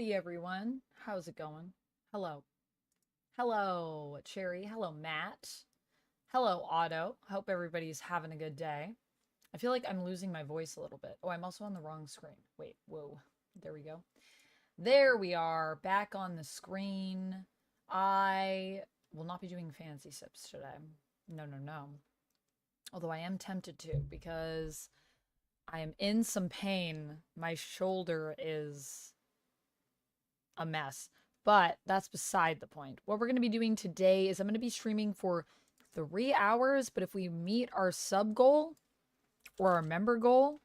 Howdy, everyone. How's it going? Hello. Hello, Cherry. Hello, Matt. Hello, Otto. Hope everybody's having a good day. I feel like I'm losing my voice a little bit. Oh, I'm also on the wrong screen. Wait, whoa. There we go. There we are, back on the screen. I will not be doing fancy sips today. No, no, no. Although I am tempted to because I am in some pain. My shoulder is a mess. But that's beside the point. What we're going to be doing today is I'm going to be streaming for 3 hours, but if we meet our sub goal or our member goal,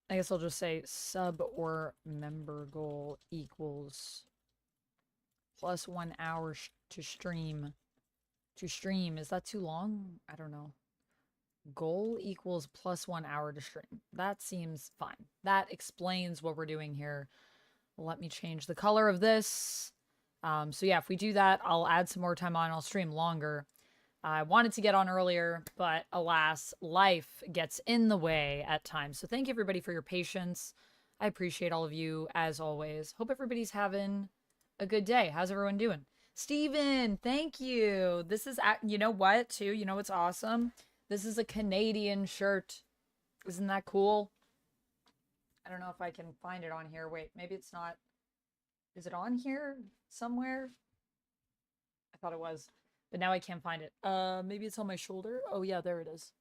I guess I'll just say sub or member goal equals plus 1 hour to stream. To stream, is that too long? I don't know. Goal equals plus 1 hour to stream. That seems fine. That explains what we're doing here. Let me change the color of this. So yeah, if we do that, I'll add some more time on. I'll stream longer. I wanted to get on earlier, but alas, life gets in the way at times. So thank you everybody for your patience. I appreciate all of you as always. Hope everybody's having a good day. How's everyone doing? Steven, thank you. This is, you know what, too? You know what's awesome? This is a Canadian shirt. Isn't that cool? I don't know if I can find it on here. Wait, maybe it's not. Is it on here somewhere? I thought it was, but now I can't find it. Maybe it's on my shoulder. Oh yeah, there it is.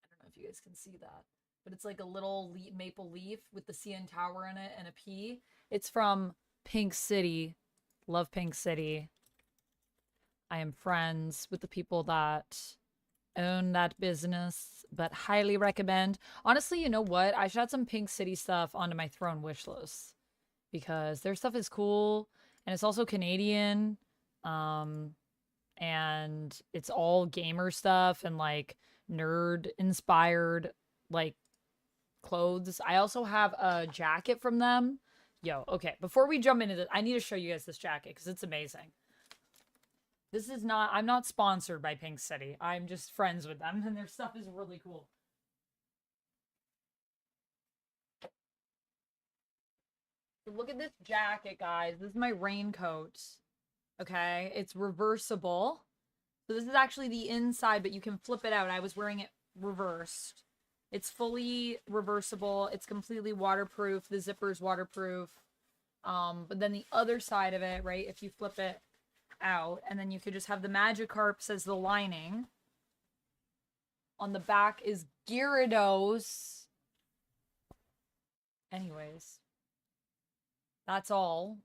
I don't know if you guys can see that, but it's like a little maple leaf with the CN Tower in it and a P. It's from Pink City. Love Pink City. I am friends with the people that own that business, but highly recommend. Honestly, you know what? I should add some Pink City stuff onto my Throne wish list because their stuff is cool and it's also Canadian. And it's all gamer stuff and like nerd inspired like clothes. I also have a jacket from them. Yo, okay, before we jump into this, I need to show you guys this jacket because it's amazing. This is not, I'm not sponsored by Pink City. I'm just friends with them, and their stuff is really cool. Look at this jacket, guys. This is my raincoat. Okay, it's reversible. So this is actually the inside, but you can flip it out. I was wearing it reversed. It's fully reversible. It's completely waterproof. The zipper's waterproof. But then the other side of it, right, if you flip it out, and then you could just have the Magikarps as the lining. On the back is Gyarados. Anyways. That's all.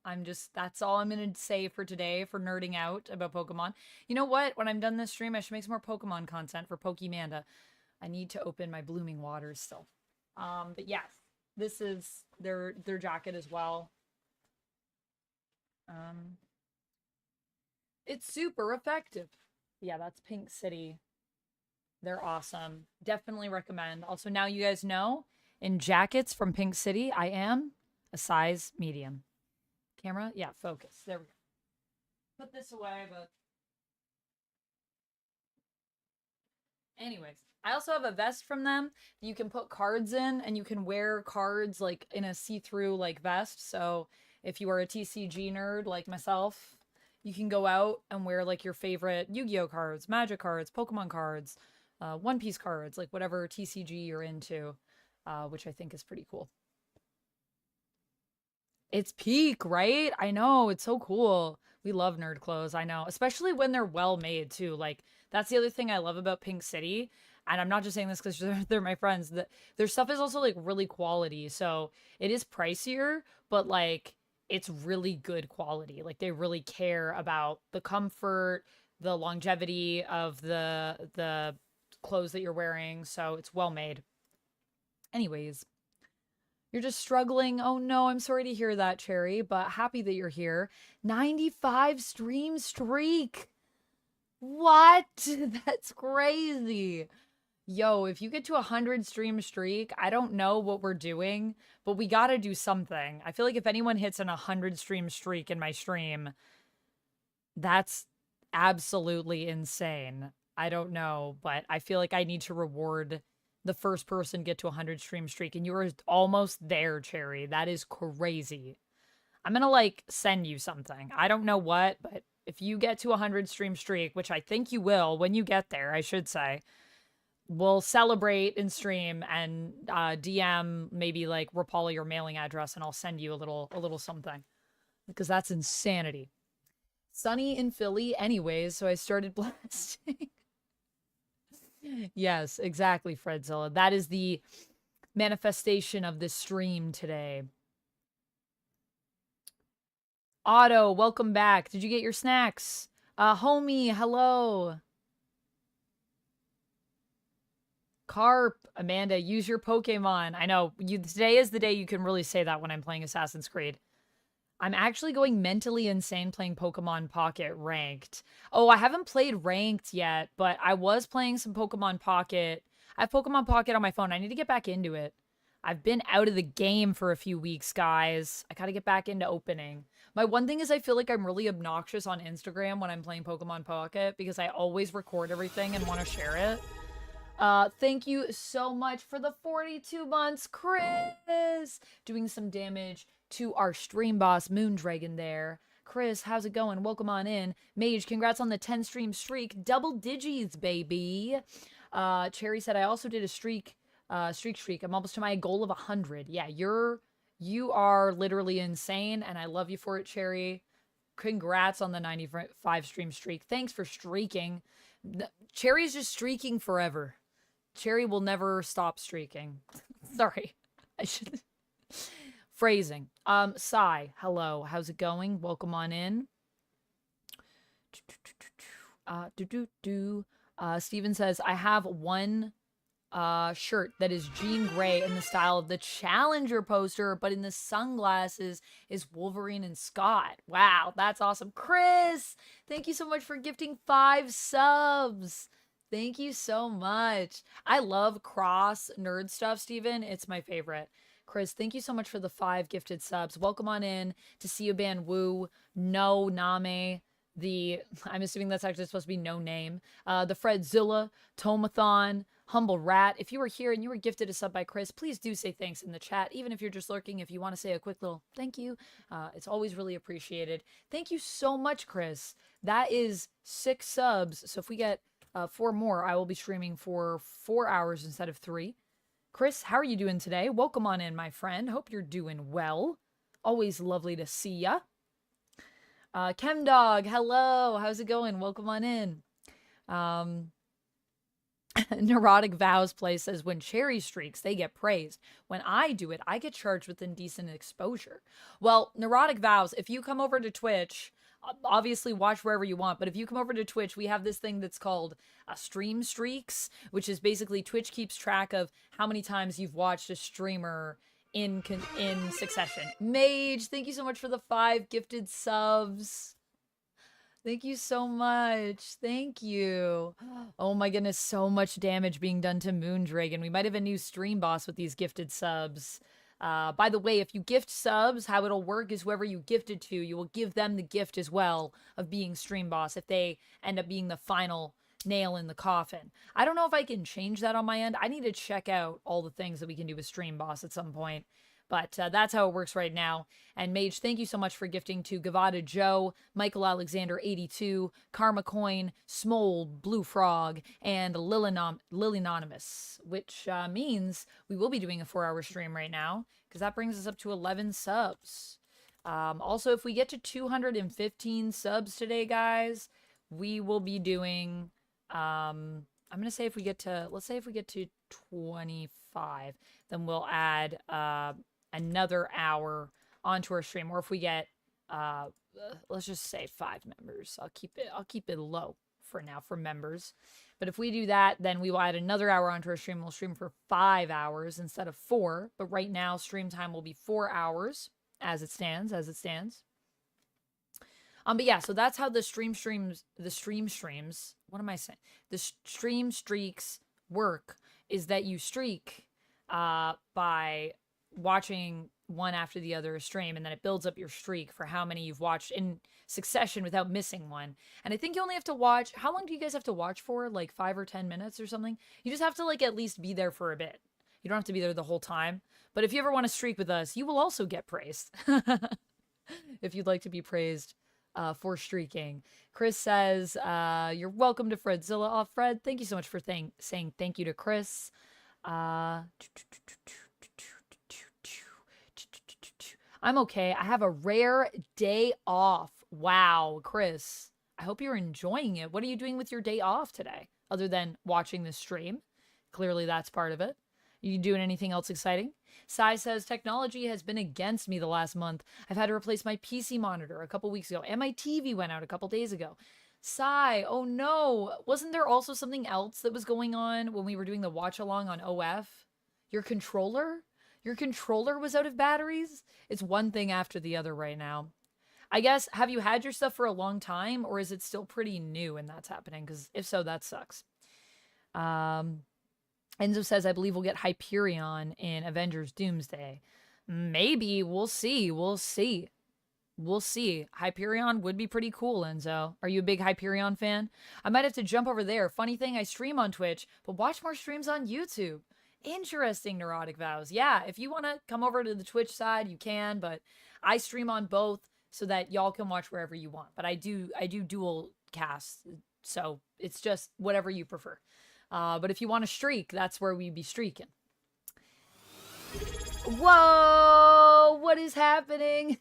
That's all I'm gonna say for today for nerding out about Pokemon. You know what? When I'm done this stream, I should make some more Pokemon content for Pokemanda. I need to open my Blooming Waters still. But yes, this is their jacket as well. It's super effective. Yeah, that's Pink City. They're awesome. Definitely recommend. Also, now you guys know, in jackets from Pink City, I am a size medium. Camera? Yeah, focus. There we go. Put this away, but... Anyways, I also have a vest from them that you can put cards in, and you can wear cards, like, in a see-through, like, vest. So, if you are a TCG nerd like myself, you can go out and wear, like, your favorite Yu-Gi-Oh cards, Magic cards, Pokemon cards, One Piece cards, like, whatever TCG you're into, which I think is pretty cool. It's peak, right? I know, it's so cool. We love nerd clothes, I know. Especially when they're well made, too. Like, that's the other thing I love about Pink City. And I'm not just saying this because they're my friends. Their stuff is also, like, really quality. So, it is pricier, but, like, it's really good quality. Like, they really care about the comfort, the longevity of the clothes that you're wearing. So, it's well made. Anyways. You're just struggling. Oh no, I'm sorry to hear that, Cherry, but happy that you're here. 95 stream streak. What? That's crazy. Yo, if you get to 100 stream streak, I don't know what we're doing, but we gotta do something. I feel like if anyone hits an 100 stream streak in my stream, that's absolutely insane. I don't know, but I feel like I need to reward the first person get to 100 stream streak, and you were almost there, Cherry. That is crazy. I'm gonna, like, send you something. I don't know what, but if you get to 100 stream streak, which I think you will when you get there, I should say, we'll celebrate in stream and DM maybe, like, Rapala your mailing address, and I'll send you a little something. Because that's insanity. Sunny in Philly anyways, so I started blasting. Yes, exactly, Fredzilla. That is the manifestation of this stream today. Otto, welcome back. Did you get your snacks? Homie, hello. Carp, Amanda, use your Pokemon. I know, today is the day you can really say that when I'm playing Assassin's Creed. I'm actually going mentally insane playing Pokemon Pocket Ranked. Oh, I haven't played Ranked yet, but I was playing some Pokemon Pocket. I have Pokemon Pocket on my phone. I need to get back into it. I've been out of the game for a few weeks, guys. I gotta get back into opening. My one thing is I feel like I'm really obnoxious on Instagram when I'm playing Pokemon Pocket because I always record everything and want to share it. Thank you so much for the 42 months, Chris! Doing some damage to our stream boss, Moondragon there. Chris, how's it going? Welcome on in. Mage, congrats on the 10 stream streak. Double digits, baby. Cherry said, I also did a streak. I'm almost to my goal of 100. Yeah, you are literally insane, and I love you for it, Cherry. Congrats on the 95 stream streak. Thanks for streaking. Cherry's just streaking forever. Cherry will never stop streaking. Sorry. I should... Phrasing. Sai, hello. How's it going? Welcome on in. Steven says, I have one shirt that is jean gray in the style of the Challenger poster, but in the sunglasses is Wolverine and Scott. Wow, that's awesome. Chris, thank you so much for gifting 5 subs. Thank you so much. I love cross nerd stuff, Steven. It's my favorite. Chris, thank you so much for the 5 gifted subs. Welcome on in to Siuban Wu, No Name, I'm assuming that's actually supposed to be no name, the Fredzilla, Tomathon, Humble Rat. If you were here and you were gifted a sub by Chris, please do say thanks in the chat. Even if you're just lurking, if you want to say a quick little thank you, it's always really appreciated. Thank you so much, Chris. That is 6 subs. So if we get 4 more, I will be streaming for 4 hours instead of 3. Chris, how are you doing today? Welcome on in, my friend. Hope you're doing well. Always lovely to see ya. Chemdog, hello. How's it going? Welcome on in. Neurotic Vows Play says, when Cherry streaks, they get praised. When I do it, I get charged with indecent exposure. Well, Neurotic Vows, if you come over to Twitch, obviously watch wherever you want, but if you come over to Twitch, we have this thing that's called stream streaks, which is basically Twitch keeps track of how many times you've watched a streamer in succession. Mage, thank you so much for the 5 gifted subs. Thank you so much. Thank you. Oh my goodness, so much damage being done to Moondragon. We might have a new stream boss with these gifted subs. By the way, if you gift subs, how it'll work is whoever you gifted to, you will give them the gift as well of being stream boss if they end up being the final nail in the coffin. I don't know if I can change that on my end. I need to check out all the things that we can do with stream boss at some point. But that's how it works right now. And Mage, thank you so much for gifting to Gavada Joe, Michael Alexander 82, Karma Coin, Smold, Blue Frog, and Lilynonymous, which means we will be doing a 4-hour stream right now, because that brings us up to 11 subs. Also, if we get to 215 subs today, guys, we will be doing, I'm going to say if we get to, let's say if we get to 25, then we'll add another hour onto our stream. Or if we get, let's just say 5 members. I'll keep it low for now for members. But if we do that, then we will add another hour onto our stream. We'll stream for 5 hours instead of 4. But right now, stream time will be 4 hours as it stands, But yeah, so that's how the stream streams, what am I saying? The stream streaks work is that you streak by watching one after the other stream, and then it builds up your streak for how many you've watched in succession without missing one. And I think you only have to watch, how long do you guys have to watch for? Like 5 or 10 minutes or something? You just have to like at least be there for a bit. You don't have to be there the whole time. But if you ever want to streak with us, you will also get praised. If you'd like to be praised for streaking. Chris says, you're welcome to Fredzilla. Oh, Fred, thank you so much for saying thank you to Chris. I'm okay. I have a rare day off. Wow, Chris. I hope you're enjoying it. What are you doing with your day off today? Other than watching this stream. Clearly that's part of it. You doing anything else exciting? Sai says, technology has been against me the last month. I've had to replace my PC monitor a couple weeks ago, and my TV went out a couple days ago. Sai, oh no. Wasn't there also something else that was going on when we were doing the watch along on OF? Your controller? Your controller was out of batteries? It's one thing after the other right now. I guess, have you had your stuff for a long time, or is it still pretty new and that's happening? Because if so, that sucks. Enzo says, I believe we'll get Hyperion in Avengers Doomsday. Maybe. We'll see. We'll see. We'll see. Hyperion would be pretty cool, Enzo. Are you a big Hyperion fan? I might have to jump over there. Funny thing, I stream on Twitch, but watch more streams on YouTube. Interesting, Neurotic Vows. Yeah, if you want to come over to the Twitch side, you can, but I stream on both so that y'all can watch wherever you want. But I do dual cast, so it's just whatever you prefer. But if you want to streak, that's where we be streaking. Whoa! What is happening?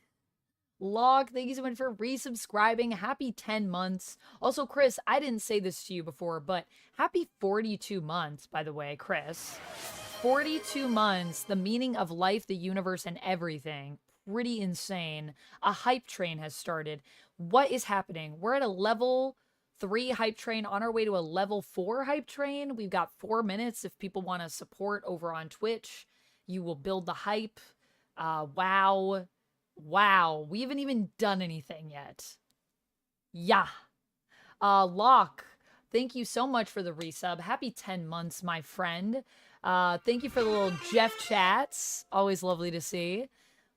Log, thank you so much for resubscribing. Happy 10 months. Also, Chris, I didn't say this to you before, but happy 42 months, by the way, Chris. 42 months, the meaning of life, the universe, and everything. Pretty insane. A hype train has started. What is happening? We're at a level 3 hype train on our way to a level 4 hype train. We've got 4 minutes if people want to support over on Twitch. You will build the hype. Wow. Wow. We haven't even done anything yet. Yeah. Locke, thank you so much for the resub. Happy 10 months, my friend. Thank you for the little Jeff chats. Always lovely to see.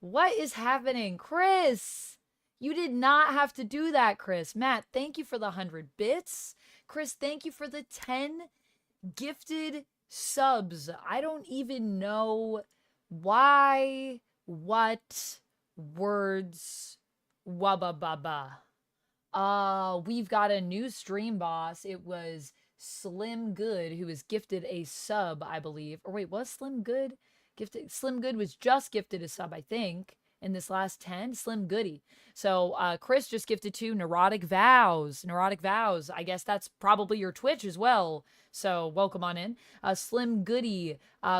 What is happening? Chris, you did not have to do that, Chris. Matt, thank you for the 100 bits. Chris, thank you for the 10 gifted subs. I don't even know why, what, words, wabba-baba. We've got a new stream boss. It was Slim Good who was gifted a sub, I believe. Or wait, was Slim Good gifted? Slim Good was just gifted a sub, I think, in this last 10. Slim Goody. So Chris just gifted 2 Neurotic Vows. Neurotic Vows. I guess that's probably your Twitch as well. So welcome on in. Slim Goody,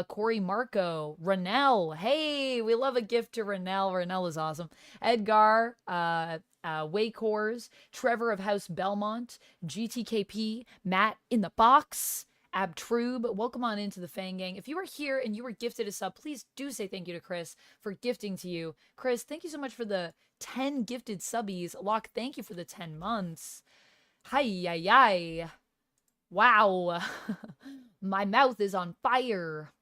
Corey Marco, Renell. Hey, we love a gift to Renell. Renell is awesome. Edgar, Waycors, Trevor of House Belmont, GTKP, Matt in the Box, Abtrube. Welcome on into the Fang Gang. If you were here and you were gifted a sub, please do say thank you to Chris for gifting to you. Chris, thank you so much for the 10 gifted subbies. Locke, thank you for the 10 months. Hi. Wow. My mouth is on fire.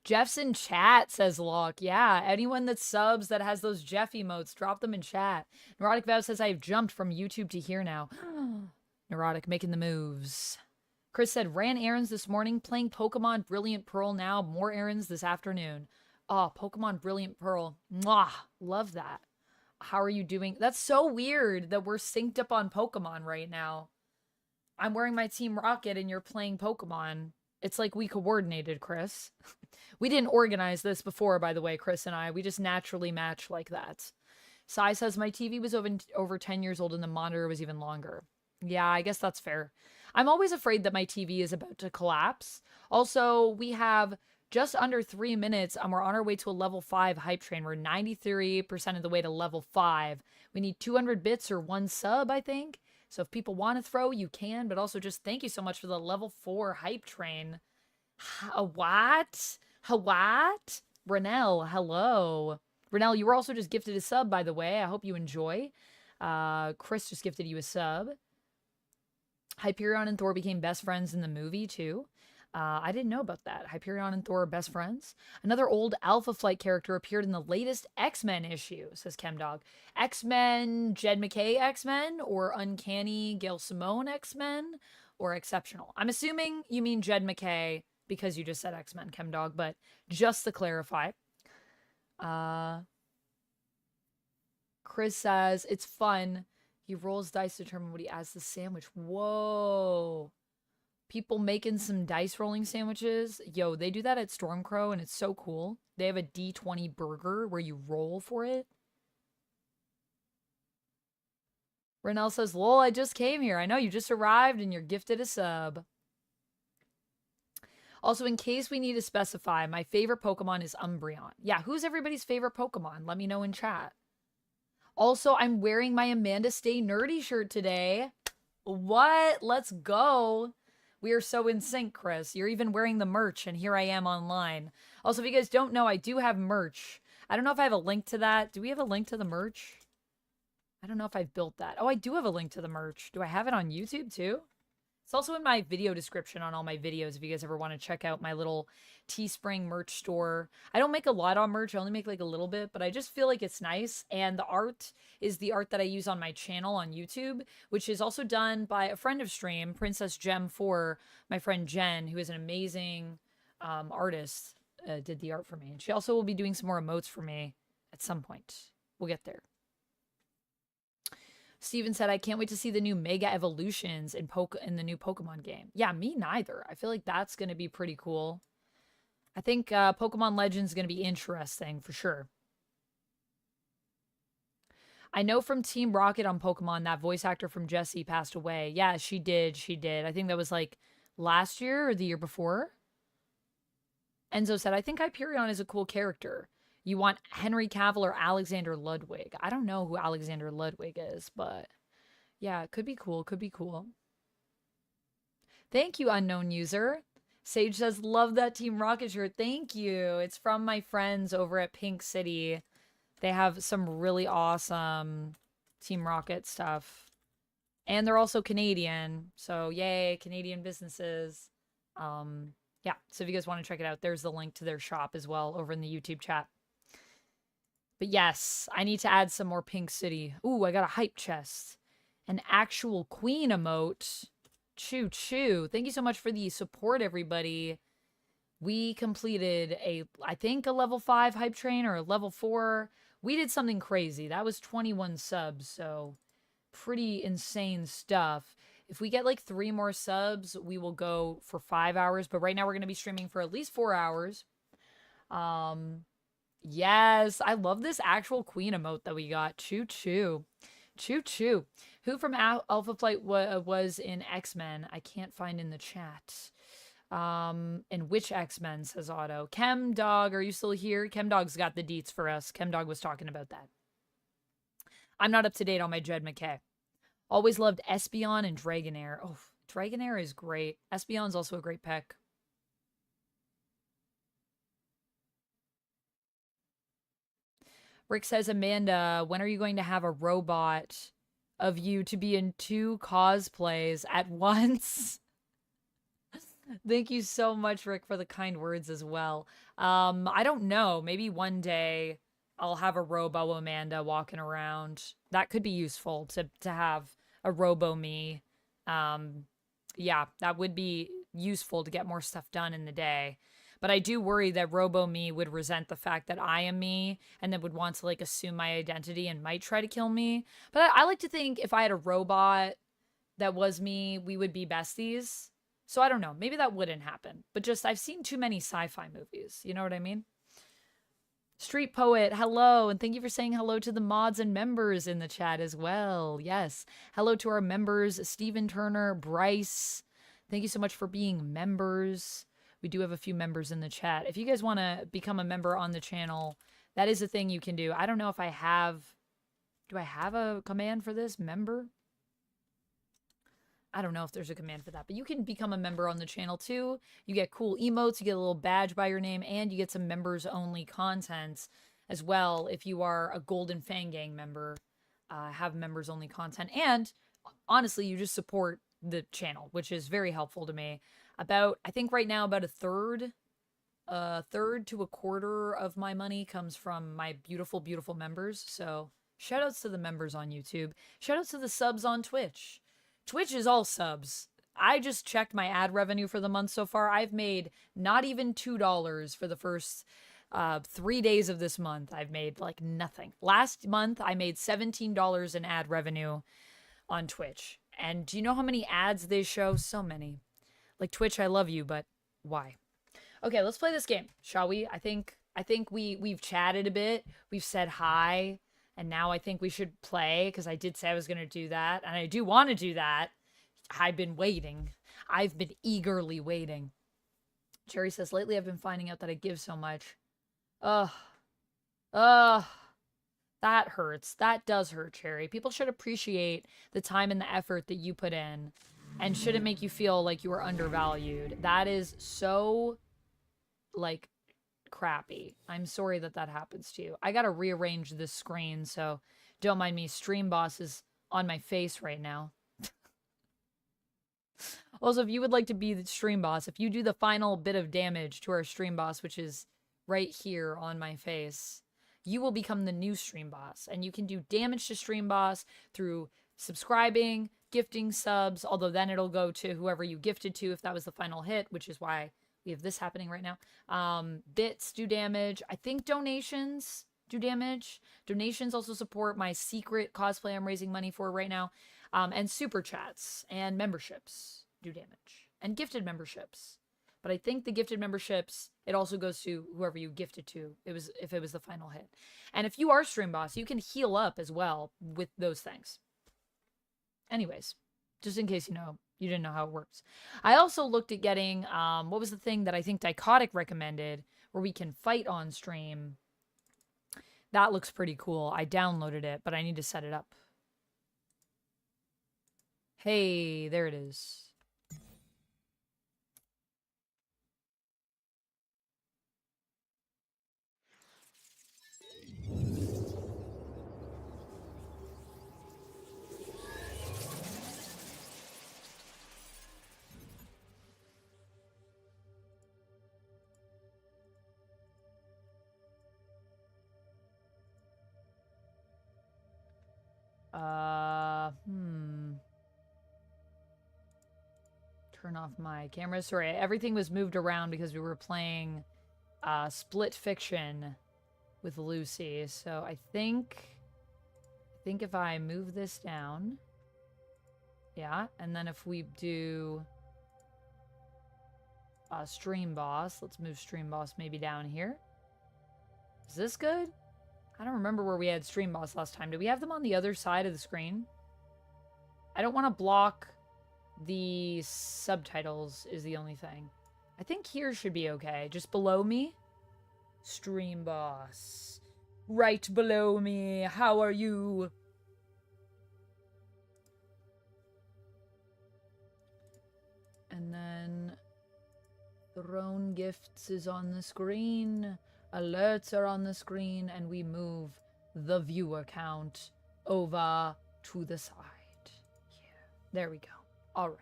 Jeff's in chat, says Locke. Yeah, anyone that subs that has those Jeff emotes, drop them in chat. Neurotic Vow says, I've jumped from YouTube to here now. Neurotic, making the moves. Chris said, ran errands this morning, playing Pokemon Brilliant Pearl now, more errands this afternoon. Oh, Pokemon Brilliant Pearl. Mwah, love that. How are you doing? That's so weird that we're synced up on Pokemon right now. I'm wearing my Team Rocket and you're playing Pokemon. It's like we coordinated, Chris. We didn't organize this before, by the way, Chris and I. We just naturally match like that. Sai says, my TV was over 10 years old and the monitor was even longer. Yeah, I guess that's fair. I'm always afraid that my TV is about to collapse. Also, we have just under 3 minutes and we're on our way to a level 5 hype train. We're 93% of the way to level 5. We need 200 bits or 1 sub, I think. So if people want to throw, you can, but also just thank you so much for the level 4 hype train. What? What? Renell, hello. Renell, you were also just gifted a sub, by the way. I hope you enjoy. Chris just gifted you a sub. Hyperion and Thor became best friends in the movie, too. I didn't know about that. Hyperion and Thor are best friends. Another old Alpha Flight character appeared in the latest X-Men issue, says ChemDog. X-Men, Jed McKay X-Men, or Uncanny Gail Simone X-Men, or Exceptional. I'm assuming you mean Jed McKay because you just said X-Men, ChemDog, but just to clarify. Chris says, it's fun. He rolls dice to determine what he adds to the sandwich. Whoa. People making some dice rolling sandwiches. Yo, they do that at Stormcrow, and it's so cool. They have a D20 burger where you roll for it. Renell says, lol, I just came here. I know, you just arrived, and you're gifted a sub. Also, in case we need to specify, my favorite Pokemon is Umbreon. Yeah, who's everybody's favorite Pokemon? Let me know in chat. Also, I'm wearing my Amanda Stay Nerdy shirt today. What? Let's go. We are so in sync, Chris. You're even wearing the merch, and here I am online. Also, if you guys don't know, I do have merch. I don't know if I have a link to that. Do we have a link to the merch? I don't know if I've built that. Oh, I do have a link to the merch. Do I have it on YouTube, too? It's also in my video description on all my videos if you guys ever want to check out my little Teespring merch store. I don't make a lot on merch. I only make like a little bit, but I just feel like it's nice. And the art is the art that I use on my channel on YouTube, which is also done by a friend of stream, Princess Gem 4, my friend Jen, who is an amazing artist, did the art for me. And she also will be doing some more emotes for me at some point. We'll get there. Steven said, I can't wait to see the new Mega Evolutions in the new Pokemon game. Yeah, me neither. I feel like that's going to be pretty cool. I think Pokemon Legends is going to be interesting for sure. I know from Team Rocket on Pokemon, that voice actor from Jessie passed away. Yeah, she did. She did. I think that was like last year or the year before. Enzo said, I think Hyperion is a cool character. You want Henry Cavill or Alexander Ludwig. I don't know who Alexander Ludwig is, but yeah, it could be cool. Could be cool. Thank you, unknown user. Sage says, love that Team Rocket shirt. Thank you. It's from my friends over at Pink City. They have some really awesome Team Rocket stuff. And they're also Canadian. So yay, Canadian businesses. Yeah, so if you guys want to check it out, there's the link to their shop as well over in the YouTube chat. But yes, I need to add some more Pink City. Ooh, I got a hype chest. An actual queen emote. Choo choo. Thank you so much for the support, everybody. We completed I think a level 5 hype train or a level 4. We did something crazy. That was 21 subs, so pretty insane stuff. If we get like 3 more subs, we will go for 5 hours. But right now we're going to be streaming for at least 4 hours. Yes, I love this actual queen emote that we got. Choo choo. Choo choo. Who from Alpha Flight was in X-Men? I can't find in the chat. And which X-Men, says Otto. ChemDog, are you still here? ChemDog's got the deets for us. ChemDog was talking about that. I'm not up to date on my Jed McKay. Always loved Espeon and Dragonair. Oh, Dragonair is great. Espeon's also a great pick. Rick says, Amanda, when are you going to have a robot of you to be in 2 cosplays at once? Thank you so much, Rick, for the kind words as well. I don't know. Maybe one day I'll have a Robo Amanda walking around. That could be useful to have a Robo me. Yeah, that would be useful to get more stuff done in the day. But I do worry that Robo me would resent the fact that I am me and then would want to like assume my identity and might try to kill me. But I like to think if I had a robot that was me, we would be besties. So I don't know. Maybe that wouldn't happen. But just I've seen too many sci-fi movies. You know what I mean? Street Poet, hello. And thank you for saying hello to the mods and members in the chat as well. Yes. Hello to our members, Stephen Turner, Bryce. Thank you so much for being members. We do have a few members in the chat. If you guys want to become a member on the channel, that is a thing you can do. I don't know if I have... Do I have a command for this? Member? I don't know if there's a command for that, but you can become a member on the channel too. You get cool emotes, you get a little badge by your name, and you get some members-only content as well if you are a Golden Fang Gang member. Have members-only content. And honestly, you just support the channel, which is very helpful to me. I think right now about a third to a quarter of my money comes from my beautiful, beautiful members. So shout outs to the members on YouTube. Shout outs to the subs on Twitch. Twitch is all subs. I just checked my ad revenue for the month so far. I've made not even $2 for the first 3 days of this month. I've made like nothing. Last month, I made $17 in ad revenue on Twitch. And do you know how many ads they show? So many. Like, Twitch, I love you, but why? Okay, let's play this game, shall we? I think we've chatted a bit. We've said hi, and now I think we should play, because I did say I was going to do that, and I do want to do that. I've been waiting. I've been eagerly waiting. Cherry says, lately I've been finding out that I give so much. Ugh. Ugh. That hurts. That does hurt, Cherry. People should appreciate the time and the effort that you put in, and shouldn't make you feel like you are undervalued. That is so, like, crappy. I'm sorry that that happens to you. I gotta rearrange this screen, so don't mind me. Stream Boss is on my face right now. Also, if you would like to be the Stream Boss, if you do the final bit of damage to our Stream Boss, which is right here on my face, you will become the new Stream Boss, and you can do damage to Stream Boss through subscribing, gifting subs, although then it'll go to whoever you gifted to if that was the final hit, which is why we have this happening right now. Bits do damage. I think donations do damage. Donations also support my secret cosplay I'm raising money for right now. And super chats and memberships do damage. And gifted memberships. But I think the gifted memberships, it also goes to whoever you gifted to, if it was the final hit. And if you are Stream Boss, you can heal up as well with those things. Anyways, just in case you didn't know how it works. I also looked at getting, what was the thing that I think Dichotic recommended, where we can fight on stream. That looks pretty cool. I downloaded it, but I need to set it up. Hey, there it is. Turn off my camera. Sorry, everything was moved around because we were playing Split Fiction with Lucy. So I think if I move this down, yeah, and then if we do Stream Boss, let's move Stream Boss maybe down here. Is this good? I don't remember where we had Stream Boss last time. Do we have them on the other side of the screen? I don't want to block the subtitles is the only thing. I think here should be okay. Just below me. Stream Boss. Right below me. How are you? And then Throne Gifts is on the screen. Alerts are on the screen, and we move the viewer count over to the side. Yeah. There we go. All right.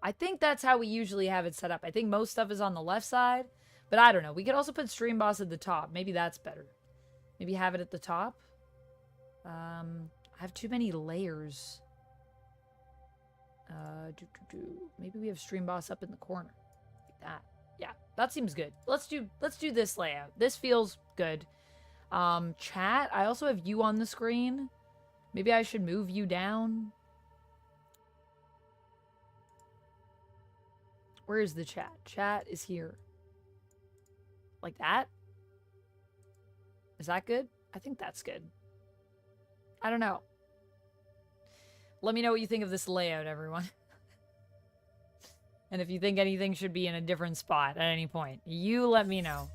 I think that's how we usually have it set up. I think most stuff is on the left side, but I don't know. We could also put Stream Boss at the top. Maybe that's better. Maybe have it at the top. I have too many layers. Maybe we have Stream Boss up in the corner. Like that. Yeah, that seems good. Let's do this layout. This feels good. Chat, I also have you on the screen. Maybe I should move you down. Where is the chat? Chat is here. Like that? Is that good? I think that's good. I don't know. Let me know what you think of this layout, everyone. And if you think anything should be in a different spot at any point, you let me know.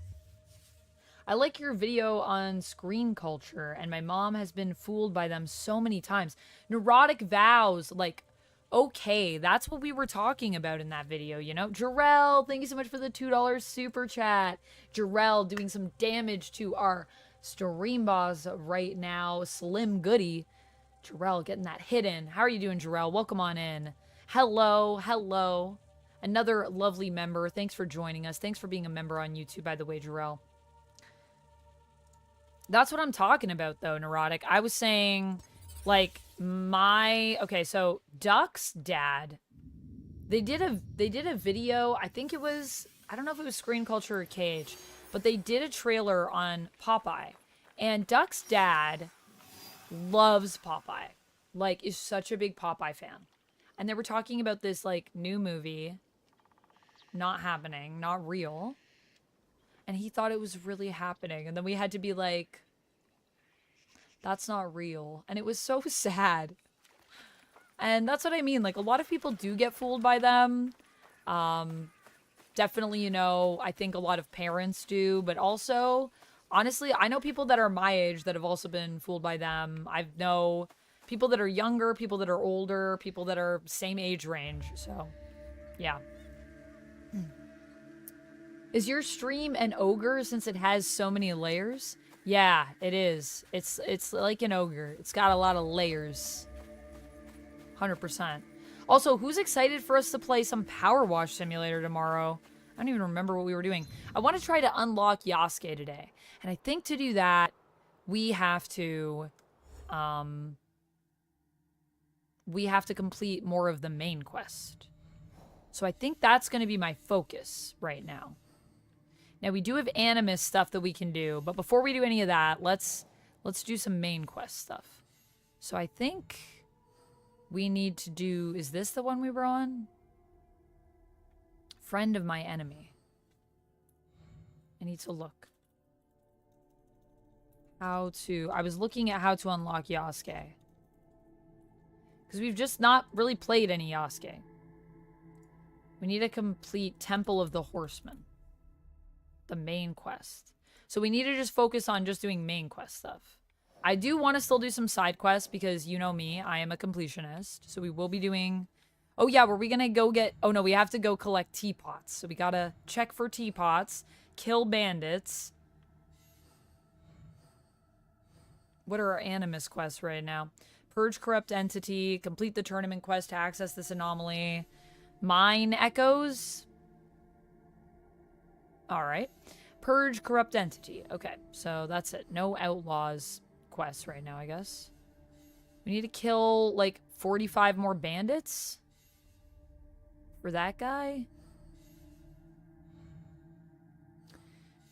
I like your video on screen culture, and my mom has been fooled by them so many times. Neurotic vows, like, okay, that's what we were talking about in that video, you know? Jarrell, thank you so much for the $2 super chat. Jarrell doing some damage to our Stream Boss right now. Slim Goody. Jarrell getting that hit in. How are you doing, Jarrell? Welcome on in. Hello, hello. Another lovely member. Thanks for joining us. Thanks for being a member on YouTube, by the way, Jarrell. That's what I'm talking about, though, Neurotic. I was saying, like, okay, so Duck's dad, they did a video, I think it was, I don't know if it was Screen Culture or KH, but they did a trailer on Popeye. And Duck's dad loves Popeye. Like, is such a big Popeye fan. And they were talking about this, like, new movie not happening, not real. And he thought it was really happening. And then we had to be like, that's not real. And it was so sad. And that's what I mean. Like, a lot of people do get fooled by them. Definitely, you know, I think a lot of parents do. But also, honestly, I know people that are my age that have also been fooled by them. I know people that are younger, people that are older, people that are same age range. So, yeah. Is your stream an ogre since it has so many layers? Yeah, it is. It's like an ogre. It's got a lot of layers. 100%. Also, who's excited for us to play some Power Wash Simulator tomorrow? I don't even remember what we were doing. I want to try to unlock Yasuke today. And I think to do that, we have to complete more of the main quest. So I think that's going to be my focus right now. Now, we do have Animus stuff that we can do, but before we do any of that, let's do some main quest stuff. So I think we need to do... Is this the one we were on? Friend of my enemy. I need to look. I was looking at how to unlock Yasuke. Because we've just not really played any Yasuke. We need to complete Temple of the Horseman. The main quest. So we need to just focus on just doing main quest stuff. I do want to still do some side quests because you know me, I am a completionist. So we will be doing... Oh yeah, were we gonna go get... Oh no, we have to go collect teapots. So we gotta check for teapots, kill bandits. What are our Animus quests right now? Purge corrupt entity, complete the tournament quest to access this anomaly. Mine echoes. Alright. Purge corrupt entity. Okay, so that's it. No outlaws quests right now, I guess. We need to kill, like, 45 more bandits? For that guy?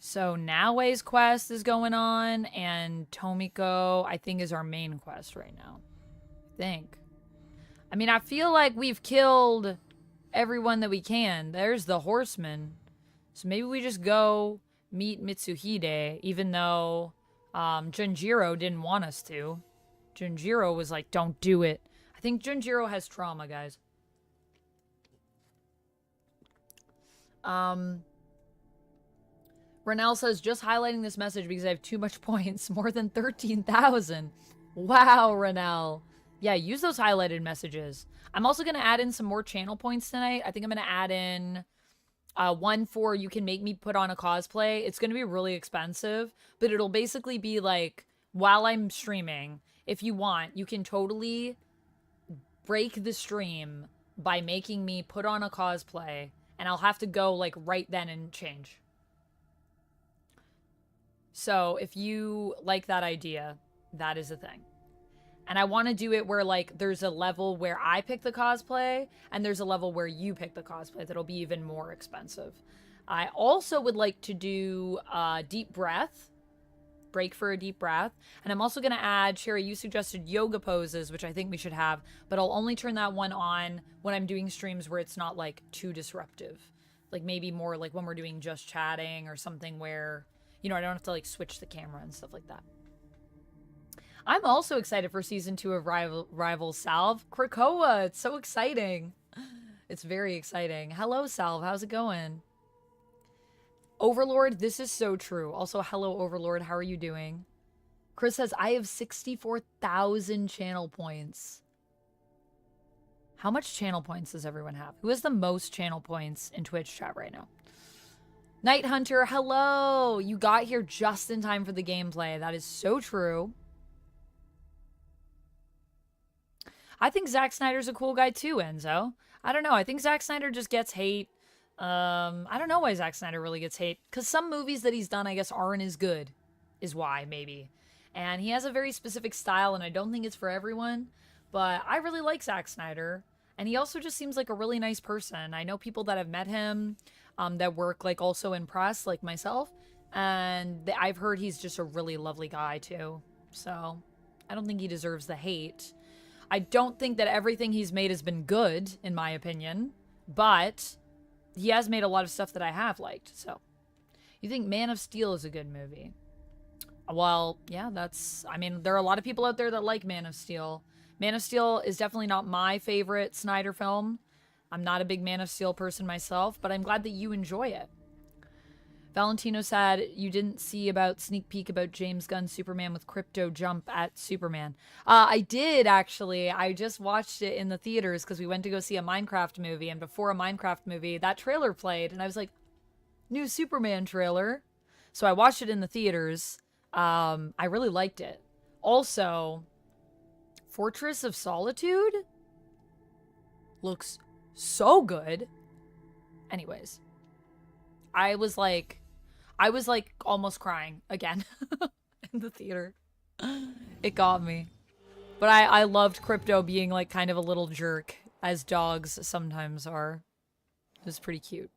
So, Naoe's quest is going on, and Tomiko, I think, is our main quest right now. I think. I mean, I feel like we've killed everyone that we can. There's the horseman. So maybe we just go meet Mitsuhide, even though Junjiro didn't want us to. Junjiro was like, don't do it. I think Junjiro has trauma, guys. Renell says, just highlighting this message because I have too much points. More than 13,000. Wow, Renell. Yeah, use those highlighted messages. I'm also going to add in some more channel points tonight. I think I'm going to add in... one for you can make me put on a cosplay. It's going to be really expensive, but it'll basically be like, while I'm streaming, if you want, you can totally break the stream by making me put on a cosplay, and I'll have to go, like, right then and change. So, if you like that idea, that is a thing. And I want to do it where, like, there's a level where I pick the cosplay, and there's a level where you pick the cosplay that'll be even more expensive. I also would like to do deep breath. Break for a deep breath. And I'm also going to add, Sherry, you suggested yoga poses, which I think we should have, but I'll only turn that one on when I'm doing streams where it's not, like, too disruptive. Like, maybe more like when we're doing just chatting or something where, you know, I don't have to, like, switch the camera and stuff like that. I'm also excited for Season 2 of Rival Salve. Krakoa, it's so exciting. It's very exciting. Hello, Salve, how's it going? Overlord, this is so true. Also, hello, Overlord, how are you doing? Chris says, I have 64,000 channel points. How much channel points does everyone have? Who has the most channel points in Twitch chat right now? Night Hunter, hello! You got here just in time for the gameplay. That is so true. I think Zack Snyder's a cool guy too, Enzo. I don't know. I think Zack Snyder just gets hate. I don't know why Zack Snyder really gets hate. Because some movies that he's done, I guess, aren't as good, is why, maybe. And he has a very specific style, and I don't think it's for everyone. But I really like Zack Snyder. And he also just seems like a really nice person. I know people that have met him that work, like, also in press, like myself. And I've heard he's just a really lovely guy, too. So, I don't think he deserves the hate. I don't think that everything he's made has been good, in my opinion. But he has made a lot of stuff that I have liked, so. You think Man of Steel is a good movie? Well, yeah, I mean, there are a lot of people out there that like Man of Steel. Man of Steel is definitely not my favorite Snyder film. I'm not a big Man of Steel person myself, but I'm glad that you enjoy it. Valentino said you didn't see about sneak peek about James Gunn's Superman with crypto jump at Superman. I did, actually. I just watched it in the theaters because we went to go see a Minecraft movie, and before a Minecraft movie, that trailer played, and I was like, new Superman trailer. So I watched it in the theaters. I really liked it. Also, Fortress of Solitude looks so good. Anyways, I was like almost crying again in the theater. It got me. But I loved Crypto being like kind of a little jerk, as dogs sometimes are. It was pretty cute.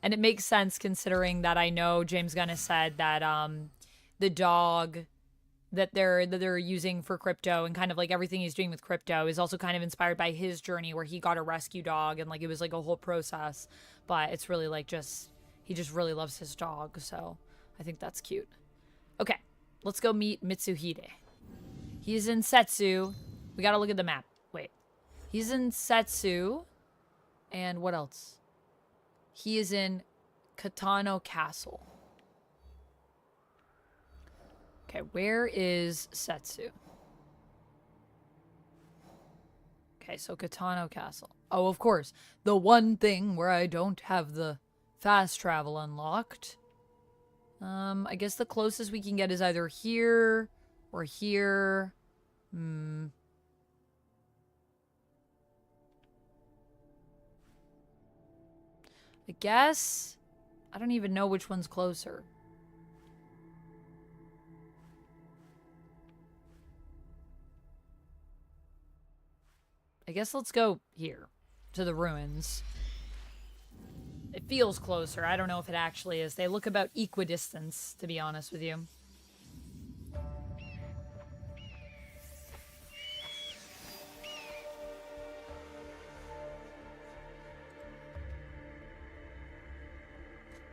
And it makes sense considering that I know James Gunn has said that the dog that they're using for Crypto and kind of like everything he's doing with Crypto is also kind of inspired by his journey where he got a rescue dog and like it was like a whole process. But it's really like he just really loves his dog, so I think that's cute. Okay, let's go meet Mitsuhide. He's in Setsu. We gotta look at the map. Wait. He's in Setsu. And what else? He is in Katano Castle. Okay, where is Setsu? Okay, so Katano Castle. Oh, of course. The one thing where I don't have the fast travel unlocked. I guess the closest we can get is either here or here. I guess I don't even know which one's closer. I guess let's go here to the ruins. It feels closer. I don't know if it actually is. They look about equidistance, to be honest with you.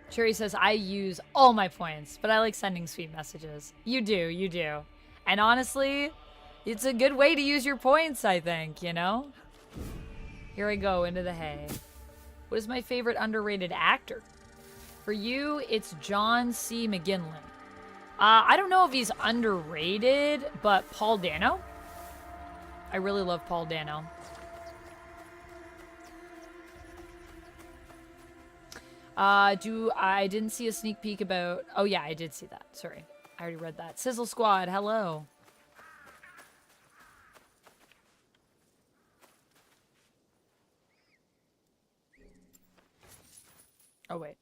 Cherry says, I use all my points, but I like sending sweet messages. You do, you do. And honestly, it's a good way to use your points, I think, you know? Here I go, into the hay. What is my favorite underrated actor? For you, it's John C. McGinley. I don't know if he's underrated, but Paul Dano? I really love Paul Dano. I didn't see a sneak peek about... Oh, yeah, I did see that. Sorry. I already read that. Sizzle Squad, hello. Oh, wait.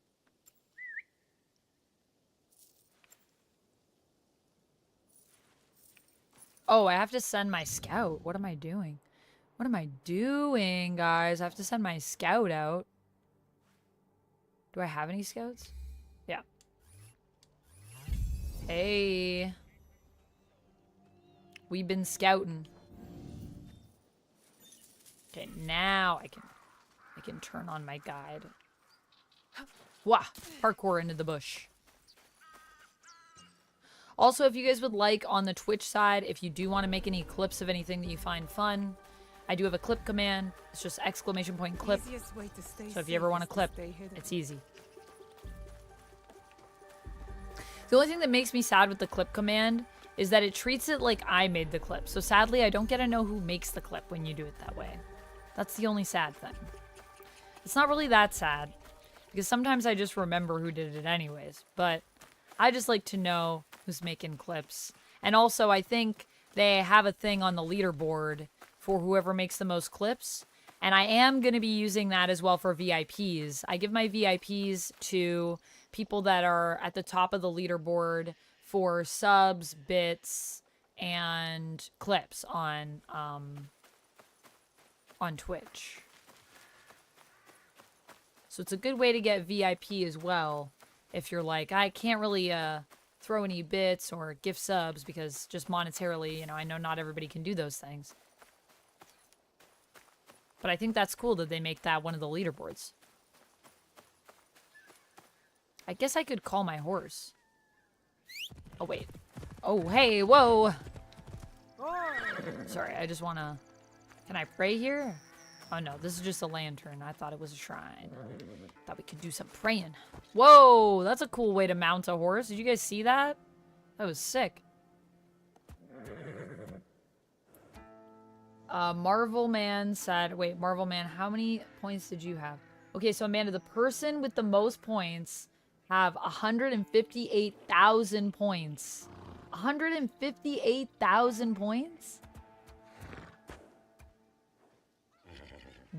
Oh, I have to send my scout. What am I doing? What am I doing, guys? I have to send my scout out. Do I have any scouts? Yeah. Hey. We've been scouting. Okay, now I can turn on my guide. Wah! Parkour into the bush. Also, if you guys would like on the Twitch side, if you do want to make any clips of anything that you find fun, I do have a clip command. It's just exclamation point clip. So if you ever want a clip, it's easy. The only thing that makes me sad with the clip command is that it treats it like I made the clip. So sadly, I don't get to know who makes the clip when you do it that way. That's the only sad thing. It's not really that sad, because sometimes I just remember who did it anyways. But I just like to know who's making clips. And also, I think they have a thing on the leaderboard for whoever makes the most clips. And I am going to be using that as well for VIPs. I give my VIPs to people that are at the top of the leaderboard for subs, bits, and clips on Twitch. So it's a good way to get VIP as well. If you're like, I can't really throw any bits or gift subs because just monetarily, you know, I know not everybody can do those things. But I think that's cool that they make that one of the leaderboards. I guess I could call my horse. Oh, wait. Oh, hey, whoa. Sorry, I just want to... Can I pray here? Oh, no, this is just a lantern. I thought it was a shrine. Thought we could do some praying. Whoa, that's a cool way to mount a horse. Did you guys see that? That was sick. Marvel Man said... Wait, Marvel Man, how many points did you have? Okay, so Amanda, the person with the most points have 158,000 points. 158,000 points?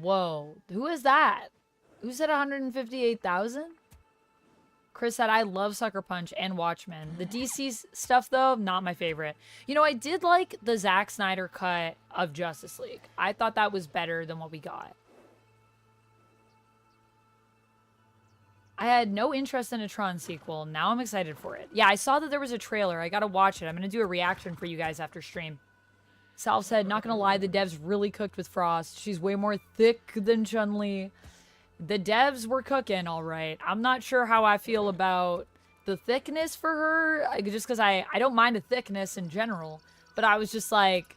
Whoa. Who is that? Who said 158,000? Chris said, I love Sucker Punch and Watchmen. The DC stuff, though, not my favorite. You know, I did like the Zack Snyder cut of Justice League. I thought that was better than what we got. I had no interest in a Tron sequel. Now I'm excited for it. Yeah, I saw that there was a trailer. I gotta watch it. I'm gonna do a reaction for you guys after stream. Sal said, not gonna lie, the devs really cooked with Frost. She's way more thick than Chun-Li. The devs were cooking, all right. I'm not sure how I feel about the thickness for her, just because I don't mind a thickness in general. But I was just like,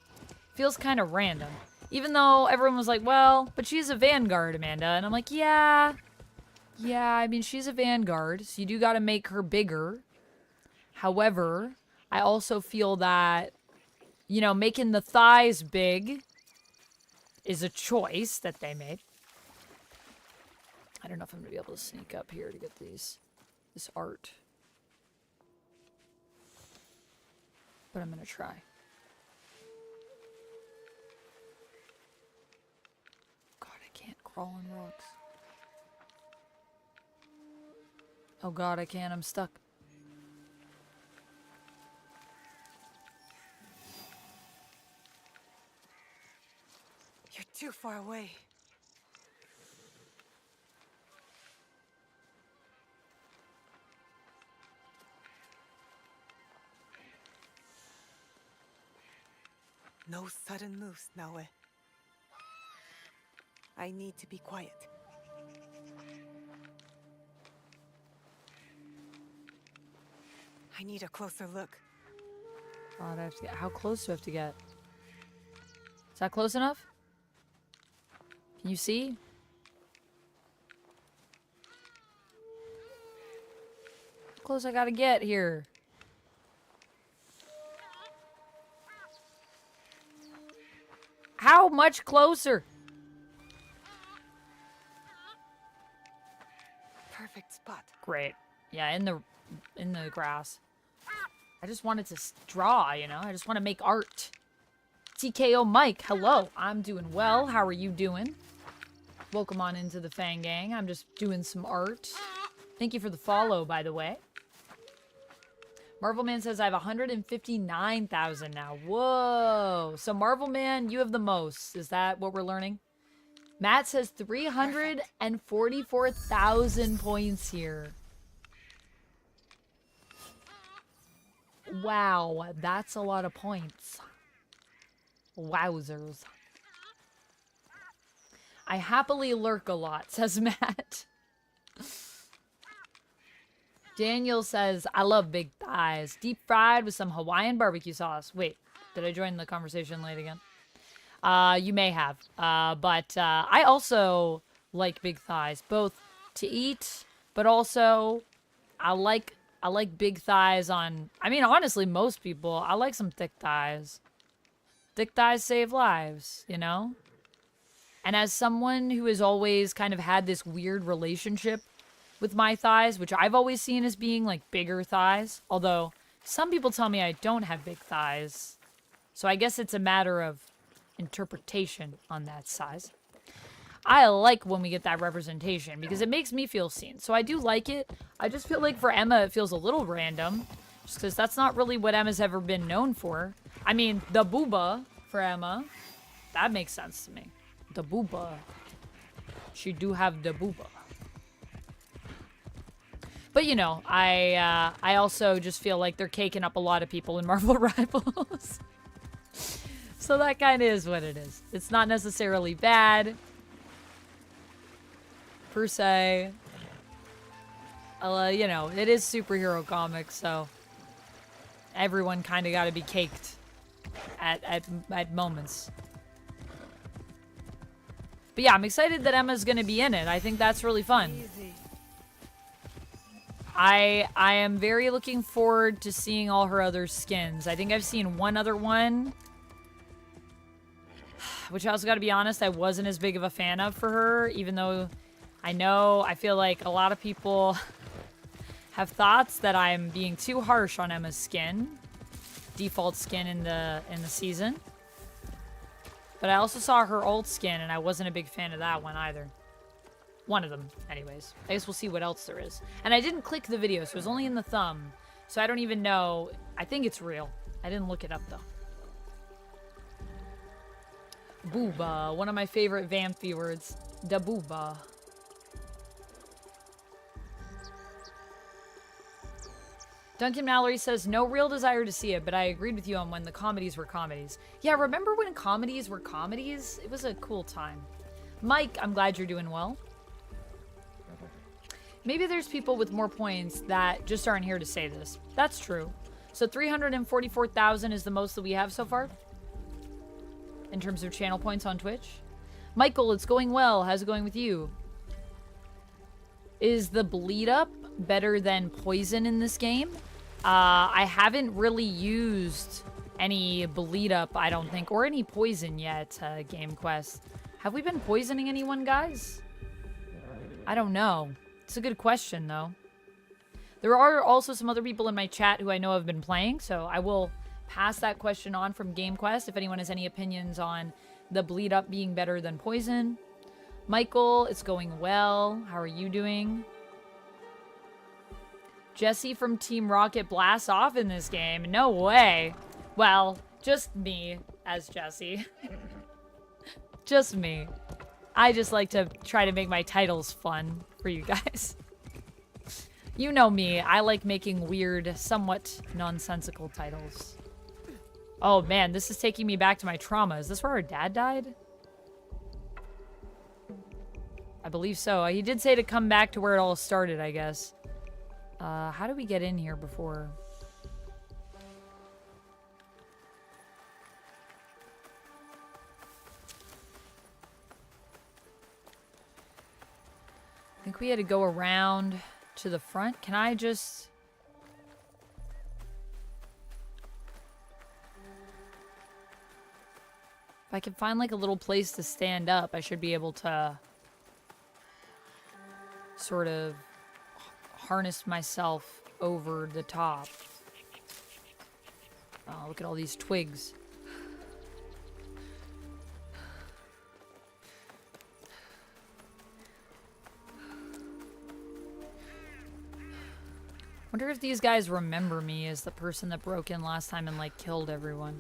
feels kind of random. Even though everyone was like, well, but she's a Vanguard, Amanda. And I'm like, yeah, I mean, she's a Vanguard, so you do gotta make her bigger. However, I also feel that, you know, making the thighs big is a choice that they made. I don't know if I'm gonna be able to sneak up here to get this art. But I'm gonna try. God, I can't crawl on rocks. Oh God, I can't. I'm stuck. You're too far away. No sudden moves, Naoe. I need to be quiet. I need a closer look. God, I have to get, how close do I have to get? Is that close enough? Can you see? How close I gotta get here? How much closer? Perfect spot. Great. Yeah, in the grass. I just wanted to draw, you know? I just want to make art. TKO Mike, hello. I'm doing well. How are you doing? Welcome on into the Fang Gang. I'm just doing some art. Thank you for the follow, by the way. Marvel Man says I have 159,000 now. Whoa. So Marvel Man, you have the most. Is that what we're learning? Matt says 344,000 points here. Wow, that's a lot of points. Wowzers. I happily lurk a lot, says Matt. Daniel says, I love big thighs. Deep fried with some Hawaiian barbecue sauce. Wait, did I join the conversation late again? You may have. But I also like big thighs, both to eat, but also I like big thighs on, I mean, honestly, most people, I like some thick thighs. Thick thighs save lives, you know? And as someone who has always kind of had this weird relationship with my thighs, which I've always seen as being like bigger thighs, although some people tell me I don't have big thighs. So I guess it's a matter of interpretation on that size. I like when we get that representation because it makes me feel seen. So I do like it. I just feel like for Emma, it feels a little random. Just because that's not really what Emma's ever been known for. I mean, the booba for Emma. That makes sense to me. The booba. She do have the booba. But, you know, I also just feel like they're caking up a lot of people in Marvel Rivals. So that kind of is what it is. It's not necessarily bad, per se. You know, it is superhero comics, so everyone kind of got to be caked at moments. But yeah, I'm excited that Emma's going to be in it. I think that's really fun. Easy. I am very looking forward to seeing all her other skins. I think I've seen one other one, which I also got to be honest, I wasn't as big of a fan of for her, even though I feel like a lot of people have thoughts that I'm being too harsh on Emma's skin, default skin in the season. But I also saw her old skin, and I wasn't a big fan of that one either. One of them, anyways. I guess we'll see what else there is. And I didn't click the video, so it was only in the thumb. So I don't even know. I think it's real. I didn't look it up, though. Booba. One of my favorite Vampy words. Da booba. Duncan Mallory says, no real desire to see it, but I agreed with you on when the comedies were comedies. Yeah, remember when comedies were comedies? It was a cool time. Mike, I'm glad you're doing well. Maybe there's people with more points that just aren't here to say this. That's true. So 344,000 is the most that we have so far? In terms of channel points on Twitch? Michael, it's going well. How's it going with you? Is the bleed up better than poison in this game? I haven't really used any bleed up, I don't think, or any poison yet, Game Quest. Have we been poisoning anyone, guys? I don't know. It's a good question, though. There are also some other people in my chat who I know have been playing, so I will pass that question on from Game Quest if anyone has any opinions on the bleed up being better than poison. Michael, it's going well. How are you doing? Jesse from Team Rocket blasts off in this game. No way. Well, just me as Jesse. Just me. I just like to try to make my titles fun for you guys. You know me. I like making weird, somewhat nonsensical titles. Oh man, this is taking me back to my trauma. Is this where our dad died? I believe so. He did say to come back to where it all started, I guess. How do we get in here before? I think we had to go around to the front. Can I just... If I can find like a little place to stand up, I should be able to sort of harness myself over the top. Oh, look at all these twigs. Wonder if these guys remember me as the person that broke in last time and like killed everyone.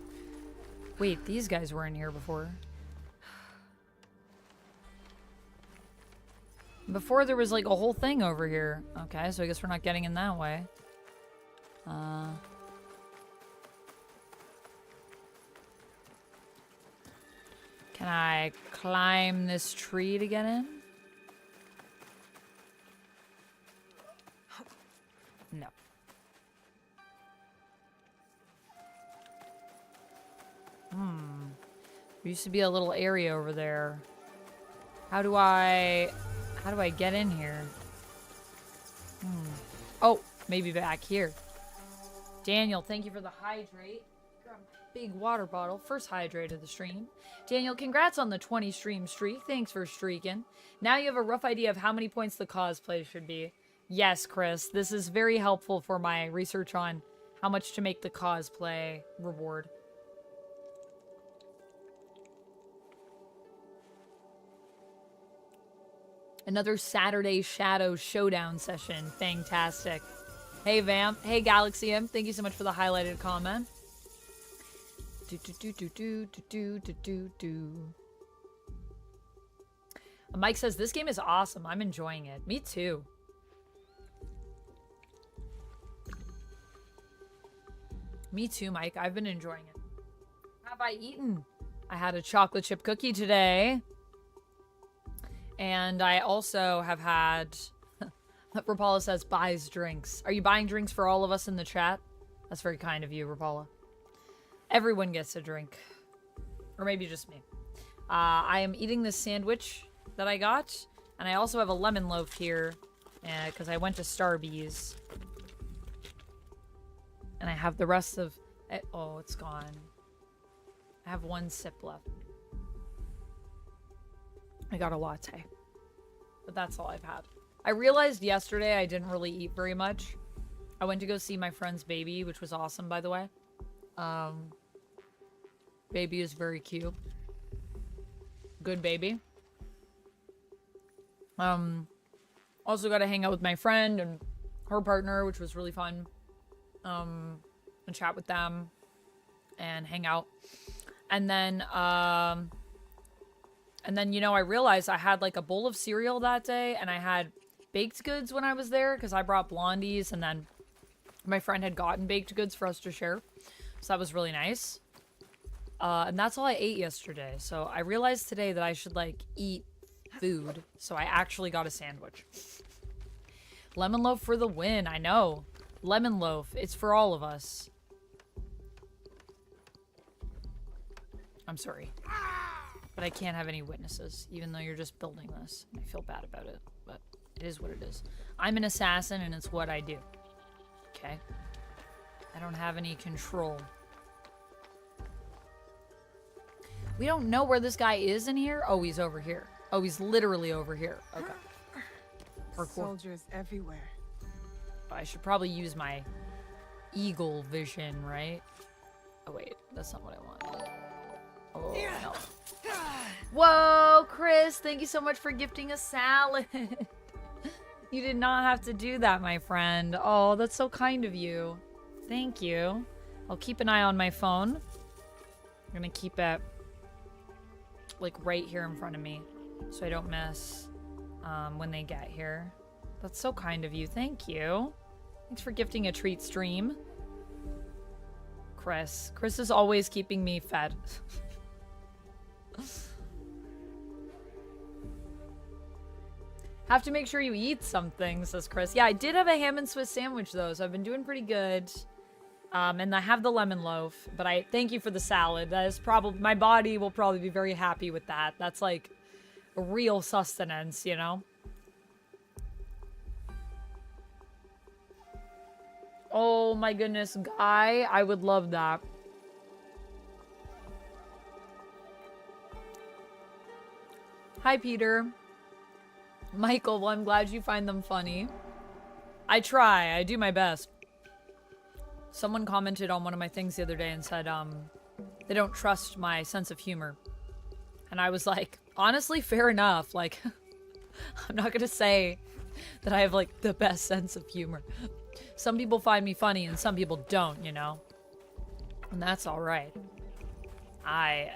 Wait, these guys weren't here before. Before there was like a whole thing over here. Okay, so I guess we're not getting in that way. Can I climb this tree to get in? No. There used to be a little area over there. How do I get in here? Oh, maybe back here. Daniel, thank you for the hydrate. Grab a big water bottle. First hydrate of the stream. Daniel, congrats on the 20 stream streak. Thanks for streaking. Now you have a rough idea of how many points the cosplay should be. Yes, Chris. This is very helpful for my research on how much to make the cosplay reward. Another Saturday Shadow Showdown session. Fantastic. Hey, Vamp. Hey, Galaxy M. Thank you so much for the highlighted comment. Mike says, this game is awesome. I'm enjoying it. Me too. Me too, Mike. I've been enjoying it. What have I eaten? I had a chocolate chip cookie today. And I also have had... Rapala says, buys drinks. Are you buying drinks for all of us in the chat? That's very kind of you, Rapala. Everyone gets a drink. Or maybe just me. I am eating this sandwich that I got. And I also have a lemon loaf here. Because I went to Starbucks. And I have the rest of it. Oh, it's gone. I have one sip left. I got a latte. But that's all I've had. I realized yesterday I didn't really eat very much. I went to go see my friend's baby, which was awesome, by the way. Baby is very cute. Good baby. Also got to hang out with my friend and her partner, which was really fun. And chat with them and hang out. And then, you know, I realized I had like a bowl of cereal that day and I had baked goods when I was there because I brought blondies and then my friend had gotten baked goods for us to share. So that was really nice. And that's all I ate yesterday. So I realized today that I should like eat food. So I actually got a sandwich. Lemon loaf for the win. I know. Lemon loaf. It's for all of us. I'm sorry. But I can't have any witnesses, even though you're just building this. I feel bad about it, but it is what it is. I'm an assassin, and it's what I do. Okay? I don't have any control. We don't know where this guy is in here? Oh, he's over here. Oh, he's literally over here. Okay. Parkour. Soldiers everywhere. I should probably use my eagle vision, right? Oh, wait. That's not what I want. Oh, no. Whoa, Chris. Thank you so much for gifting a salad. You did not have to do that, my friend. Oh, that's so kind of you. Thank you. I'll keep an eye on my phone. I'm going to keep it, like, right here in front of me so I don't miss when they get here. That's so kind of you. Thank you. Thanks for gifting a treat stream. Chris. Chris is always keeping me fed. Have to make sure you eat something, says Chris. Yeah, I did have a ham and Swiss sandwich, though, so I've been doing pretty good. And I have the lemon loaf, but I thank you for the salad. That is probably, my body will probably be very happy with that. That's like a real sustenance, you know? Oh my goodness, Guy, I would love that. Hi, Peter. Michael, well, I'm glad you find them funny. I try. I do my best. Someone commented on one of my things the other day and said, they don't trust my sense of humor. And I was like, honestly, fair enough. Like, I'm not gonna say that I have, like, the best sense of humor. Some people find me funny and some people don't, you know? And that's alright. I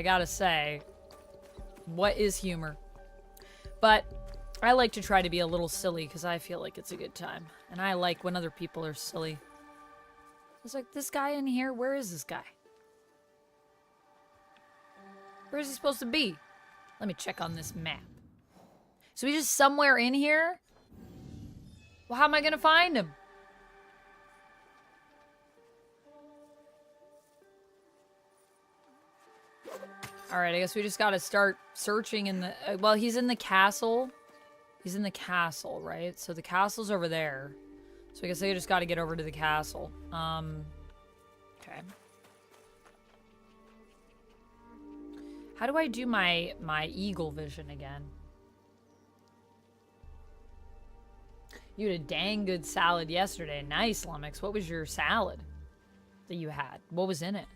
gotta say, what is humor? But I like to try to be a little silly because I feel like it's a good time. And I like when other people are silly. I was like, this guy in here, where is this guy? Where is he supposed to be? Let me check on this map. So he's just somewhere in here? Well, how am I gonna find him? Alright, I guess we just gotta start searching in the... well, he's in the castle. He's in the castle, right? So the castle's over there. So I guess I just gotta get over to the castle. Okay. How do I do my eagle vision again? You had a dang good salad yesterday. Nice, Lumix. What was your salad that you had? What was in it?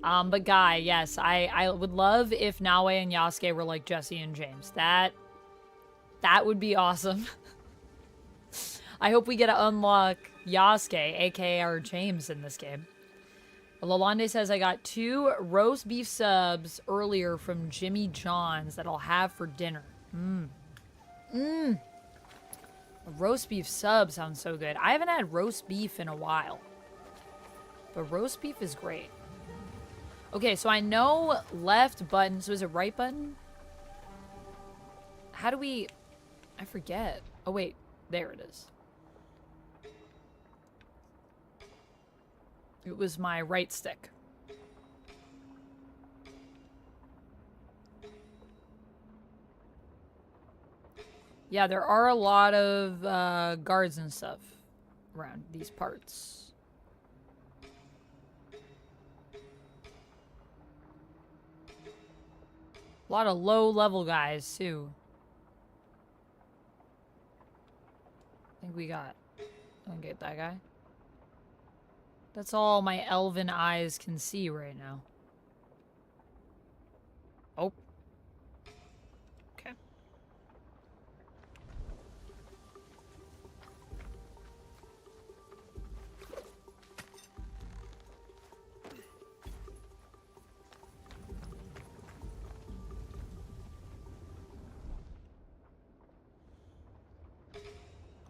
But Guy, yes, I would love if Naoe and Yasuke were like Jesse and James. That would be awesome. I hope we get to unlock Yasuke, aka our James, in this game. Lalande says, I got 2 roast beef subs earlier from Jimmy John's that I'll have for dinner. A roast beef sub sounds so good. I haven't had roast beef in a while. But roast beef is great. Okay, so I know left button. So is it right button? How do we... I forget. Oh, wait. There it is. It was my right stick. Yeah, there are a lot of guards and stuff around these parts. A lot of low-level guys, too. I think we got... I'll get that guy. That's all my elven eyes can see right now. Oh. Okay.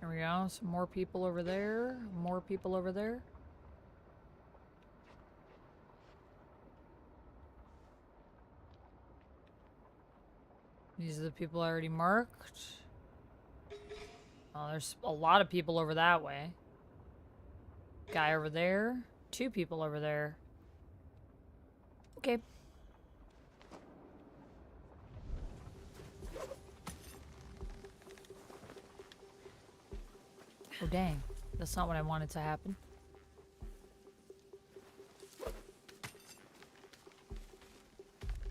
There we go. Some more people over there. More people over there. These are the people I already marked. Oh, there's a lot of people over that way. Guy over there. 2 people over there. Okay. Oh, dang. That's not what I wanted to happen.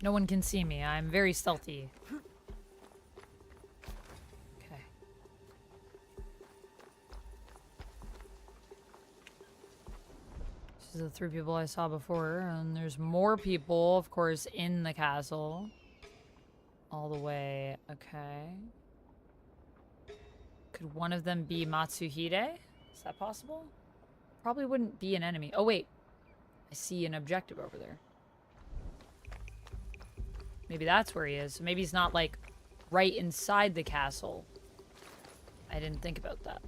No one can see me. I'm very stealthy. Okay. These are the 3 people I saw before, and there's more people, of course, in the castle. All the way. Okay. Could one of them be Matsuhide? Is that possible? Probably wouldn't be an enemy. Oh, wait. I see an objective over there. Maybe that's where he is. Maybe he's not, like, right inside the castle. I didn't think about that.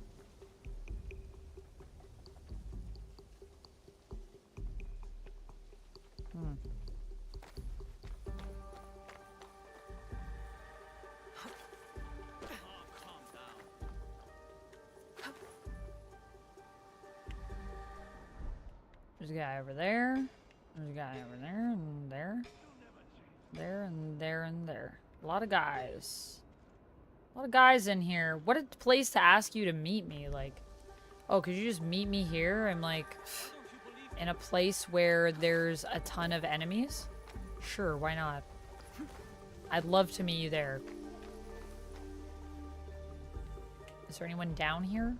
There's a guy over there. There's a guy over there and there. There and there and there. A lot of guys. A lot of guys in here. What a place to ask you to meet me. Like, oh, could you just meet me here? I'm like, in a place where there's a ton of enemies? Sure, why not? I'd love to meet you there. Is there anyone down here?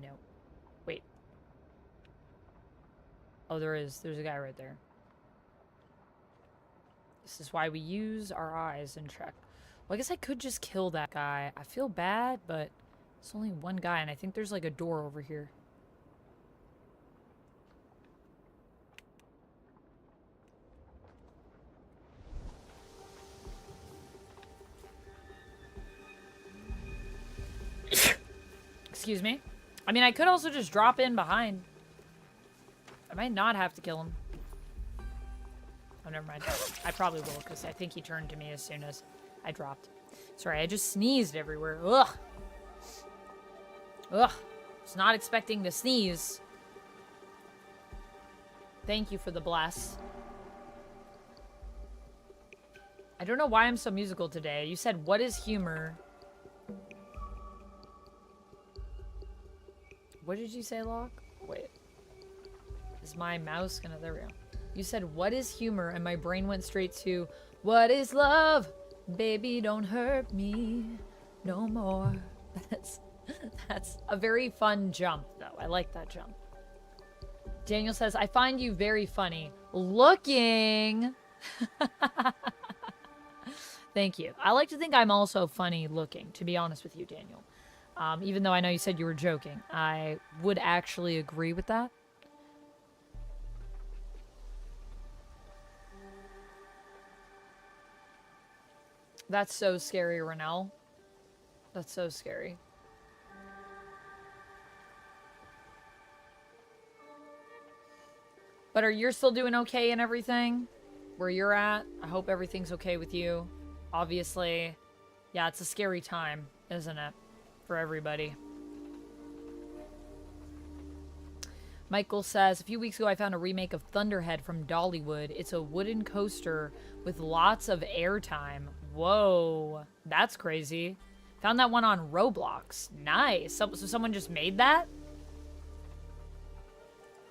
No. Wait. Oh, there is. There's a guy right there. This is why we use our eyes and check. Well, I guess I could just kill that guy. I feel bad, but it's only one guy, and I think there's like a door over here. Excuse me. I mean, I could also just drop in behind. I might not have to kill him. Oh, never mind. I probably will, because I think he turned to me as soon as I dropped. Sorry, I just sneezed everywhere. Ugh. Ugh. Was not expecting to sneeze. Thank you for the bless. I don't know why I'm so musical today. You said, what is humor? What did you say, Locke? Wait. Is my mouse gonna... There we go. You said, what is humor? And my brain went straight to, what is love? Baby, don't hurt me no more. That's a very fun jump, though. I like that jump. Daniel says, I find you very funny. Looking. Thank you. I like to think I'm also funny looking, to be honest with you, Daniel. Even though I know you said you were joking. I would actually agree with that. That's so scary, Renell. That's so scary. But are you still doing okay and everything? Where you're at? I hope everything's okay with you. Obviously, yeah, it's a scary time, isn't it? For everybody. Michael says, a few weeks ago I found a remake of Thunderhead from Dollywood. It's a wooden coaster with lots of airtime. Whoa, that's crazy. Found that one on Roblox. Nice. So someone just made that?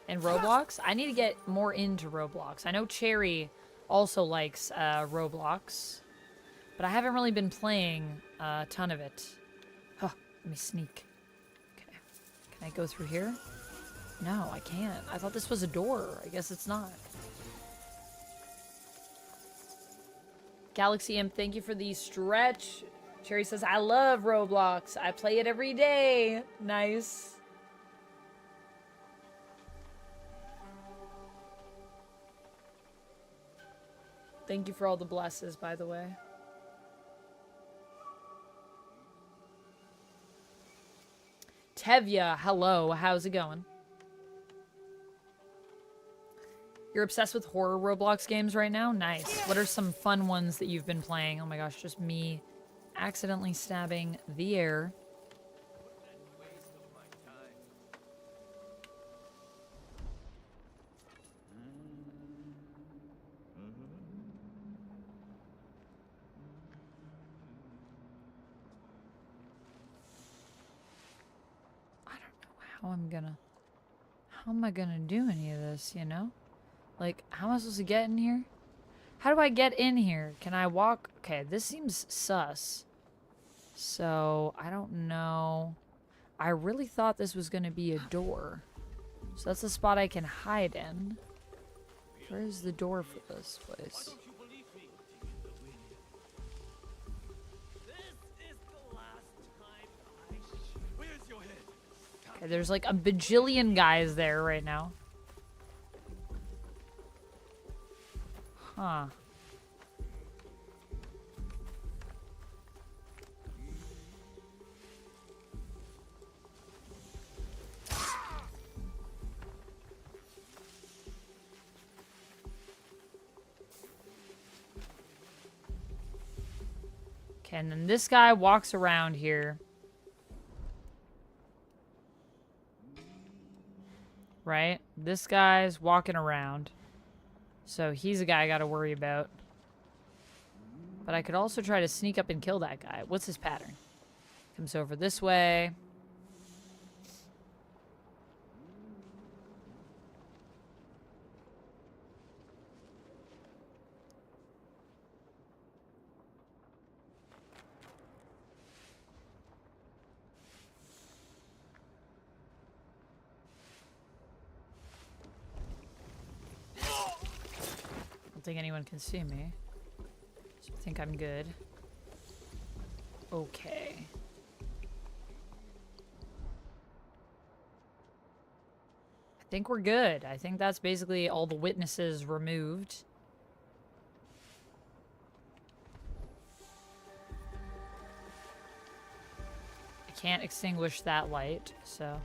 In Roblox? I need to get more into Roblox. I know Cherry also likes Roblox. But I haven't really been playing a ton of it. Huh, let me sneak. Okay. Can I go through here? No, I can't. I thought this was a door. I guess it's not. Galaxy Imp, thank you for the stretch. Cherry says, I love Roblox. I play it every day. Nice. Thank you for all the blesses, by the way. Tevya, hello. How's it going? You're obsessed with horror Roblox games right now? Nice. What are some fun ones that you've been playing? Oh my gosh, just me accidentally stabbing the air. How am I gonna do any of this, you know? Like, how am I supposed to get in here? How do I get in here? Can I walk? Okay, this seems sus. So, I don't know. I really thought this was gonna be a door. So that's a spot I can hide in. Where is the door for this place? Okay, there's like a bajillion guys there right now. Huh. Okay, and then this guy walks around here. Right? This guy's walking around. So he's a guy I gotta worry about. But I could also try to sneak up and kill that guy. What's his pattern? Comes over this way. I don't think anyone can see me. So I think I'm good. Okay. I think we're good. I think that's basically all the witnesses removed. I can't extinguish that light, so...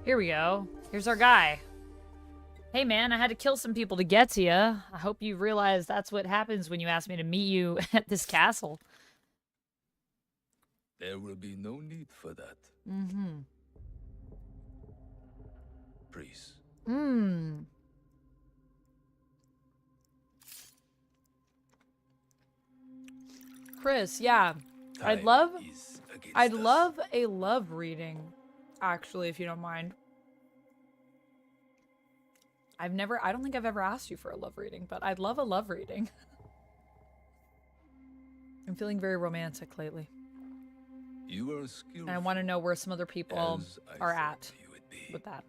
Here we go. Here's our guy. Hey man, I had to kill some people to get to you. I hope you realize that's what happens when you ask me to meet you at this castle. There will be no need for that. Mm-hmm. Please. Chris, yeah. I'd Time love is against a us. love reading. actually, if you don't mind. I don't think I've ever asked you for a love reading, but I'd love a love reading. I'm feeling very romantic lately. You are skillful. And I want to know where some other people as I are thought at you would be. with that.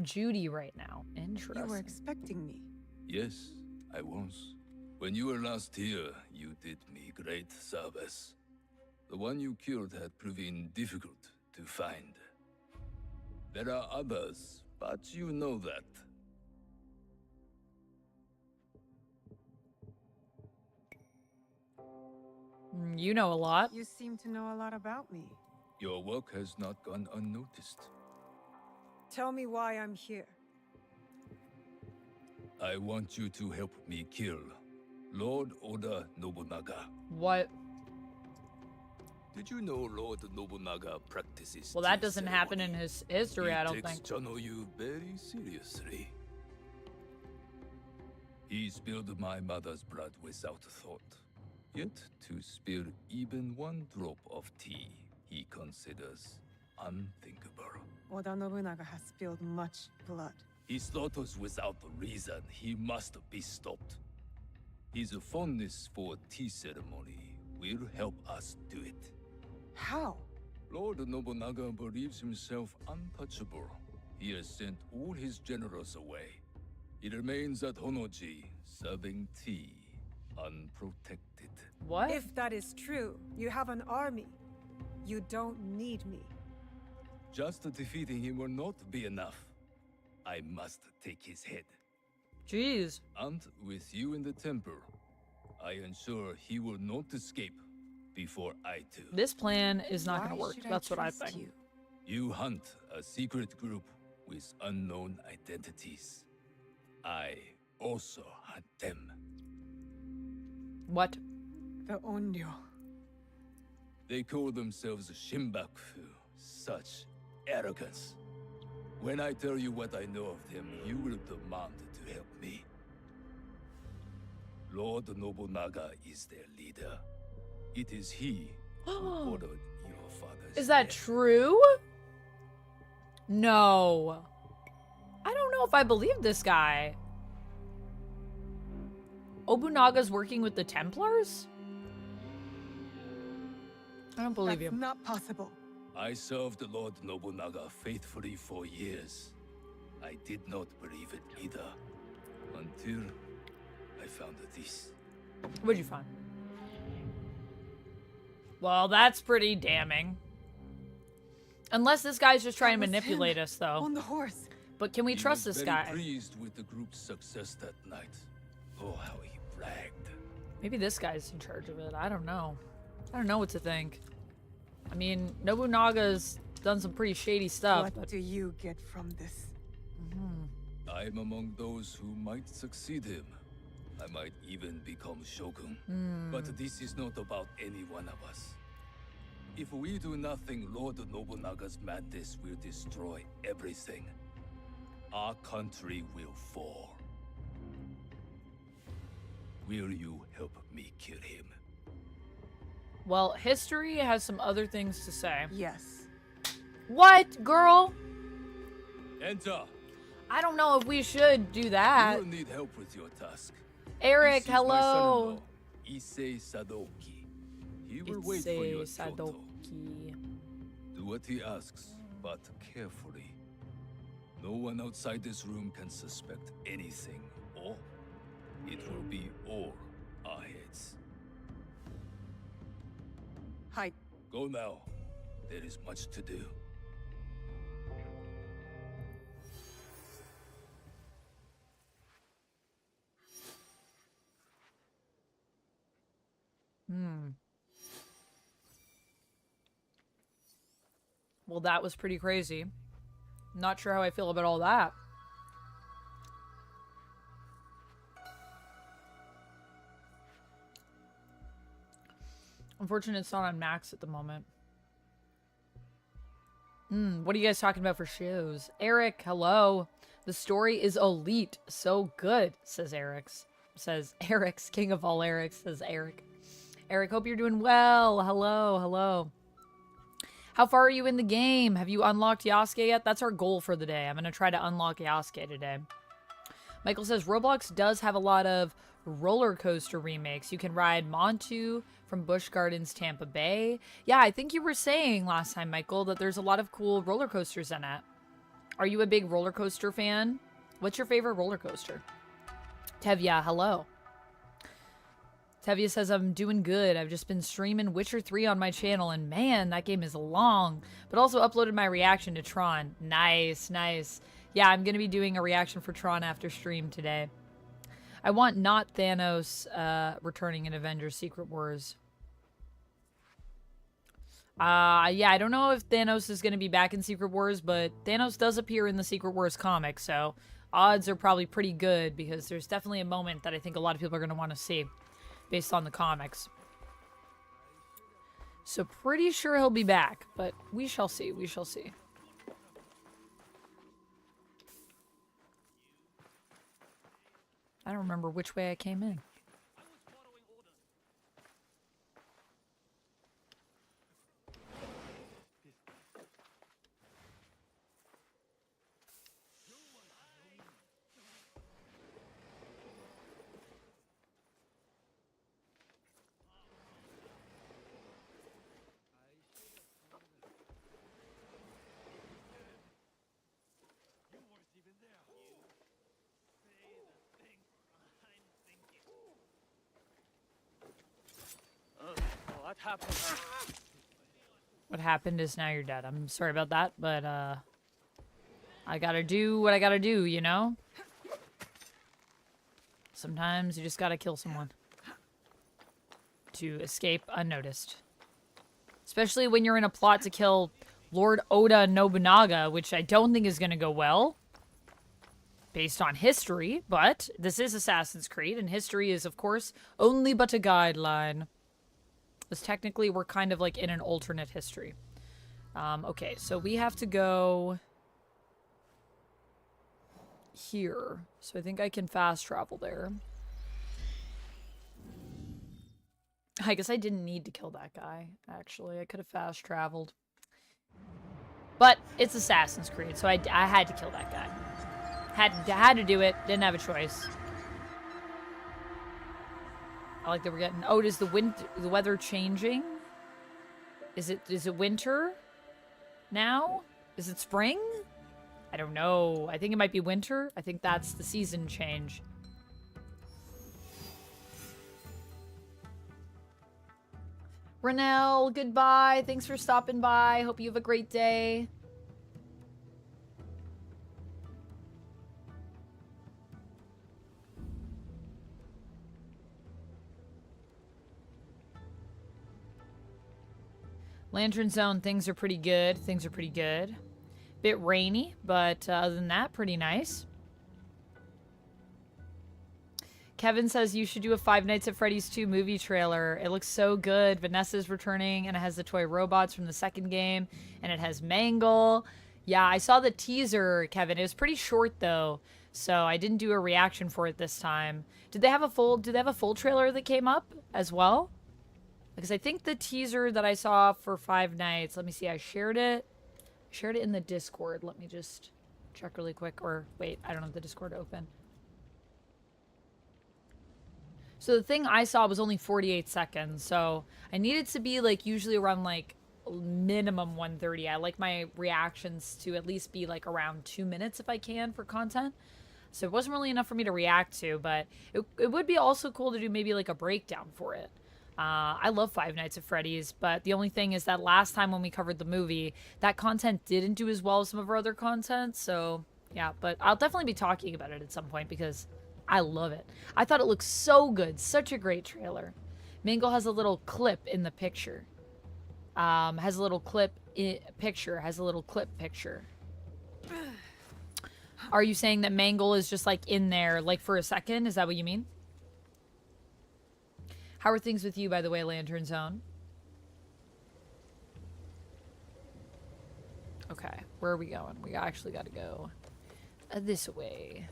Judy right now. Interesting. You were expecting me. Yes, I was. When you were last here, you did me great service. The one you killed had proven difficult to find. There are others, but you know that. You know a lot. You seem to know a lot about me. Your work has not gone unnoticed. Tell me why I'm here. I want you to help me kill Lord Oda Nobunaga. What? Did you know Lord Nobunaga practices Well, that tea doesn't happen in ceremony? his history, I don't He takes think. Chanoyu very seriously. He spilled my mother's blood without thought. Yet, to spill even one drop of tea, he considers unthinkable. Oda Nobunaga has spilled much blood. His slaughters without reason, he must be stopped. His fondness for tea ceremony will help us do it. How? Lord Nobunaga believes himself untouchable. He has sent all his generals away. He remains at Honoji, serving tea, unprotected. What? If that is true, you have an army. You don't need me. Just defeating him will not be enough. I must take his head. Jeez. And with you in the temple, I ensure he will not escape before I do. This plan is not going to Why work. should That's what I trust think. you? You hunt a secret group with unknown identities. I also hunt them. What? The Onryo. They call themselves Shimbakufu. Such arrogance. When I tell you what I know of them, you will demand to help me. Lord Nobunaga is their leader. It is he who ordered your father's Is that death. true? No. I don't know if I believe this guy. Obunaga's working with the Templars? I don't believe That's you. not possible. I served Lord Nobunaga faithfully for years. I did not believe it either, until I found this. What'd you find? Well, that's pretty damning. Unless this guy's just trying to That was manipulate him, us, though. On the horse. But can we He trust was this very guy? pleased with the group's success that night. Oh, how he bragged. Maybe this guy's in charge of it. I don't know. I don't know what to think. I mean, Nobunaga's done some pretty shady stuff, What but do you get from this? I'm among those who might succeed him. I might even become shogun. But this is not about any one of us. If we do nothing, Lord Nobunaga's madness will destroy everything. Our country will fall. Will you help me kill him? well, history has some other things to say. Yes. What, girl? Enter! I don't know if we should do that. You will need help with your task. Eric, This is my hello. son-in-law, Issei Sadoki. He will wait for you at Kyoto. Sadoki. Do what he asks, but carefully. No one outside this room can suspect anything, or it will be all our heads. Hi. Go now. There is much to do. Well, that was pretty crazy. Not sure how I feel about all that. Unfortunately, it's not on Max at the moment. What are you guys talking about for shows? Eric, hello. The story is elite. So good, says Eric's. Says Eric's, king of all Erics, says Eric. Eric, hope you're doing well. Hello, hello. How far are you in the game? Have you unlocked Yasuke yet? That's our goal for the day. I'm going to try to unlock Yasuke today. Michael says, Roblox does have a lot of roller coaster remakes. You can ride Montu from Busch Gardens, Tampa Bay. Yeah, I think you were saying last time, Michael, that there's a lot of cool roller coasters in it. Are you a big roller coaster fan? What's your favorite roller coaster? Tevya, hello. Tevya says, I'm doing good. I've just been streaming Witcher 3 on my channel, and man, that game is long. But also uploaded my reaction to Tron. Nice, nice. Yeah, I'm going to be doing a reaction for Tron after stream today. I want not Thanos returning in Avengers Secret Wars. Yeah, I don't know if Thanos is going to be back in Secret Wars, but Thanos does appear in the Secret Wars comic, so odds are probably pretty good because there's definitely a moment that I think a lot of people are going to want to see based on the comics. So pretty sure he'll be back, but we shall see, we shall see. I don't remember which way I came in. What happened? What happened is now you're dead. I'm sorry about that, but I gotta do what I gotta do, you know? Sometimes you just gotta kill someone to escape unnoticed. Especially when you're in a plot to kill Lord Oda Nobunaga, which I don't think is gonna go well based on history, but this is Assassin's Creed, and history is, of course, only but a guideline. Because technically we're kind of like in an alternate history. Okay, so we have to go here. So I think I can fast travel there. I guess I didn't need to kill that guy, actually. I could have fast traveled. But it's Assassin's Creed, so I had to kill that guy. Had to do it. Didn't have a choice. I like that we're getting... Oh, is the weather changing? Is it winter now? Is it spring? I don't know. I think it might be winter. I think that's the season change. Renelle, goodbye. Thanks for stopping by. Hope you have a great day. Lantern Zone, things are pretty good. Things are pretty good. Bit rainy, but other than that, pretty nice. Kevin says you should do a Five Nights at Freddy's 2 movie trailer. It looks so good. Vanessa's returning, and it has the toy robots from the second game, and it has Mangle. Yeah, I saw the teaser, Kevin. It was pretty short, though, so I didn't do a reaction for it this time. Did they have a full trailer that came up as well? Because I think the teaser that I saw for Five Nights, let me see, I shared it in the Discord. Let me just check really quick, or wait, I don't have the Discord open. So the thing I saw was only 48 seconds, so I needed to be like usually around like minimum 130. I like my reactions to at least be like around 2 minutes if I can for content. So it wasn't really enough for me to react to, but it would be also cool to do maybe like a breakdown for it. I love Five Nights at Freddy's, but the only thing is that last time when we covered the movie, that content didn't do as well as some of our other content, so yeah, but I'll definitely be talking about it at some point because I love it. I thought it looked so good. Such a great trailer. Mangle has a little clip in the picture. Has a little clip picture. Are you saying that Mangle is just like in there like for a second? Is that what you mean? How are things with you, by the way, Lantern Zone? Okay, where are we going? We actually got to go this way.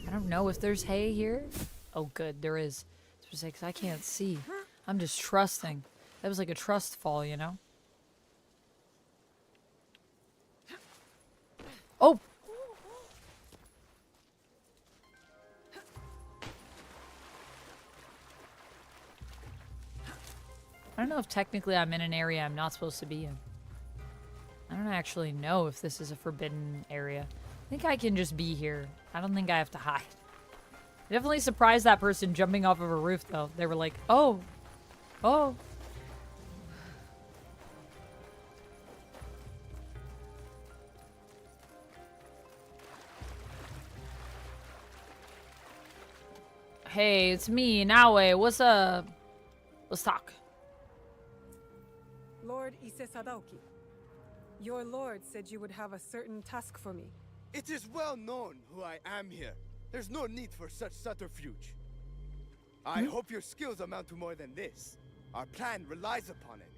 I don't know if there's hay here. Oh, good, there is. I was like, I can't see. I'm just trusting. That was like a trust fall, you know? Oh! I don't know if technically I'm in an area I'm not supposed to be in. I don't actually know if this is a forbidden area. I think I can just be here. I don't think I have to hide. Definitely surprised that person jumping off of a roof, though. They were like, oh. Oh. Hey, it's me, Naoe. What's up? Let's talk. Lord Ise Sadaoki, your lord said you would have a certain task for me. It is well known who I am here. There's no need for such subterfuge. I hope your skills amount to more than this. Our plan relies upon it.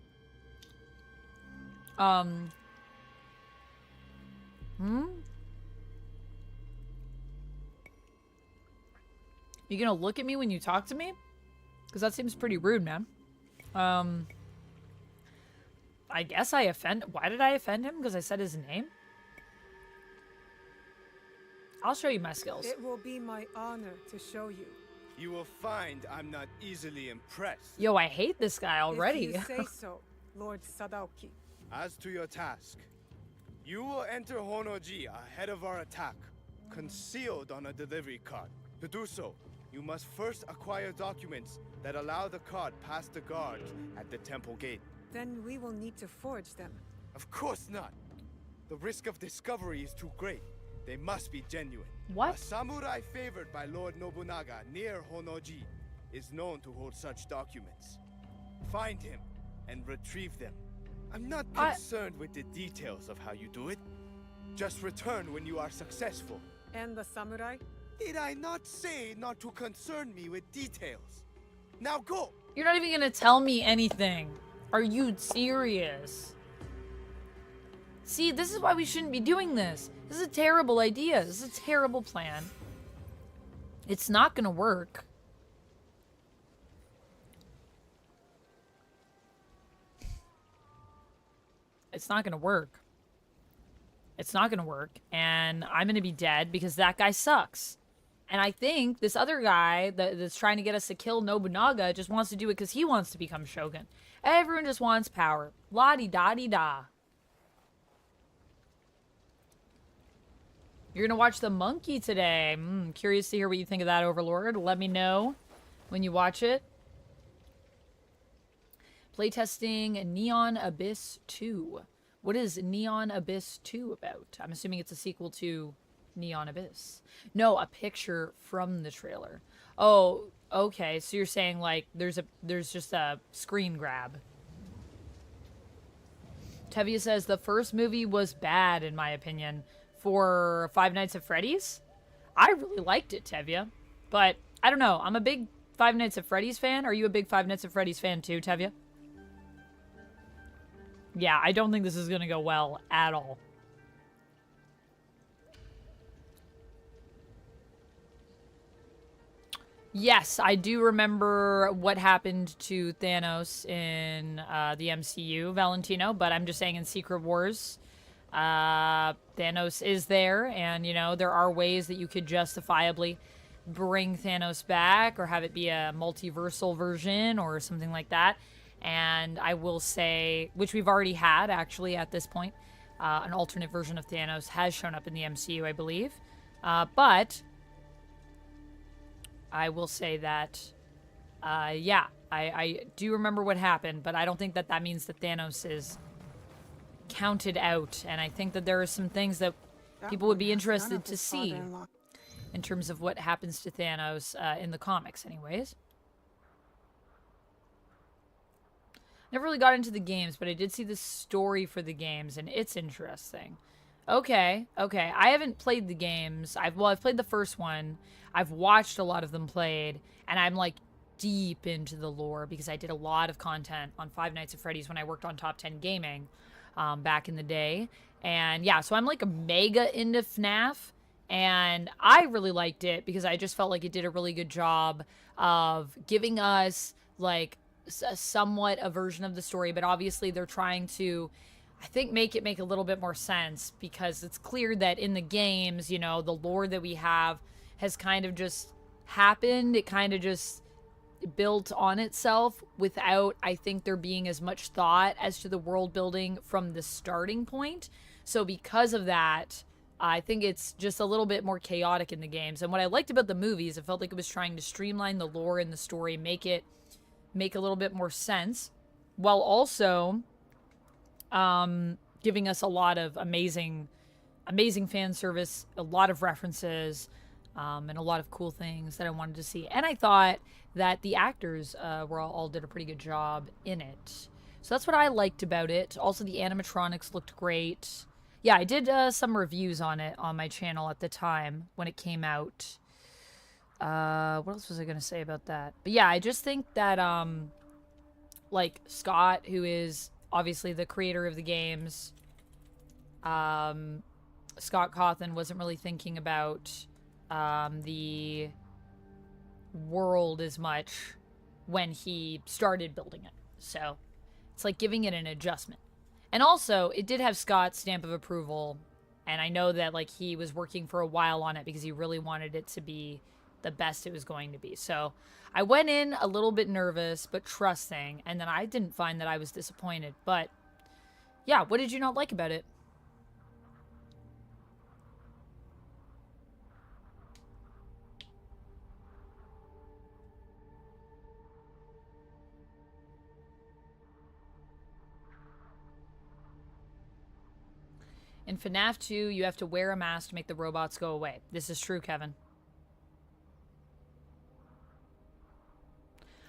You gonna look at me when you talk to me? Because that seems pretty rude, man. I guess I offend... Why did I offend him? Because I said his name? I'll show you my skills. It will be my honor to show you. You will find I'm not easily impressed. Yo, I hate this guy already. If you say so, Lord Sadaoki. As to your task, you will enter Honoji ahead of our attack, concealed on a delivery card. To do so, you must first acquire documents that allow the card past the guards at the temple gate. Then we will need to forge them. Of course not. The risk of discovery is too great. They must be genuine. What? A samurai favored by Lord Nobunaga near Honoji is known to hold such documents. Find him and retrieve them. I'm not concerned with the details of how you do it. Just return when you are successful. And the samurai? Did I not say not to concern me with details? Now go! You're not even gonna tell me anything. Are you serious? See, this is why we shouldn't be doing this. This is a terrible idea. This is a terrible plan. It's not gonna work. It's not gonna work. It's not gonna work. And I'm gonna be dead because that guy sucks. And I think this other guy that's trying to get us to kill Nobunaga just wants to do it because he wants to become shogun. Everyone just wants power. La-di-da-di-da. You're gonna watch The Monkey today. Curious to hear what you think of that, Overlord. Let me know when you watch it. Playtesting Neon Abyss 2. What is Neon Abyss 2 about? I'm assuming it's a sequel to Neon Abyss. No, a picture from the trailer. Oh, okay. So you're saying like there's just a screen grab. Tevia says the first movie was bad in my opinion for Five Nights at Freddy's. I really liked it, Tevia, but I don't know. I'm a big Five Nights at Freddy's fan. Are you a big Five Nights at Freddy's fan too, Tevia? Yeah, I don't think this is gonna go well at all. Yes, I do remember what happened to Thanos in the MCU, Valentino, but I'm just saying in Secret Wars, Thanos is there, and, you know, there are ways that you could justifiably bring Thanos back or have it be a multiversal version or something like that. And I will say, which we've already had, actually, at this point, an alternate version of Thanos has shown up in the MCU, I believe. But I will say that, yeah, I do remember what happened, but I don't think that that means that Thanos is counted out. And I think that there are some things that people would be interested to see in terms of what happens to Thanos in the comics anyways. Never really got into the games, but I did see the story for the games, and it's interesting. Okay, okay. I haven't played the games. I've played the first one. I've watched a lot of them played, and I'm, like, deep into the lore because I did a lot of content on Five Nights at Freddy's when I worked on Top 10 Gaming back in the day. And, yeah, so I'm, like, mega into FNAF, And I really liked it because I just felt like it did a really good job of giving us like somewhat a version of the story, but obviously they're trying to, I think, make it make a little bit more sense, because it's clear that in the games, you know, the lore that we have has kind of just happened. It kind of just built on itself without, I think, there being as much thought as to the world building from the starting point. So because of that, I think it's just a little bit more chaotic in the games. And what I liked about the movies, it felt like it was trying to streamline the lore and the story, make it make a little bit more sense, while also giving us a lot of amazing fan service, a lot of references, and a lot of cool things that I wanted to see. And I thought that the actors all did a pretty good job in it. So that's what I liked about it. Also, the animatronics looked great. Yeah, I did some reviews on it on my channel at the time when it came out. What else was I going to say about that? But yeah, I just think that, like, Scott, who is obviously the creator of the games, Scott Cawthon wasn't really thinking about the world as much when he started building it. So it's like giving it an adjustment. And also, it did have Scott's stamp of approval, and I know that, like, he was working for a while on it because he really wanted it to be the best it was going to be. So I went in a little bit nervous but trusting, and then I didn't find that I was disappointed. But yeah, what did you not like about it? In FNAF 2, you have to wear a mask to make the robots go away. This is true, Kevin.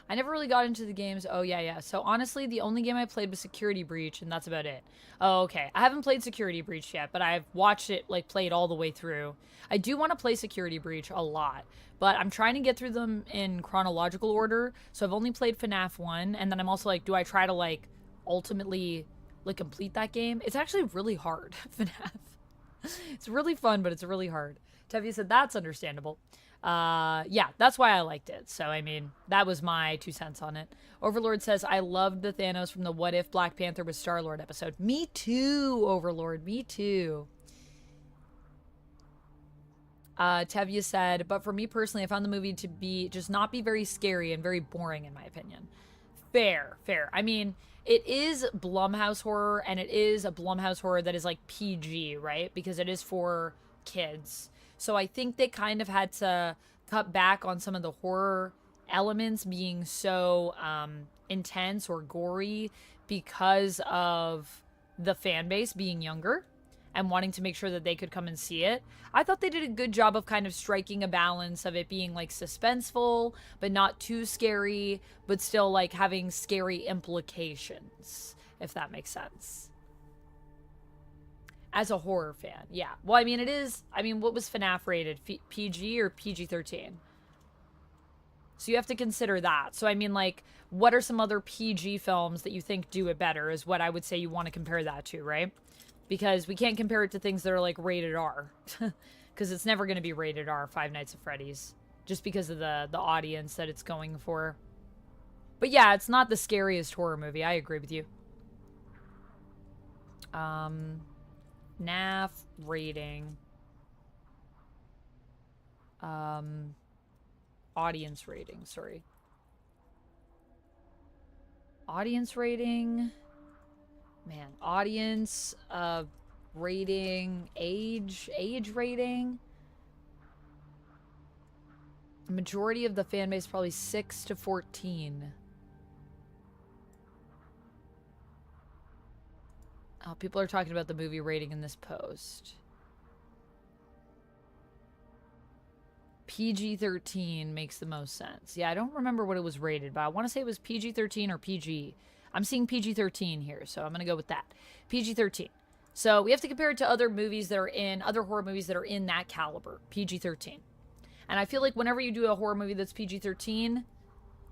I never really got into the games. Oh, yeah. So, honestly, the only game I played was Security Breach, and that's about it. Oh, okay. I haven't played Security Breach yet, but I've watched it, like, played all the way through. I do want to play Security Breach a lot, but I'm trying to get through them in chronological order. So, I've only played FNAF 1, and then I'm also like, do I try to, like, ultimately, like, complete that game? It's actually really hard, FNAF. It's really fun, but it's really hard. Tevye said that's understandable. Yeah, that's why I liked it. So, I mean, that was my 2 cents on it. Overlord says, I loved the Thanos from the What If Black Panther was Star-Lord episode. Me too, Overlord. Me too. Tevye said, but for me personally, I found the movie to be just not be very scary and very boring, in my opinion. Fair. I mean, it is Blumhouse horror, and it is a Blumhouse horror that is like PG, right? Because it is for kids. So I think they kind of had to cut back on some of the horror elements being so intense or gory because of the fan base being younger and wanting to make sure that they could come and see it. I thought they did a good job of kind of striking a balance of it being like suspenseful, but not too scary, but still like having scary implications, if that makes sense. As a horror fan, yeah. Well, I mean, it is, I mean, what was FNAF rated? PG or PG-13? So you have to consider that. So, I mean, like, what are some other PG films that you think do it better is what I would say you want to compare that to, right? Because we can't compare it to things that are, like, rated R. Because it's never going to be rated R, Five Nights at Freddy's. Just because of the audience that it's going for. But yeah, it's not the scariest horror movie. I agree with you. NAF rating. Audience rating, sorry. Audience rating. Man, audience rating, age rating. Majority of the fan base probably 6 to 14. Oh, people are talking about the movie rating in this post. PG-13 makes the most sense. Yeah, I don't remember what it was rated, but I want to say it was PG-13 or PG. I'm seeing PG-13 here, so I'm going to go with that. PG-13. So we have to compare it to other movies that are in, other horror movies that are in that caliber. PG-13. And I feel like whenever you do a horror movie that's PG-13,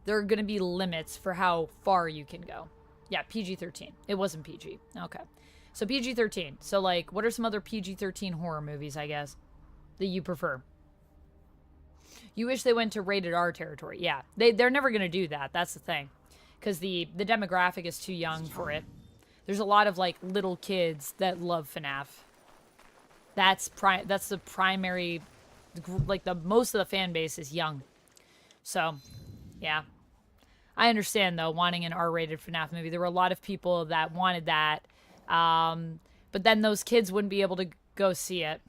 there are going to be limits for how far you can go. Yeah, PG-13. It wasn't PG. Okay. So PG-13. So, like, what are some other PG-13 horror movies, I guess? that you prefer. You wish they went to rated R territory. Yeah, they're never going to do that. That's the thing. Because the demographic is too young for it. There's a lot of, like, little kids that love FNAF. That's the primary, like, the most of the fan base is young. So, yeah. I understand, though, wanting an R-rated FNAF movie. There were a lot of people that wanted that. But then those kids wouldn't be able to go see it.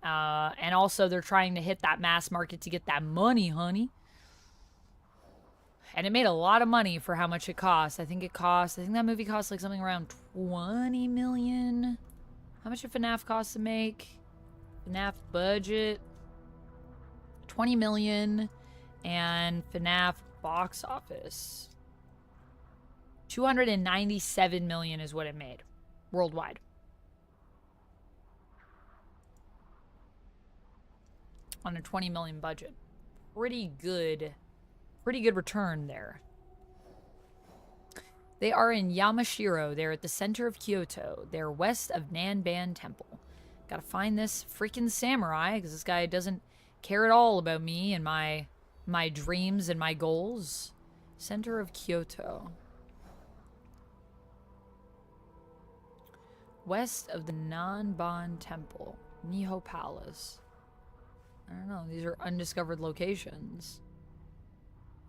And also, they're trying to hit that mass market to get that money, honey. And it made a lot of money for how much it cost. I think that movie cost like something around 20 million. How much did FNAF cost to make? FNAF budget 20 million. And FNAF box office 297 million is what it made worldwide. On a 20 million budget. Pretty good return there. They are in Yamashiro. They're at the center of Kyoto. They're west of Nanban Temple. Gotta find this freaking samurai, because this guy doesn't care at all about me and my dreams and my goals. Center of Kyoto. West of the Nanban Temple. Niho Palace. I don't know. These are undiscovered locations.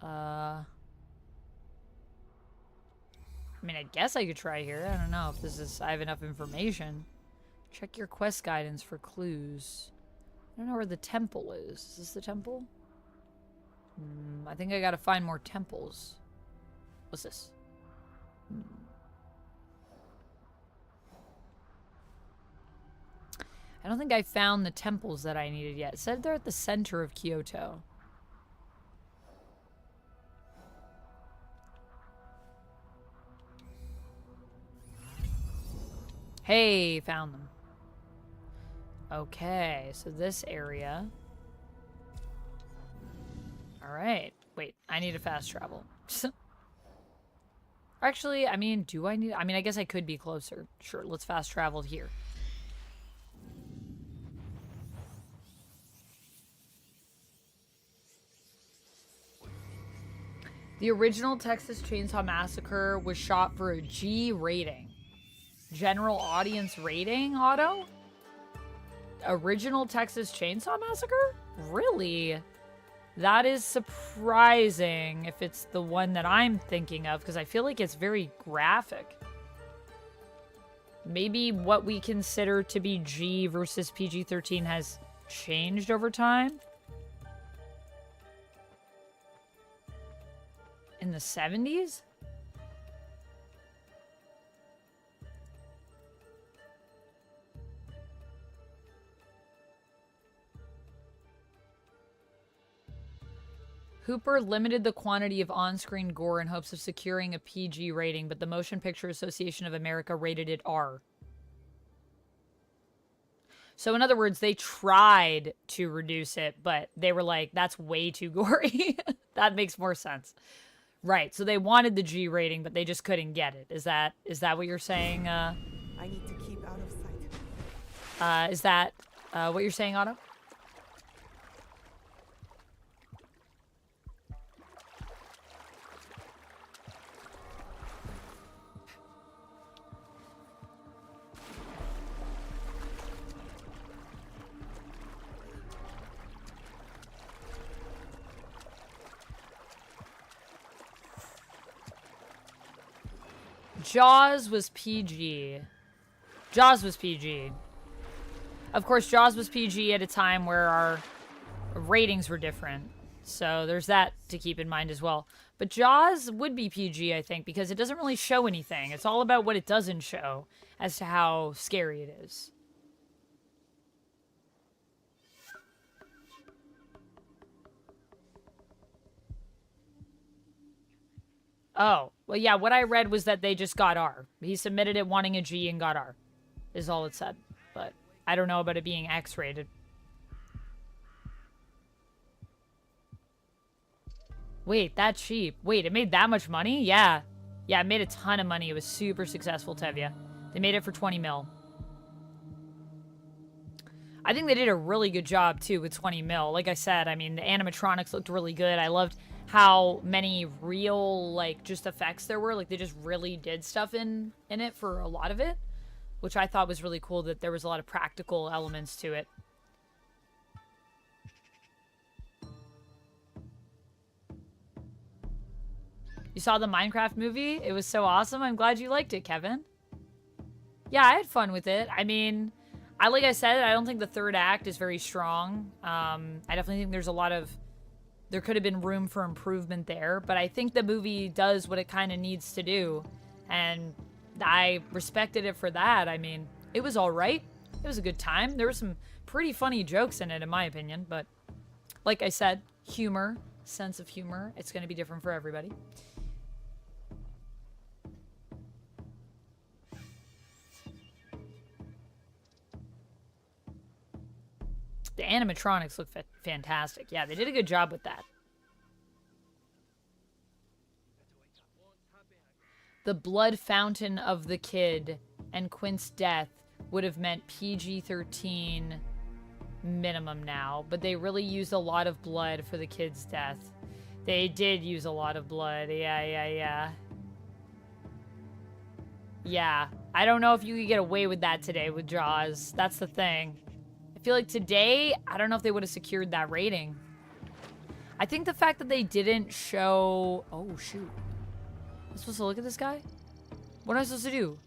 I mean, I guess I could try here. I don't know if I have enough information. Check your quest guidance for clues. I don't know where the temple is. Is this the temple? I think I gotta find more temples. What's this? I don't think I found the temples that I needed yet. It said they're at the center of Kyoto. Hey, found them. Okay, so this area. Alright. Wait, I need to fast travel. Actually, I mean, I guess I could be closer. Sure, let's fast travel here. The original Texas Chainsaw Massacre was shot for a G rating. General audience rating, Otto? Original Texas Chainsaw Massacre? Really? That is surprising if it's the one that I'm thinking of, because I feel like it's very graphic. Maybe what we consider to be G versus PG-13 has changed over time? In the 70s? Hooper limited the quantity of on-screen gore in hopes of securing a PG rating, but the Motion Picture Association of America rated it R. So in other words, they tried to reduce it, but they were like, that's way too gory. That makes more sense. Right, so they wanted the G rating, but they just couldn't get it. Is that what you're saying? I need to keep out of sight. Is that what you're saying, Otto? Jaws was PG. Jaws was PG. Of course, Jaws was PG at a time where our ratings were different. So there's that to keep in mind as well. But Jaws would be PG, I think, because it doesn't really show anything. It's all about what it doesn't show as to how scary it is. Oh, well, yeah, what I read was that they just got R. He submitted it wanting a G and got R, is all it said. But I don't know about it being X-rated. Wait, that cheap. Wait, it made that much money? Yeah. Yeah, it made a ton of money. It was super successful, Tevya. They made it for 20 mil. I think they did a really good job too with 20 mil. Like I said, I mean, the animatronics looked really good. I loved how many real, like, just effects there were. Like, they just really did stuff in it for a lot of it, which I thought was really cool, that there was a lot of practical elements to it. You saw the Minecraft movie? It was so awesome. I'm glad you liked it, Kevin. Yeah, I had fun with it. I mean, like I said, I don't think the third act is very strong. I definitely think there's a lot of... There could have been room for improvement there, but I think the movie does what it kind of needs to do, and I respected it for that. I mean, it was all right. It was a good time. There were some pretty funny jokes in it, in my opinion, but like I said, humor, sense of humor, it's going to be different for everybody. The animatronics look fantastic. Yeah, they did a good job with that. The blood fountain of the kid and Quint's death would have meant PG-13 minimum now, but they really used a lot of blood for the kid's death. They did use a lot of blood. Yeah. Yeah, I don't know if you could get away with that today with Jaws. That's the thing. I feel like today, I don't know if they would have secured that rating. I think the fact that they didn't show... Oh, shoot. I'm supposed to look at this guy? What am I supposed to do?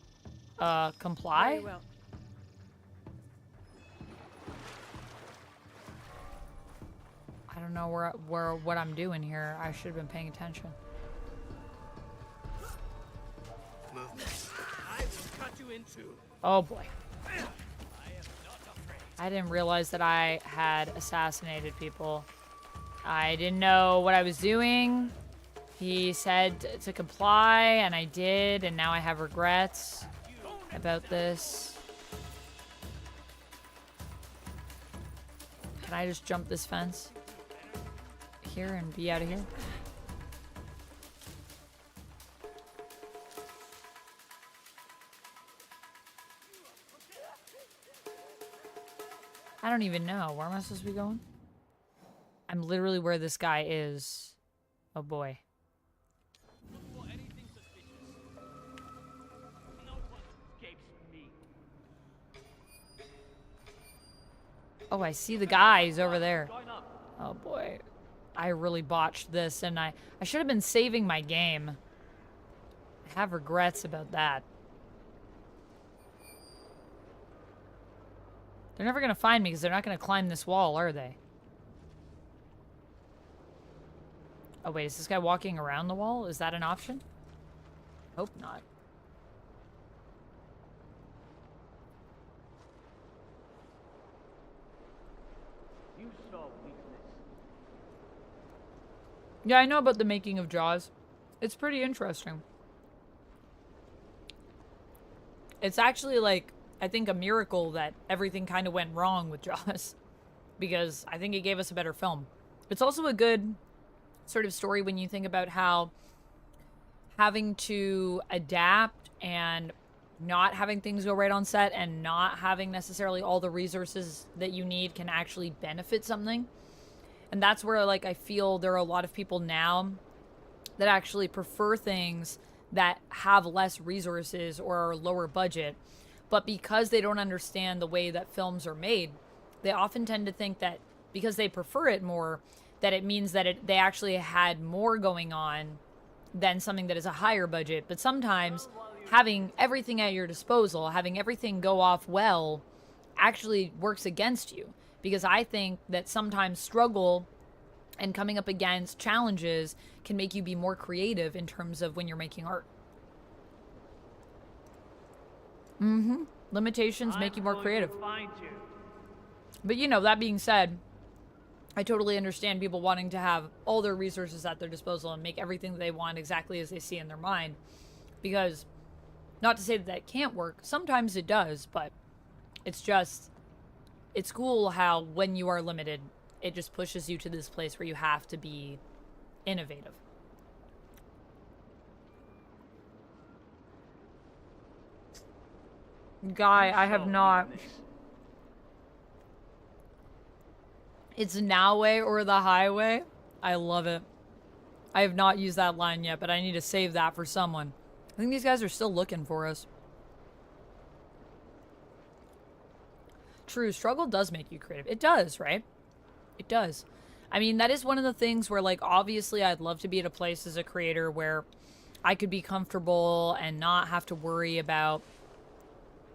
Comply? Very well. I don't know what I'm doing here. I should have been paying attention. I will cut you in two. Oh, boy. I didn't realize that I had assassinated people. I didn't know what I was doing. He said to comply, and I did, and now I have regrets about this. Can I just jump this fence here and be out of here? I don't even know. Where am I supposed to be going? I'm literally where this guy is. Oh boy. For anything suspicious. No one escapes me. Oh, I see the guy. He's over there. Oh boy. I really botched this, and I should have been saving my game. I have regrets about that. They're never gonna find me because they're not gonna climb this wall, are they? Oh wait, is this guy walking around the wall? Is that an option? Hope not. You saw weakness. Yeah, I know about the making of Jaws. It's pretty interesting. It's actually like, I think, a miracle that everything kind of went wrong with Jaws, because I think it gave us a better film. It's also a good sort of story when you think about how having to adapt and not having things go right on set and not having necessarily all the resources that you need can actually benefit something. And that's where, like, I feel there are a lot of people now that actually prefer things that have less resources or are lower budget. But because they don't understand the way that films are made, they often tend to think that because they prefer it more, that it means that they actually had more going on than something that is a higher budget. But sometimes having everything at your disposal, having everything go off well, actually works against you. Because I think that sometimes struggle and coming up against challenges can make you be more creative in terms of when you're making art. Limitations make you more creative. But, you know, that being said, I totally understand people wanting to have all their resources at their disposal and make everything that they want exactly as they see in their mind. Because, not to say that that can't work, sometimes it does, but it's just, it's cool how when you are limited, it just pushes you to this place where you have to be innovative. Guy, I have not. It's Naoe or the highway. I love it. I have not used that line yet, but I need to save that for someone. I think these guys are still looking for us. True, struggle does make you creative. It does, right? It does. I mean, that is one of the things where, like, obviously I'd love to be at a place as a creator where I could be comfortable and not have to worry about...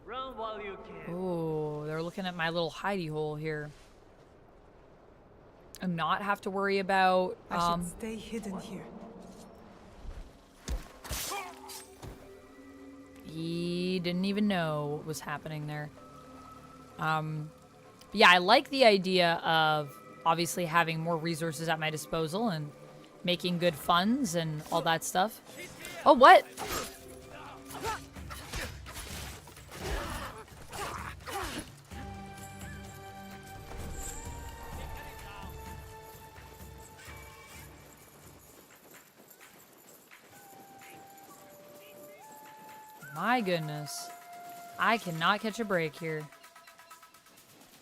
Run while you can. Oh, they're looking at my little hidey hole here. And not have to worry about, I should stay hidden here. He didn't even know what was happening there. But yeah, I like the idea of obviously having more resources at my disposal and making good funds and all that stuff. Oh, what? My goodness. I cannot catch a break here.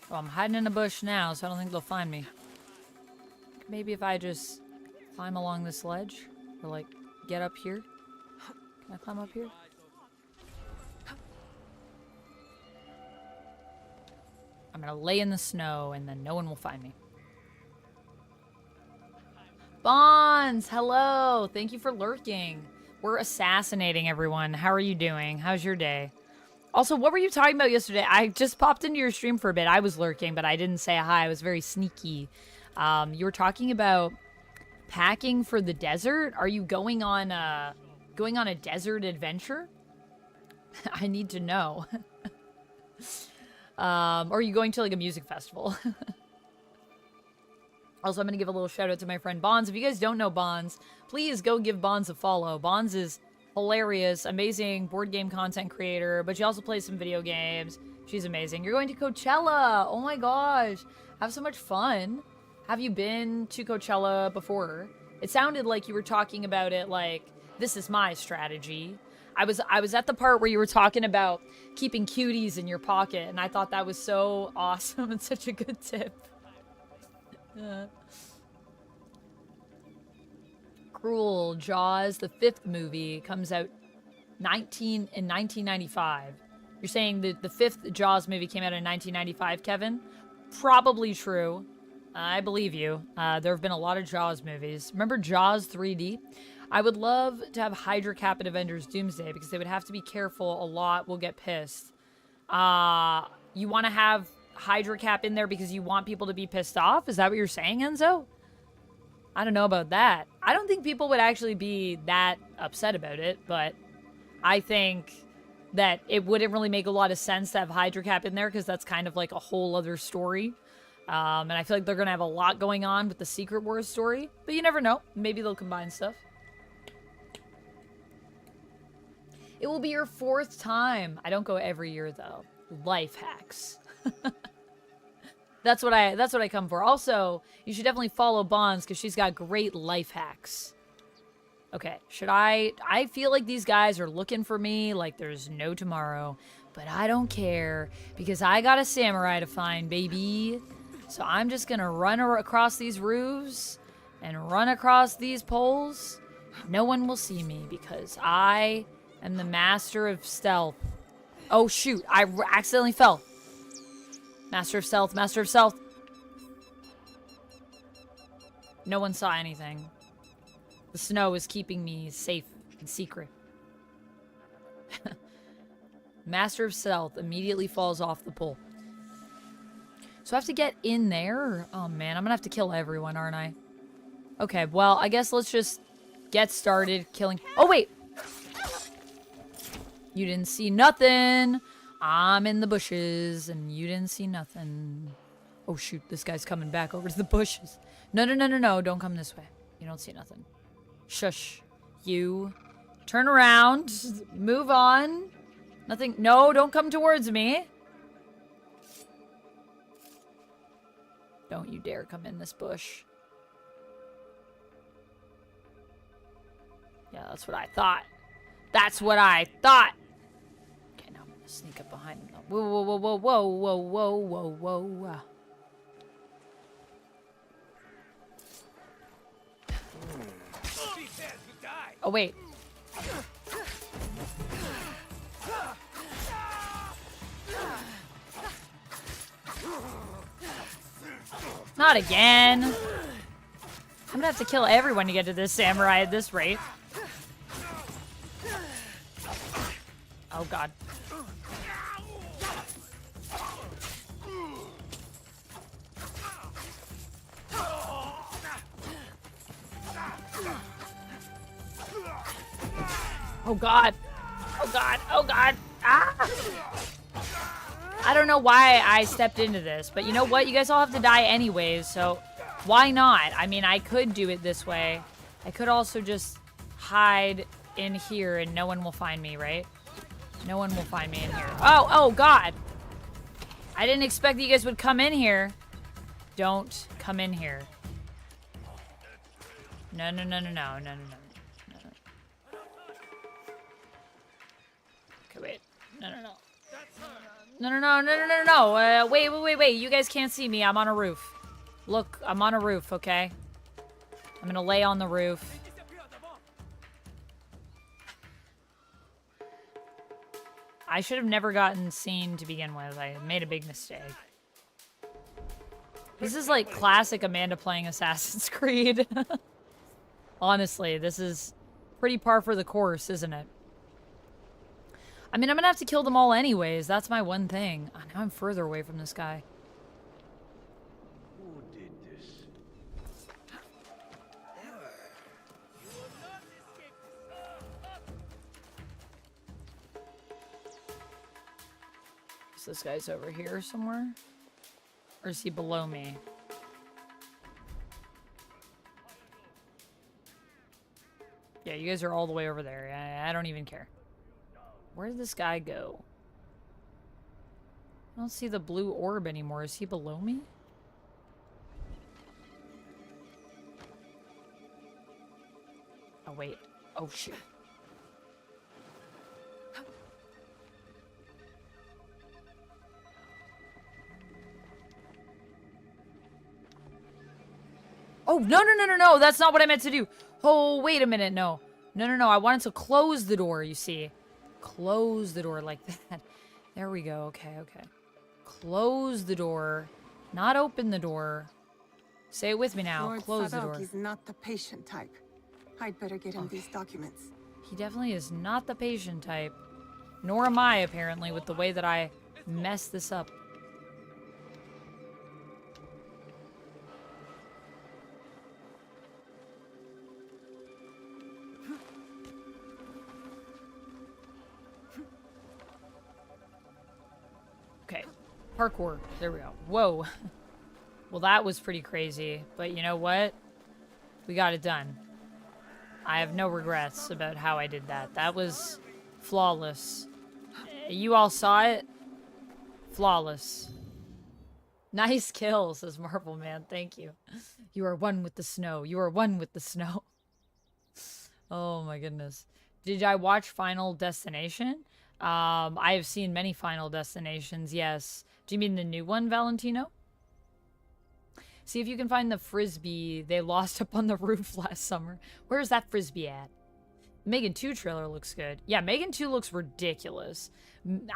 Oh, I'm hiding in a bush now, so I don't think they'll find me. Maybe if I just climb along this ledge, or like get up here. Can I climb up here? I'm gonna lay in the snow and then no one will find me. Bonds, hello. Thank you for lurking. We're assassinating everyone. How are you doing? How's your day? Also, what were you talking about yesterday? I just popped into your stream for a bit. I was lurking, but I didn't say hi. I was very sneaky. You were talking about packing for the desert. Are you going on a desert adventure? I need to know. Or are you going to like a music festival? Also, I'm going to give a little shout out to my friend Bonds. If you guys don't know Bonds, please go give Bonds a follow. Bonds is hilarious, amazing board game content creator, but she also plays some video games. She's amazing. You're going to Coachella. Oh my gosh. Have so much fun. Have you been to Coachella before? It sounded like you were talking about it like, this is my strategy. I was at the part where you were talking about keeping cuties in your pocket, and I thought that was so awesome and such a good tip. Cruel Jaws, the 5th movie, comes out in 1995. You're saying that the 5th Jaws movie came out in 1995, Kevin? Probably true. I believe you. There have been a lot of Jaws movies. Remember Jaws 3D? I would love to have Hydra Cap in Avengers Doomsday because they would have to be careful. A lot will get pissed. You want to have Hydra Cap in there because you want people to be pissed off? Is that what you're saying, Enzo? I don't know about that. I don't think people would actually be that upset about it, but I think that it wouldn't really make a lot of sense to have Hydra Cap in there because that's kind of like a whole other story. And I feel like they're going to have a lot going on with the Secret Wars story, but you never know. Maybe they'll combine stuff. It will be your 4th time. I don't go every year though. Life hacks. That's what I come for. Also, you should definitely follow Bonds because she's got great life hacks. Okay, should I feel like these guys are looking for me like there's no tomorrow, but I don't care because I got a samurai to find, baby. So I'm just gonna run across these roofs and run across these poles. No one will see me because I am the master of stealth. Oh shoot, I accidentally fell. Master of stealth, master of stealth. No one saw anything. The snow is keeping me safe and secret. Master of stealth immediately falls off the pole. So I have to get in there? Oh man, I'm gonna have to kill everyone, aren't I? Okay, well, I guess let's just get started killing... Oh, wait! You didn't see nothing! I'm in the bushes, and you didn't see nothing. Oh, shoot, this guy's coming back over to the bushes. No, don't come this way. You don't see nothing. Shush. You. Turn around. Move on. Nothing. No, don't come towards me. Don't you dare come in this bush. Yeah, that's what I thought. That's what I thought. Okay, now I'm gonna sneak up behind him. Whoa, whoa, whoa, whoa, whoa, whoa, whoa, whoa, whoa. Oh, wait. Not again. I'm gonna have to kill everyone to get to this samurai at this rate. Oh, God. Oh, God. Oh, God. Oh, God. Ah! I don't know why I stepped into this, but you know what? You guys all have to die anyways, so why not? I mean, I could do it this way. I could also just hide in here and no one will find me, right? No one will find me in here. Oh, oh, God. I didn't expect that you guys would come in here. Don't come in here. No, no, no, no, no, no, no, no. Okay, wait. No, no, no. No, no, no, no, no, no, no. Wait, wait, wait, wait. You guys can't see me. I'm on a roof. Look, I'm on a roof, okay? I'm gonna lay on the roof. I should have never gotten seen to begin with. I made a big mistake. This is like classic Amanda playing Assassin's Creed. Honestly, this is pretty par for the course, isn't it? I mean, I'm gonna have to kill them all anyways. That's my one thing. Oh, now I'm further away from this guy. Who did this? So this guy's over here somewhere? Or is he below me? Yeah, you guys are all the way over there. I don't even care. Where did this guy go? I don't see the blue orb anymore. Is he below me? Oh, wait. Oh, shoot. Oh, no, no, no, no, no. That's not what I meant to do. Oh, wait a minute. No. No, no, no. I wanted to close the door, you see. Close the door like that. There we go. Okay, okay. Close the door. Not open the door. Say it with me now. Lord Close the door. Sadok is not the patient type. I'd better get him these documents. He definitely is not the patient type. Nor am I, apparently, with the way that I messed this up. Okay. Parkour. There we go. Whoa. Well, that was pretty crazy. But you know what? We got it done. I have no regrets about how I did that. That was flawless. You all saw it? Flawless. Nice kill, says Marble Man. Thank you. You are one with the snow. You are one with the snow. Oh my goodness. Did I watch Final Destination? I have seen many Final Destinations, yes. Do you mean the new one, Valentino? See if you can find the frisbee they lost up on the roof last summer. Where's that frisbee at? Megan 2 trailer looks good. Yeah, Megan 2 looks ridiculous.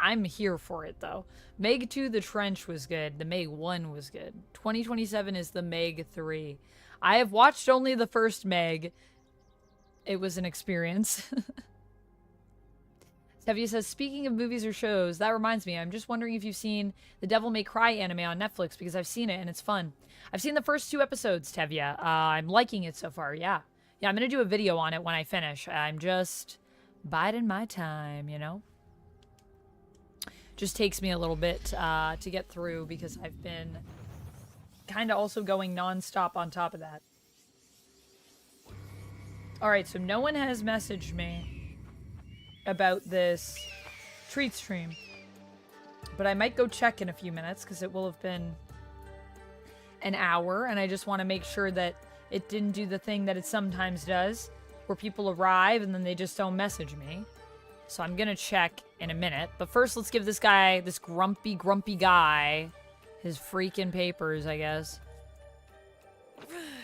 I'm here for it, though. Meg 2, the trench was good. The Meg 1 was good. 2027 is the Meg 3. I have watched only the first Meg. It was an experience. Tevye says, speaking of movies or shows, that reminds me, I'm just wondering if you've seen the Devil May Cry anime on Netflix, because I've seen it and it's fun. I've seen the first 2 episodes, Tevye. I'm liking it so far, yeah. Yeah, I'm going to do a video on it when I finish. I'm just biding my time, you know? Just takes me a little bit to get through because I've been kind of also going non-stop on top of that. Alright, so no one has messaged me about this treat stream, but I might go check in a few minutes because it will have been an hour, and I just want to make sure that it didn't do the thing that it sometimes does, where people arrive and then they just don't message me. So I'm gonna check in a minute, but first let's give this guy, this grumpy guy, his freaking papers, I guess.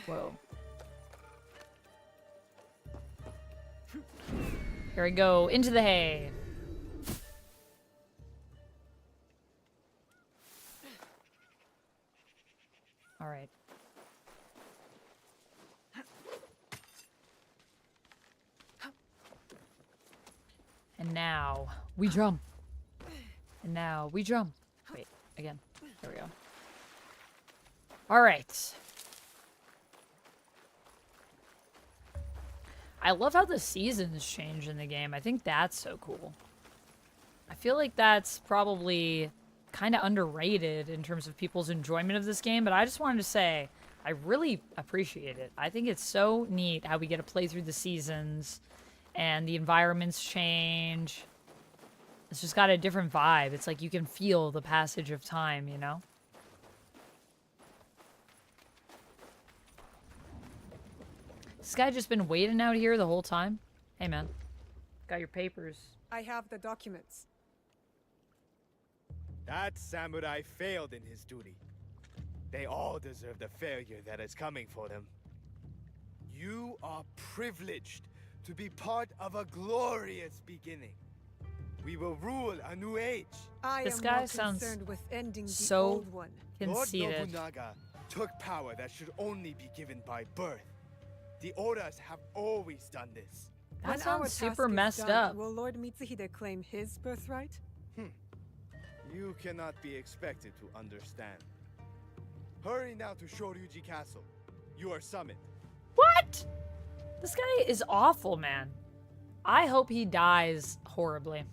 Whoa. Here we go. Into the hay. All right. And now we jump. And now we jump. Wait, again. There we go. All right. I love how the seasons change in the game. I think that's so cool. I feel like that's probably kind of underrated in terms of people's enjoyment of this game, but I just wanted to say I really appreciate it. I think it's so neat how we get to play through the seasons and the environments change. It's just got a different vibe. It's like you can feel the passage of time, you know? This guy just been waiting out here the whole time? Hey, man. Got your papers. I have the documents. That samurai failed in his duty. They all deserve the failure that is coming for them. You are privileged to be part of a glorious beginning. We will rule a new age. This I am guy more sounds concerned with ending the so old one. conceited. Lord Nobunaga took power that should only be given by birth. The Odas have always done this. That When our sounds task super is messed done, up. Will Lord Mitsuhide claim his birthright? You cannot be expected to understand. Hurry now to Shoryuji Castle. You are summoned. What? This guy is awful, man. I hope he dies horribly.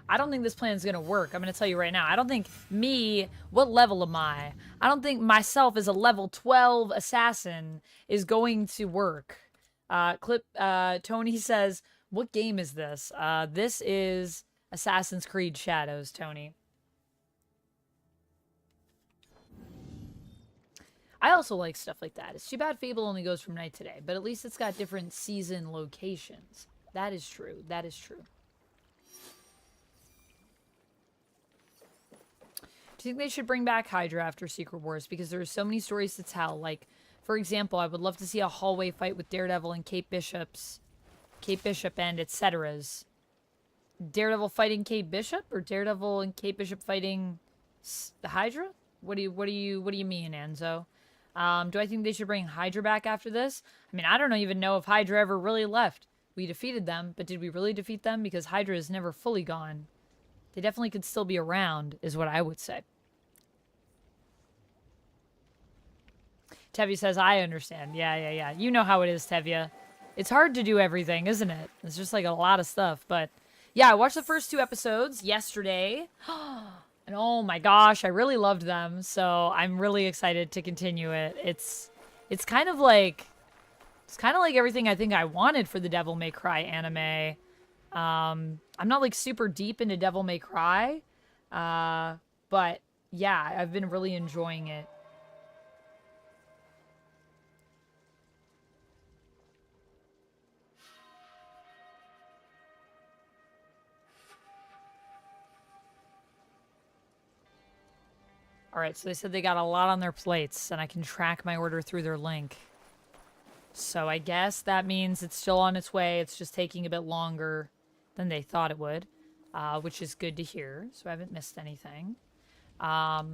I don't think this plan is going to work. I'm going to tell you right now. I don't think me, what level am I? I don't think myself as a level 12 assassin is going to work. Tony says, what game is this? This is Assassin's Creed Shadows, Tony. I also like stuff like that. It's too bad Fable only goes from night to day, but at least it's got different season locations. That is true. That is true. Do you think they should bring back Hydra after Secret Wars? Because there are so many stories to tell. Like, for example, I would love to see a hallway fight with Daredevil and Kate Bishop and etc.'s. Daredevil fighting Kate Bishop, or Daredevil and Kate Bishop fighting the Hydra? What do you mean, Enzo? Do I think they should bring Hydra back after this? I mean, I don't even know if Hydra ever really left. We defeated them, but did we really defeat them? Because Hydra is never fully gone. They definitely could still be around, is what I would say. Tevye says, I understand. Yeah. You know how it is, Tevye. It's hard to do everything, isn't it? It's just like a lot of stuff. But yeah, I watched the first 2 episodes yesterday. And oh my gosh, I really loved them. So I'm really excited to continue it. It's kind of like everything I think I wanted for the Devil May Cry anime. I'm not like super deep into Devil May Cry. But yeah, I've been really enjoying it. Alright, so they said they got a lot on their plates, and I can track my order through their link. So I guess that means it's still on its way. It's just taking a bit longer than they thought it would, which is good to hear. So I haven't missed anything. I'll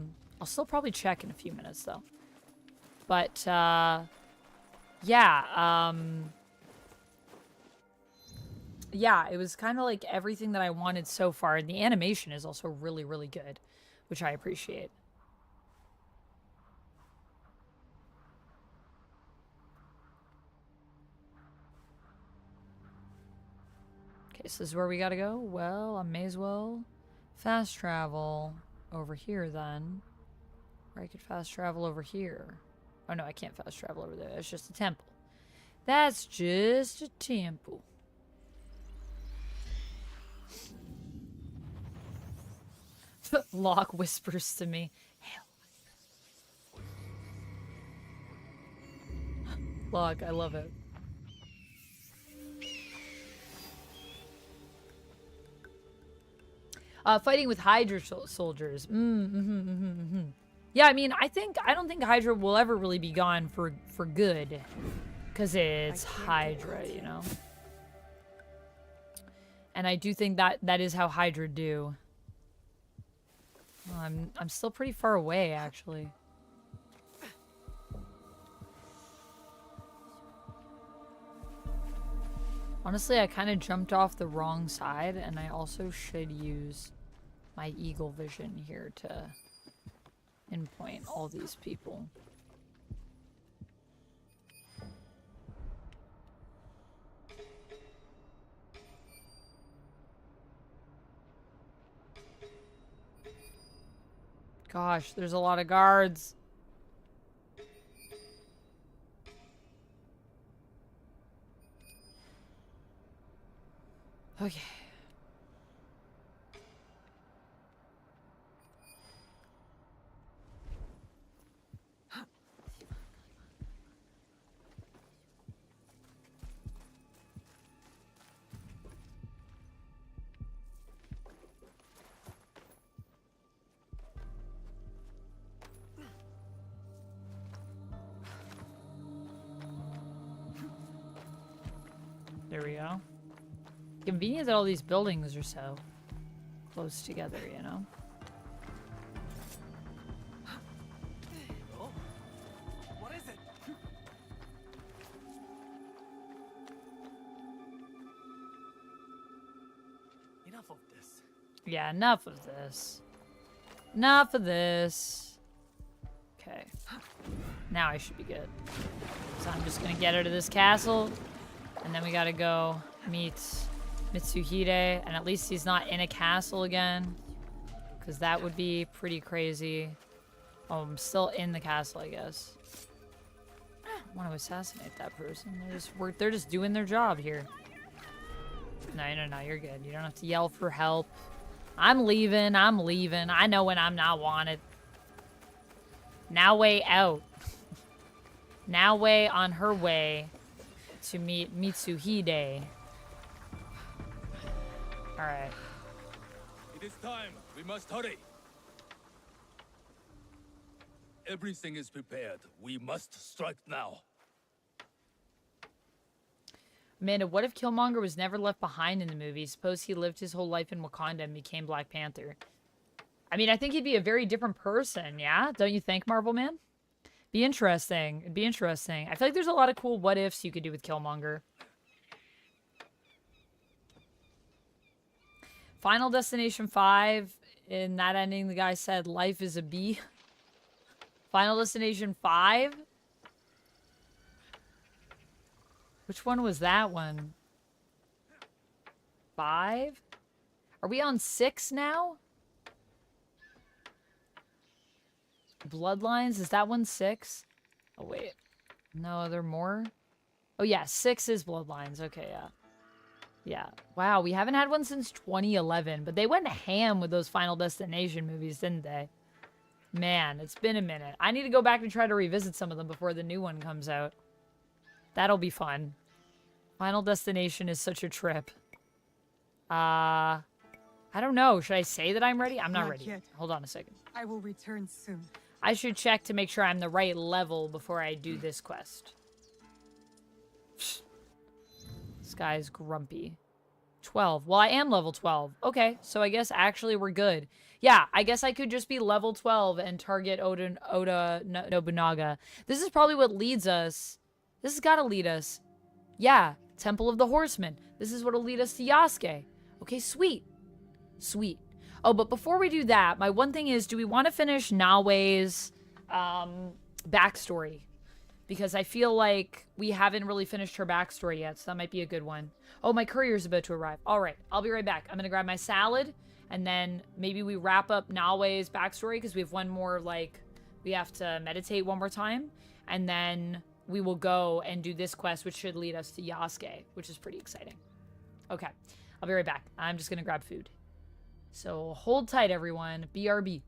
still probably check in a few minutes, though. But, yeah, it was kind of like everything that I wanted so far. And the animation is also really, really good, which I appreciate. Okay, so this is where we gotta go. Well, I may as well fast travel over here then. Or I could fast travel over here. Oh no, I can't fast travel over there. That's just a temple. That's just a temple. Locke whispers to me. Hell. Locke, I love it. Fighting with Hydra soldiers. Yeah, I mean, I don't think Hydra will ever really be gone for good. Because it's Hydra, you know? And I do think that that is how Hydra do. Well, I'm still pretty far away, actually. Honestly, I kind of jumped off the wrong side, and I also should use my eagle vision here to pinpoint all these people. Gosh, there's a lot of guards. Okay. There we go. Convenient that all these buildings are so close together, you know? What is it? Enough of this. Yeah, enough of this. Enough of this. Okay. Now I should be good. So I'm just gonna get out of this castle. And then we gotta go meet Mitsuhide. And at least he's not in a castle again. Because that would be pretty crazy. Oh, I'm still in the castle, I guess. I want to assassinate that person. They're just doing their job here. No, you're good. You don't have to yell for help. I'm leaving. I know when I'm not wanted. Naoe out. Naoe on her way to meet Mitsuhide. Alright. It is time. We must hurry. Everything is prepared. We must strike now. Amanda, what if Killmonger was never left behind in the movie? Suppose he lived his whole life in Wakanda and became Black Panther. I mean, I think he'd be a very different person, yeah? Don't you think, Marvel Man? Be interesting. It'd be interesting. I feel like there's a lot of cool what ifs you could do with Killmonger. Final Destination 5. In that ending, the guy said, life is a bee. Final Destination 5? Which one was that one? 5? Are we on 6 now? Bloodlines? Is that one 6? Oh, wait. No, are there more? Oh, yeah. 6 is Bloodlines. Okay, yeah. Yeah. Wow, we haven't had one since 2011. But they went ham with those Final Destination movies, didn't they? Man, it's been a minute. I need to go back and try to revisit some of them before the new one comes out. That'll be fun. Final Destination is such a trip. I don't know. Should I say that I'm ready? I'm not ready. Yet. Hold on a second. I will return soon. I should check to make sure I'm the right level before I do this quest. This guy's grumpy. 12. Well, I am level 12. Okay, so I guess actually we're good. Yeah, I guess I could just be level 12 and target Oda Nobunaga. This is probably what leads us. This has got to lead us. Yeah, Temple of the Horsemen. This is what will lead us to Yasuke. Okay, sweet. Sweet. Oh, but before we do that, my one thing is, do we want to finish Naoe's backstory? Because I feel like we haven't really finished her backstory yet, so that might be a good one. Oh, my courier's about to arrive. All right, I'll be right back. I'm going to grab my salad, and then maybe we wrap up Naoe's backstory, because we have one more, like, we have to meditate one more time, and then we will go and do this quest, which should lead us to Yasuke, which is pretty exciting. Okay, I'll be right back. I'm just going to grab food. So hold tight, everyone. BRB.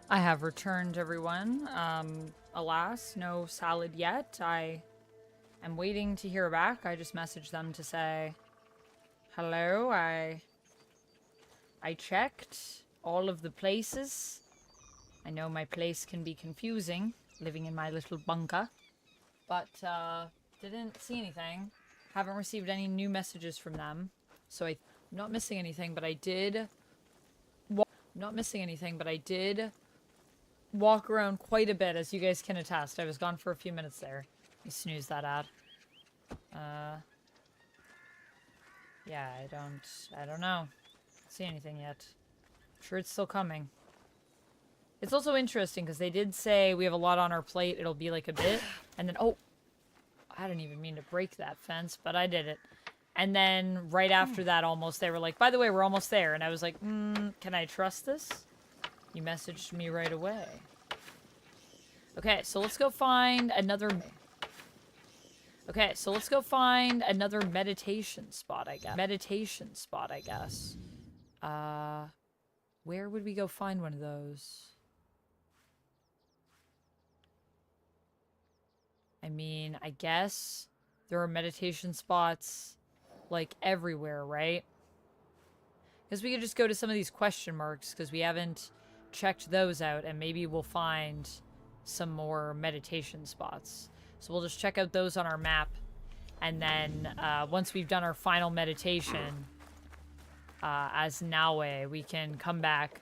I have returned, everyone. Alas, no salad yet. I am waiting to hear back. I just messaged them to say, hello, I checked all of the places. I know my place can be confusing, living in my little bunker. But, didn't see anything. Haven't received any new messages from them. So I'm not missing anything, but I did... walk around quite a bit, as you guys can attest. I was gone for a few minutes there. You snooze that ad. Yeah, I don't know. See anything yet. I'm sure it's still coming. It's also interesting because they did say we have a lot on our plate. It'll be like a bit. And then, oh, I didn't even mean to break that fence, but I did it. And then right after that, almost, they were like, by the way, we're almost there. And I was like, can I trust this? You messaged me right away. Okay, so let's go find another... Okay, so let's go find another meditation spot, I guess. Where would we go find one of those? I mean, I guess there are meditation spots, like, everywhere, right? Because we could just go to some of these question marks, because we haven't checked those out, and maybe we'll find some more meditation spots. So we'll just check out those on our map, and then once we've done our final meditation as Naoe, we can come back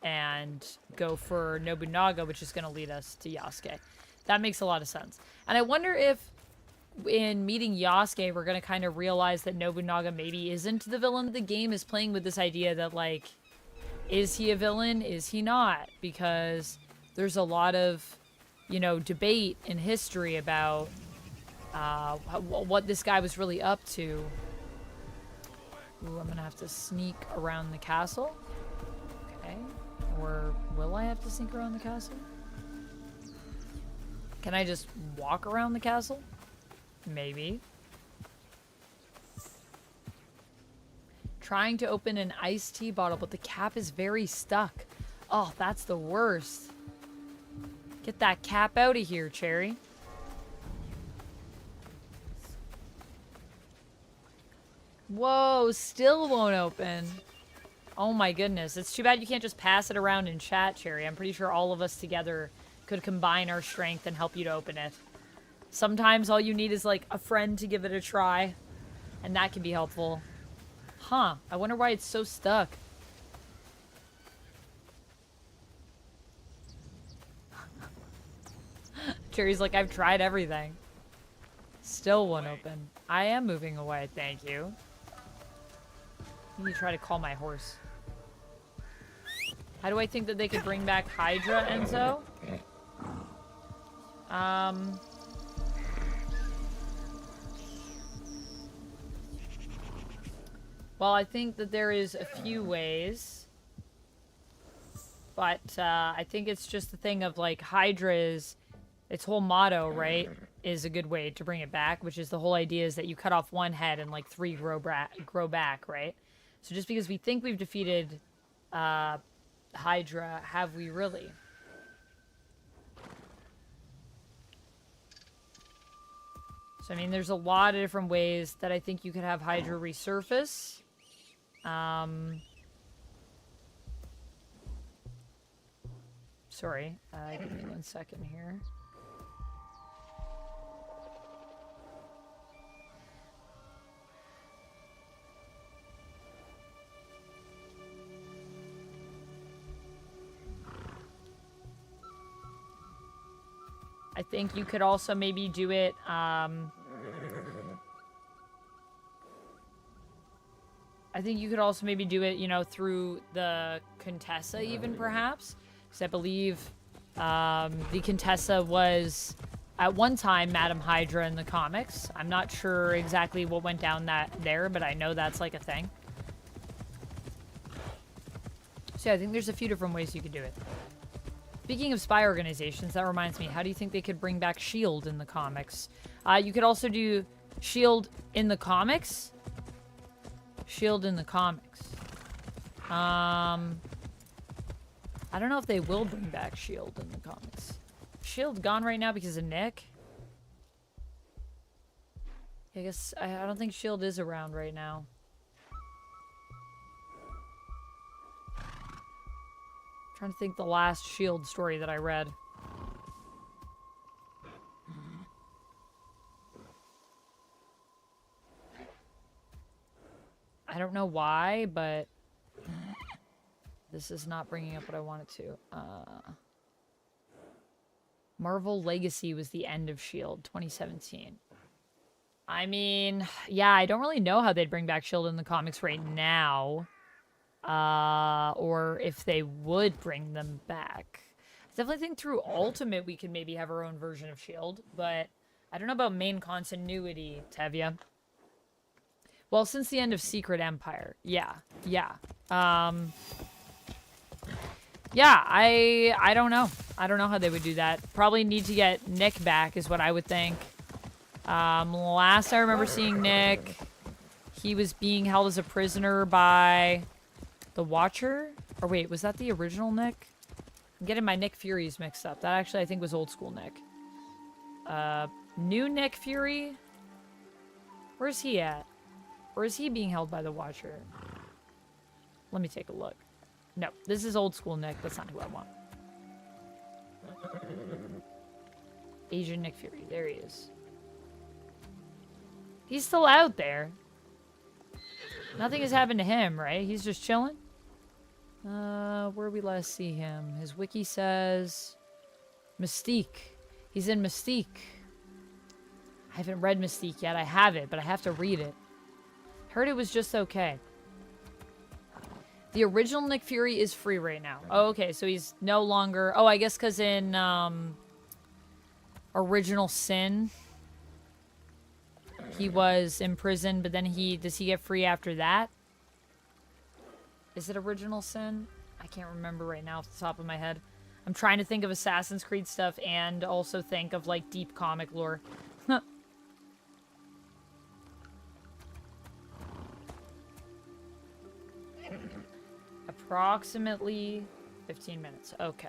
and go for Nobunaga, which is going to lead us to Yasuke. That makes a lot of sense. And I wonder if in meeting Yasuke, we're going to kind of realize that Nobunaga maybe isn't the villain. The game is playing with this idea that, like, is he a villain? Is he not? Because there's a lot of, you know, debate in history about what this guy was really up to. Ooh, I'm going to have to sneak around the castle. Okay. Or will I have to sneak around the castle? Can I just walk around the castle? Maybe. Trying to open an iced tea bottle, but the cap is very stuck. Oh, that's the worst. Get that cap out of here, Cherry. Whoa, still won't open. Oh my goodness. It's too bad you can't just pass it around in chat, Cherry. I'm pretty sure all of us together could combine our strength and help you to open it. Sometimes all you need is, like, a friend to give it a try. And that can be helpful. Huh. I wonder why it's so stuck. Cherry's like, I've tried everything. Still won't open. I am moving away, thank you. You need to try to call my horse. How do I think that they could bring back Hydra, Enzo? Well, I think that there is a few ways. But, I think it's just the thing of, like, Hydra is... Its whole motto, right, is a good way to bring it back, which is the whole idea is that you cut off one head and, like, 3 grow back, right? So just because we think we've defeated Hydra, have we really? So, I mean, there's a lot of different ways that I think you could have Hydra resurface. Sorry, give me 1 second here. I think you could also maybe do it, I think you could also maybe do it, you know, through the Contessa even, perhaps. Because I believe the Contessa was, at one time, Madam Hydra in the comics. I'm not sure exactly what went down there, but I know that's, like, a thing. So yeah, I think there's a few different ways you could do it. Speaking of spy organizations, that reminds me, how do you think they could bring back S.H.I.E.L.D. in the comics? You could also do S.H.I.E.L.D. in the comics. S.H.I.E.L.D. in the comics. I I don't know if they will bring back S.H.I.E.L.D. in the comics. S.H.I.E.L.D. gone right now because of Nick? I guess I don't think S.H.I.E.L.D. is around right now. Trying to think the last S.H.I.E.L.D. story that I read. I don't know why, but this is not bringing up what I wanted to. Marvel Legacy was the end of S.H.I.E.L.D. 2017. I mean, yeah, I don't really know how they'd bring back S.H.I.E.L.D. in the comics right now. Or if they would bring them back. I definitely think through Ultimate we could maybe have our own version of S.H.I.E.L.D., but I don't know about main continuity, Tevya. Well, since the end of Secret Empire. Yeah. Yeah, I don't know. I don't know how they would do that. Probably need to get Nick back is what I would think. Last I remember seeing Nick, he was being held as a prisoner by the Watcher? Or wait, was that the original Nick? I'm getting my Nick Furies mixed up. That actually I think was old school Nick. New Nick Fury? Where's he at? Or is he being held by the Watcher? Let me take a look. No, this is old school Nick. That's not who I want. Asian Nick Fury. There he is. He's still out there. Nothing has happened to him, right? He's just chilling? Where we last see him? His wiki says... Mystique. He's in Mystique. I haven't read Mystique yet. I have it, but I have to read it. Heard it was just okay. The original Nick Fury is free right now. Oh, okay, so he's no longer... Oh, I guess because in, Original Sin, he was in prison, but then does he get free after that? Is it Original Sin? I can't remember right now off the top of my head. I'm trying to think of Assassin's Creed stuff and also think of, like, deep comic lore. Approximately 15 minutes. Okay.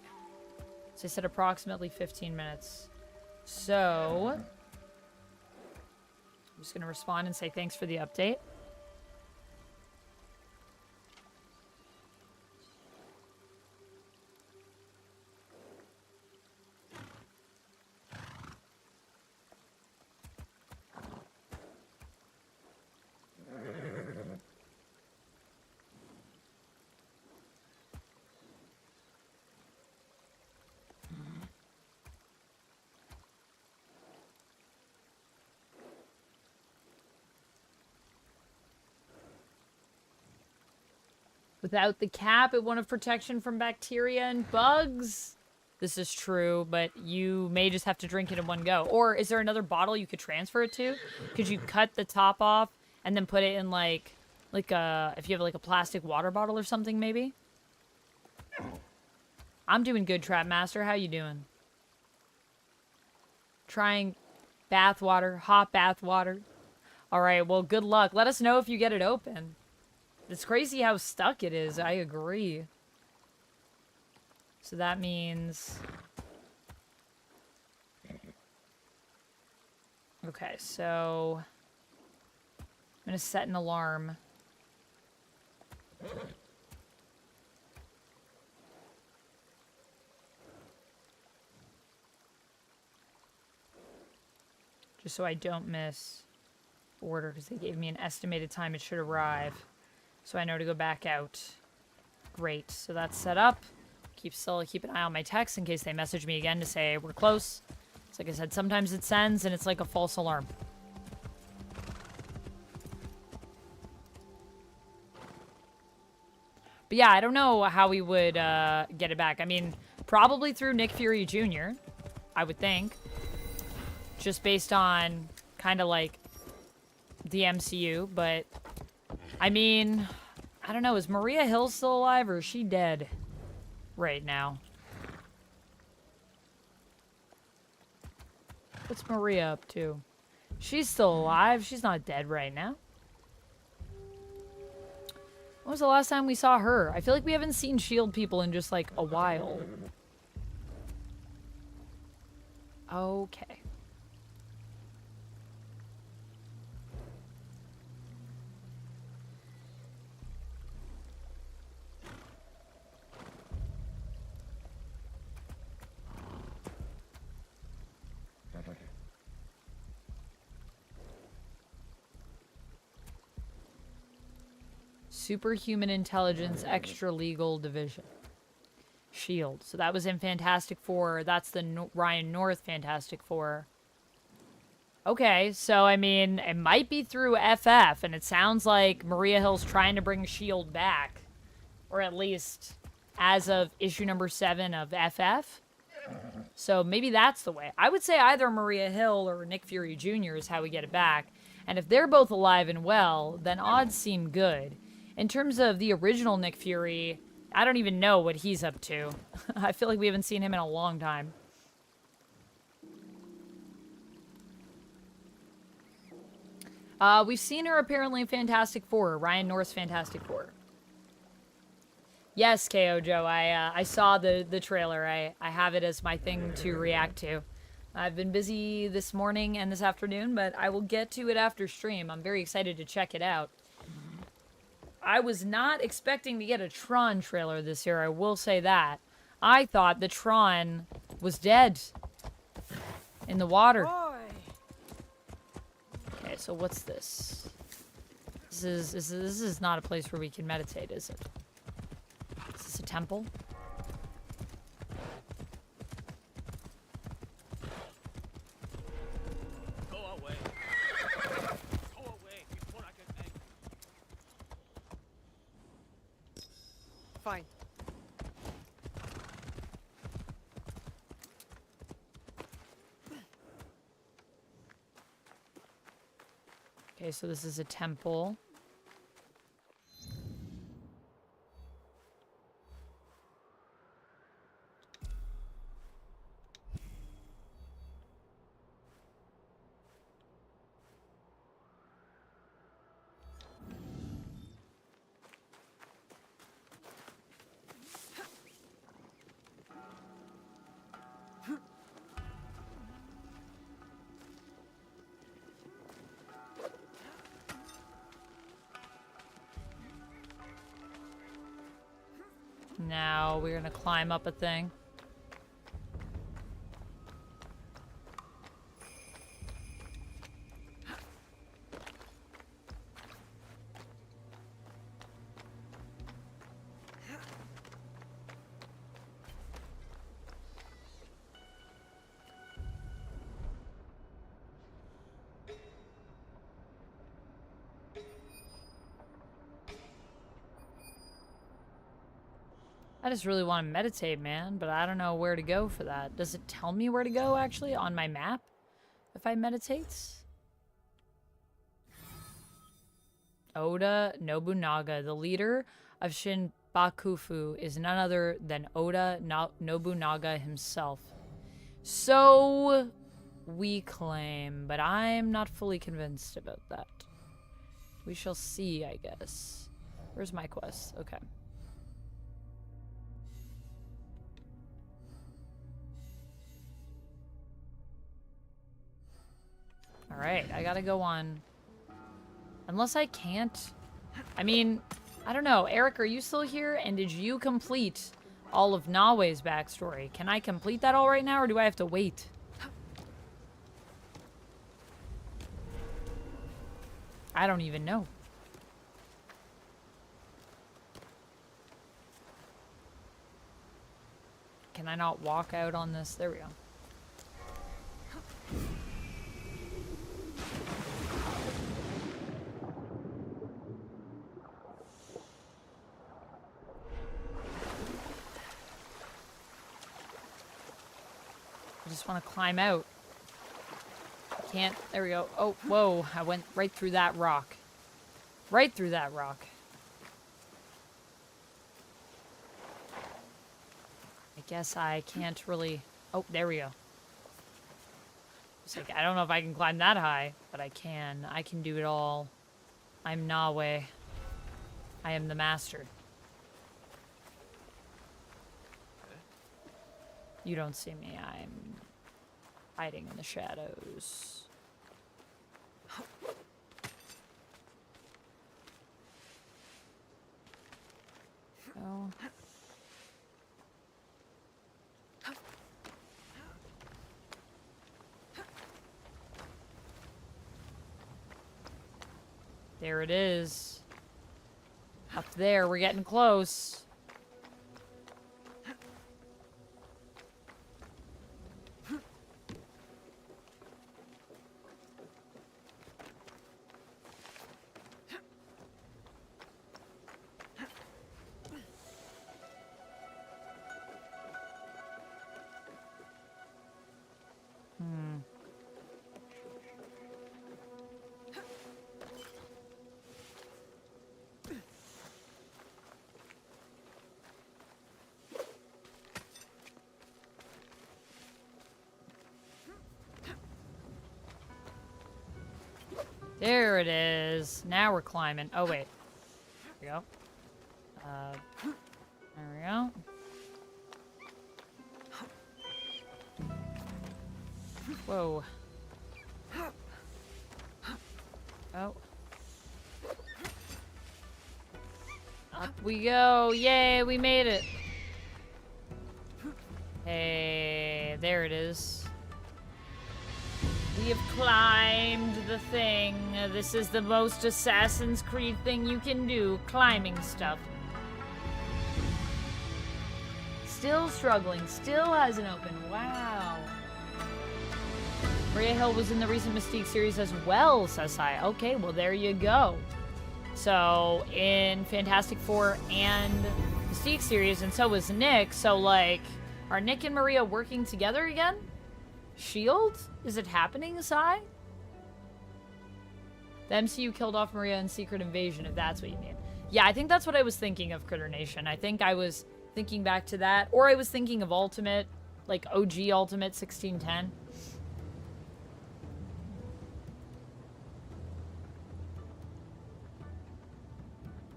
So I said approximately 15 minutes. So I'm just going to respond and say thanks for the update. Without the cap, it won't have protection from bacteria and bugs. This is true, but you may just have to drink it in one go. Or is there another bottle you could transfer it to? Could you cut the top off and then put it in like a, if you have like a plastic water bottle or something maybe? I'm doing good, Trap Master. How you doing? Trying bath water, hot bath water. All right, well, good luck. Let us know if you get it open. It's crazy how stuck it is. I agree. So that means... Okay, so... I'm gonna set an alarm. Just so I don't miss order, because they gave me an estimated time it should arrive. So I know to go back out. Great. So that's set up. Keep an eye on my text in case they message me again to say we're close. So like I said, sometimes it sends and it's like a false alarm. But yeah, I don't know how we would get it back. I mean, probably through Nick Fury Jr., I would think. Just based on kind of like the MCU, but... I mean, I don't know. Is Maria Hill still alive or is she dead right now? What's Maria up to? She's still alive. She's not dead right now. When was the last time we saw her? I feel like we haven't seen shield people in just like a while. Okay. Superhuman Intelligence Extra Legal Division. Shield. So that was in Fantastic Four. That's the Ryan North Fantastic Four. Okay, so I mean, it might be through FF, and it sounds like Maria Hill's trying to bring Shield back. Or at least as of issue number 7 of FF. So maybe that's the way. I would say either Maria Hill or Nick Fury Jr. is how we get it back. And if they're both alive and well, then odds seem good. In terms of the original Nick Fury, I don't even know what he's up to. I feel like we haven't seen him in a long time. We've seen her apparently in Fantastic Four, Ryan North's Fantastic Four. Yes, KO Joe, I saw the trailer. I have it as my thing to react to. I've been busy this morning and this afternoon, but I will get to it after stream. I'm very excited to check it out. I was not expecting to get a Tron trailer this year, I will say that. I thought the Tron was dead in the water. Boy. Okay, so what's this? This is not a place where we can meditate, is it? Is this a temple? Go away. Go away before I get angry. Fine. Okay, so this is a temple. Now we're gonna climb up a thing. I just really want to meditate, man, but I don't know where to go for that. Does it tell me where to go, actually, on my map? If I meditate? Oda Nobunaga, the leader of Shinbakufu, is none other than Oda Nobunaga himself. So we claim, but I'm not fully convinced about that. We shall see, I guess. Where's my quest? Okay. Alright, I gotta go on. Unless I can't. I mean, I don't know. Eric, are you still here? And did you complete all of Naoe's backstory? Can I complete that all right now, or do I have to wait? I don't even know. Can I not walk out on this? There we go. I just want to climb out. Can't. There we go. Oh, whoa. I went right through that rock. Right through that rock. I guess I can't really... Oh, there we go. It's like, I don't know if I can climb that high, but I can. I can do it all. I'm Naoe. I am the master. You don't see me. I'm hiding in the shadows. Oh. There it is. Up there, we're getting close. There it is. Now we're climbing. Oh, wait. There we go. There we go. Whoa. Oh. Up we go. Yay, we made it. Hey, there it is. We have climbed the thing. This is the most Assassin's Creed thing you can do. Climbing stuff. Still struggling. Still hasn't opened. Wow. Maria Hill was in the recent Mystique series as well, says I. Okay, well, there you go. So, in Fantastic Four and Mystique series, and so was Nick. So, like, are Nick and Maria working together again? Shield? Is it happening, Sai? The MCU killed off Maria in Secret Invasion, if that's what you mean. Yeah, I think that's what I was thinking of, Critter Nation. I think I was thinking back to that. Or I was thinking of Ultimate, like OG Ultimate 1610.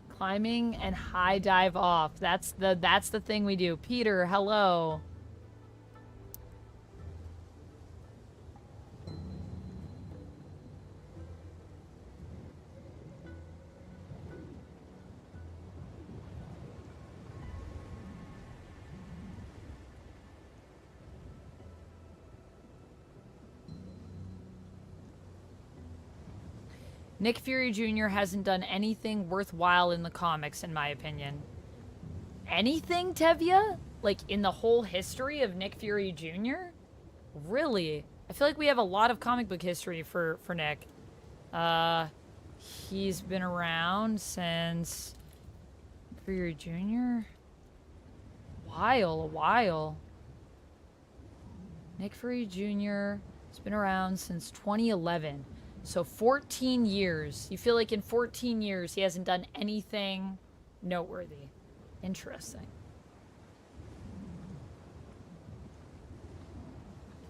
Climbing and high dive off. That's the thing we do. Peter, hello. Nick Fury Jr. hasn't done anything worthwhile in the comics, in my opinion. Anything, Tevya? Like, in the whole history of Nick Fury Jr.? Really? I feel like we have a lot of comic book history for Nick. He's been around since... Fury Jr.? A while. Nick Fury Jr. has been around since 2011. So 14 years. You feel like in 14 years he hasn't done anything noteworthy. Interesting.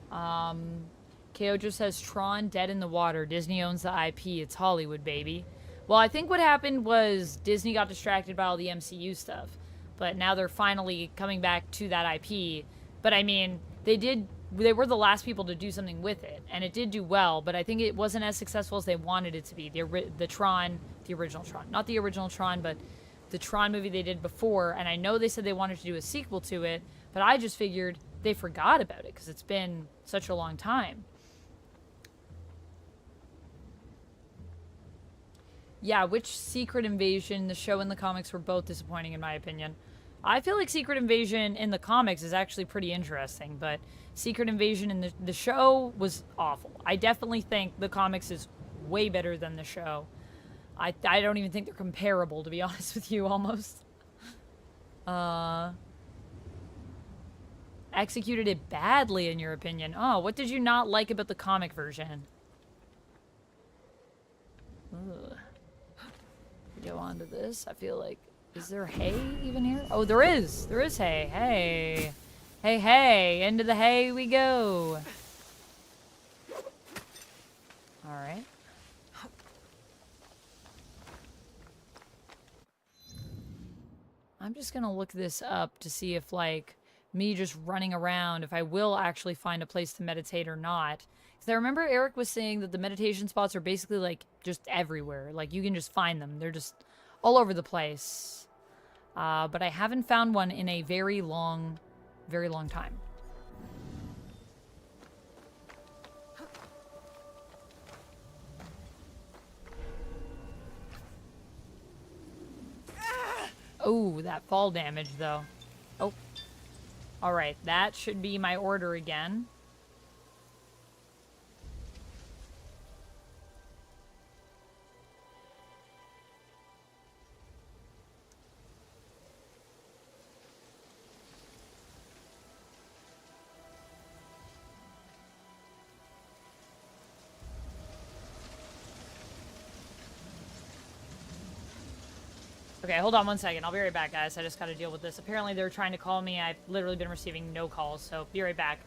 KO just says Tron dead in the water. Disney owns the IP. It's Hollywood, baby. Well, I think what happened was Disney got distracted by all the MCU stuff. But now they're finally coming back to that IP. But I mean, they were the last people to do something with it, and it did do well, but I think it wasn't as successful as they wanted it to be. The original Tron. Not the original Tron, but the Tron movie they did before, and I know they said they wanted to do a sequel to it, but I just figured they forgot about it, because it's been such a long time. Yeah, which Secret Invasion, the show and the comics were both disappointing in my opinion. I feel like Secret Invasion in the comics is actually pretty interesting, but Secret Invasion in the show was awful. I definitely think the comics is way better than the show. I don't even think they're comparable, to be honest with you, almost. Executed it badly, in your opinion. Oh, what did you not like about the comic version? Ugh. Go on to this. I feel like... Is there hay even here? Oh, there is. There is hay. Hey. Hey, hey. Into the hay we go. All right. I'm just gonna look this up to see if, like, me just running around, if I will actually find a place to meditate or not. Because I remember Eric was saying that the meditation spots are basically, like, just everywhere. Like, you can just find them. They're just all over the place. But I haven't found one in a very long time. Oh, that fall damage, though. Oh. Alright, that should be my order again. Okay, hold on one second. I'll be right back, guys. I just gotta deal with this. Apparently, they're trying to call me. I've literally been receiving no calls, so be right back.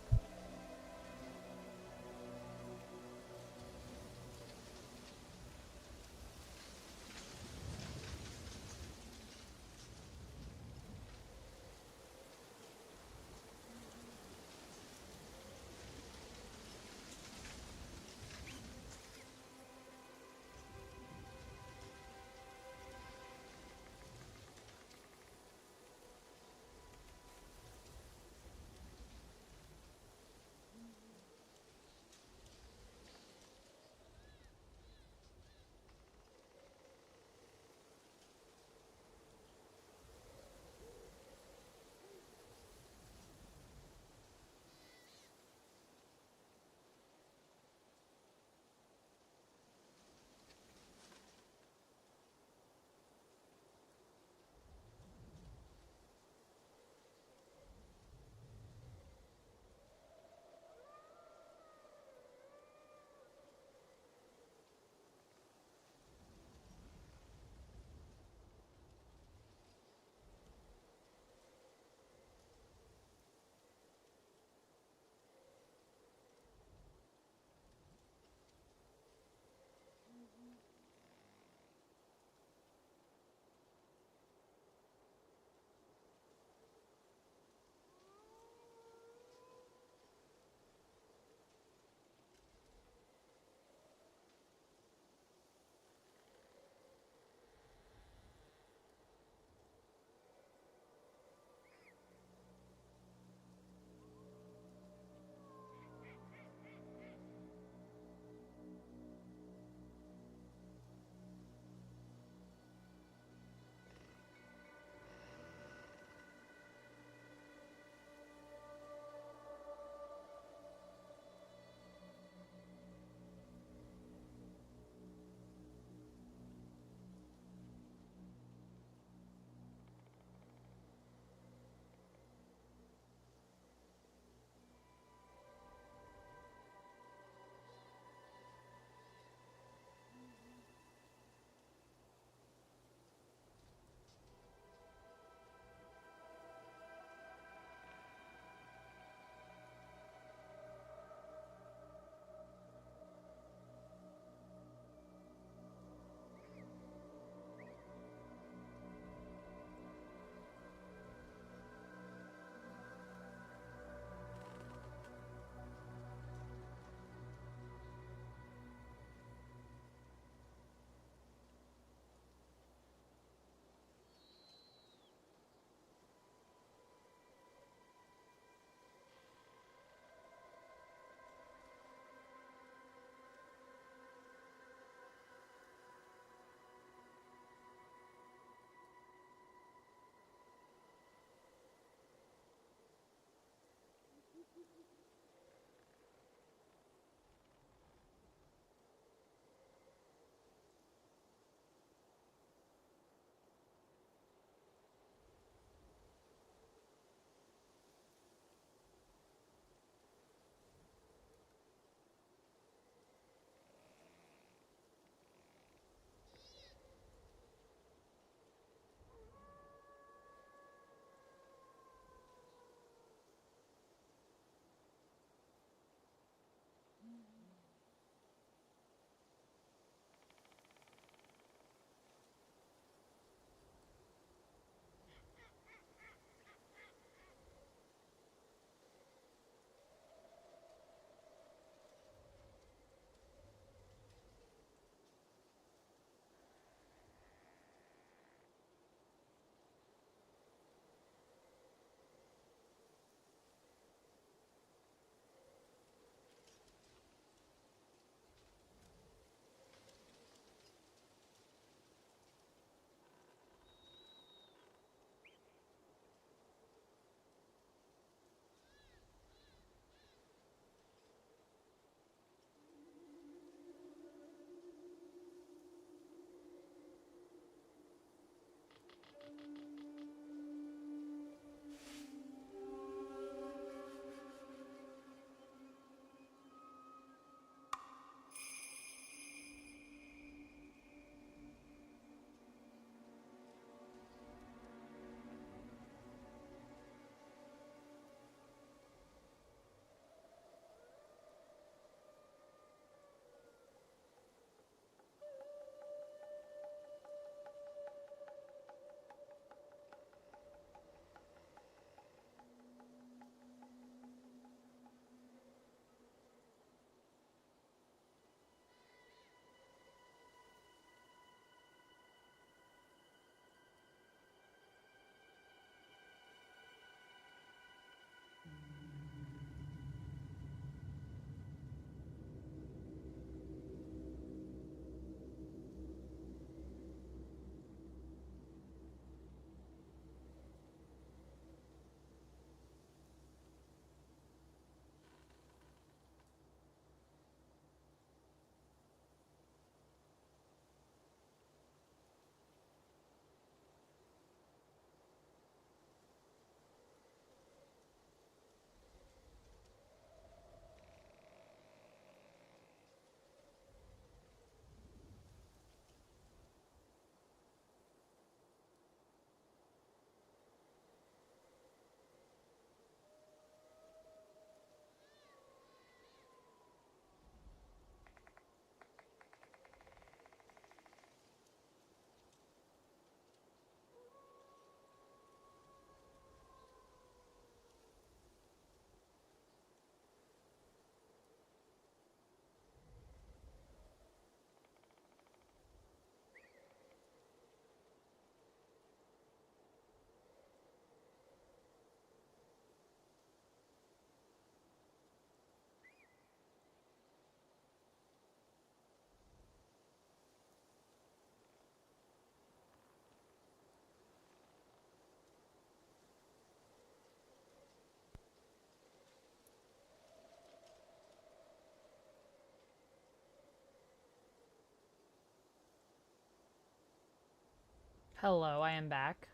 Hello, I am back.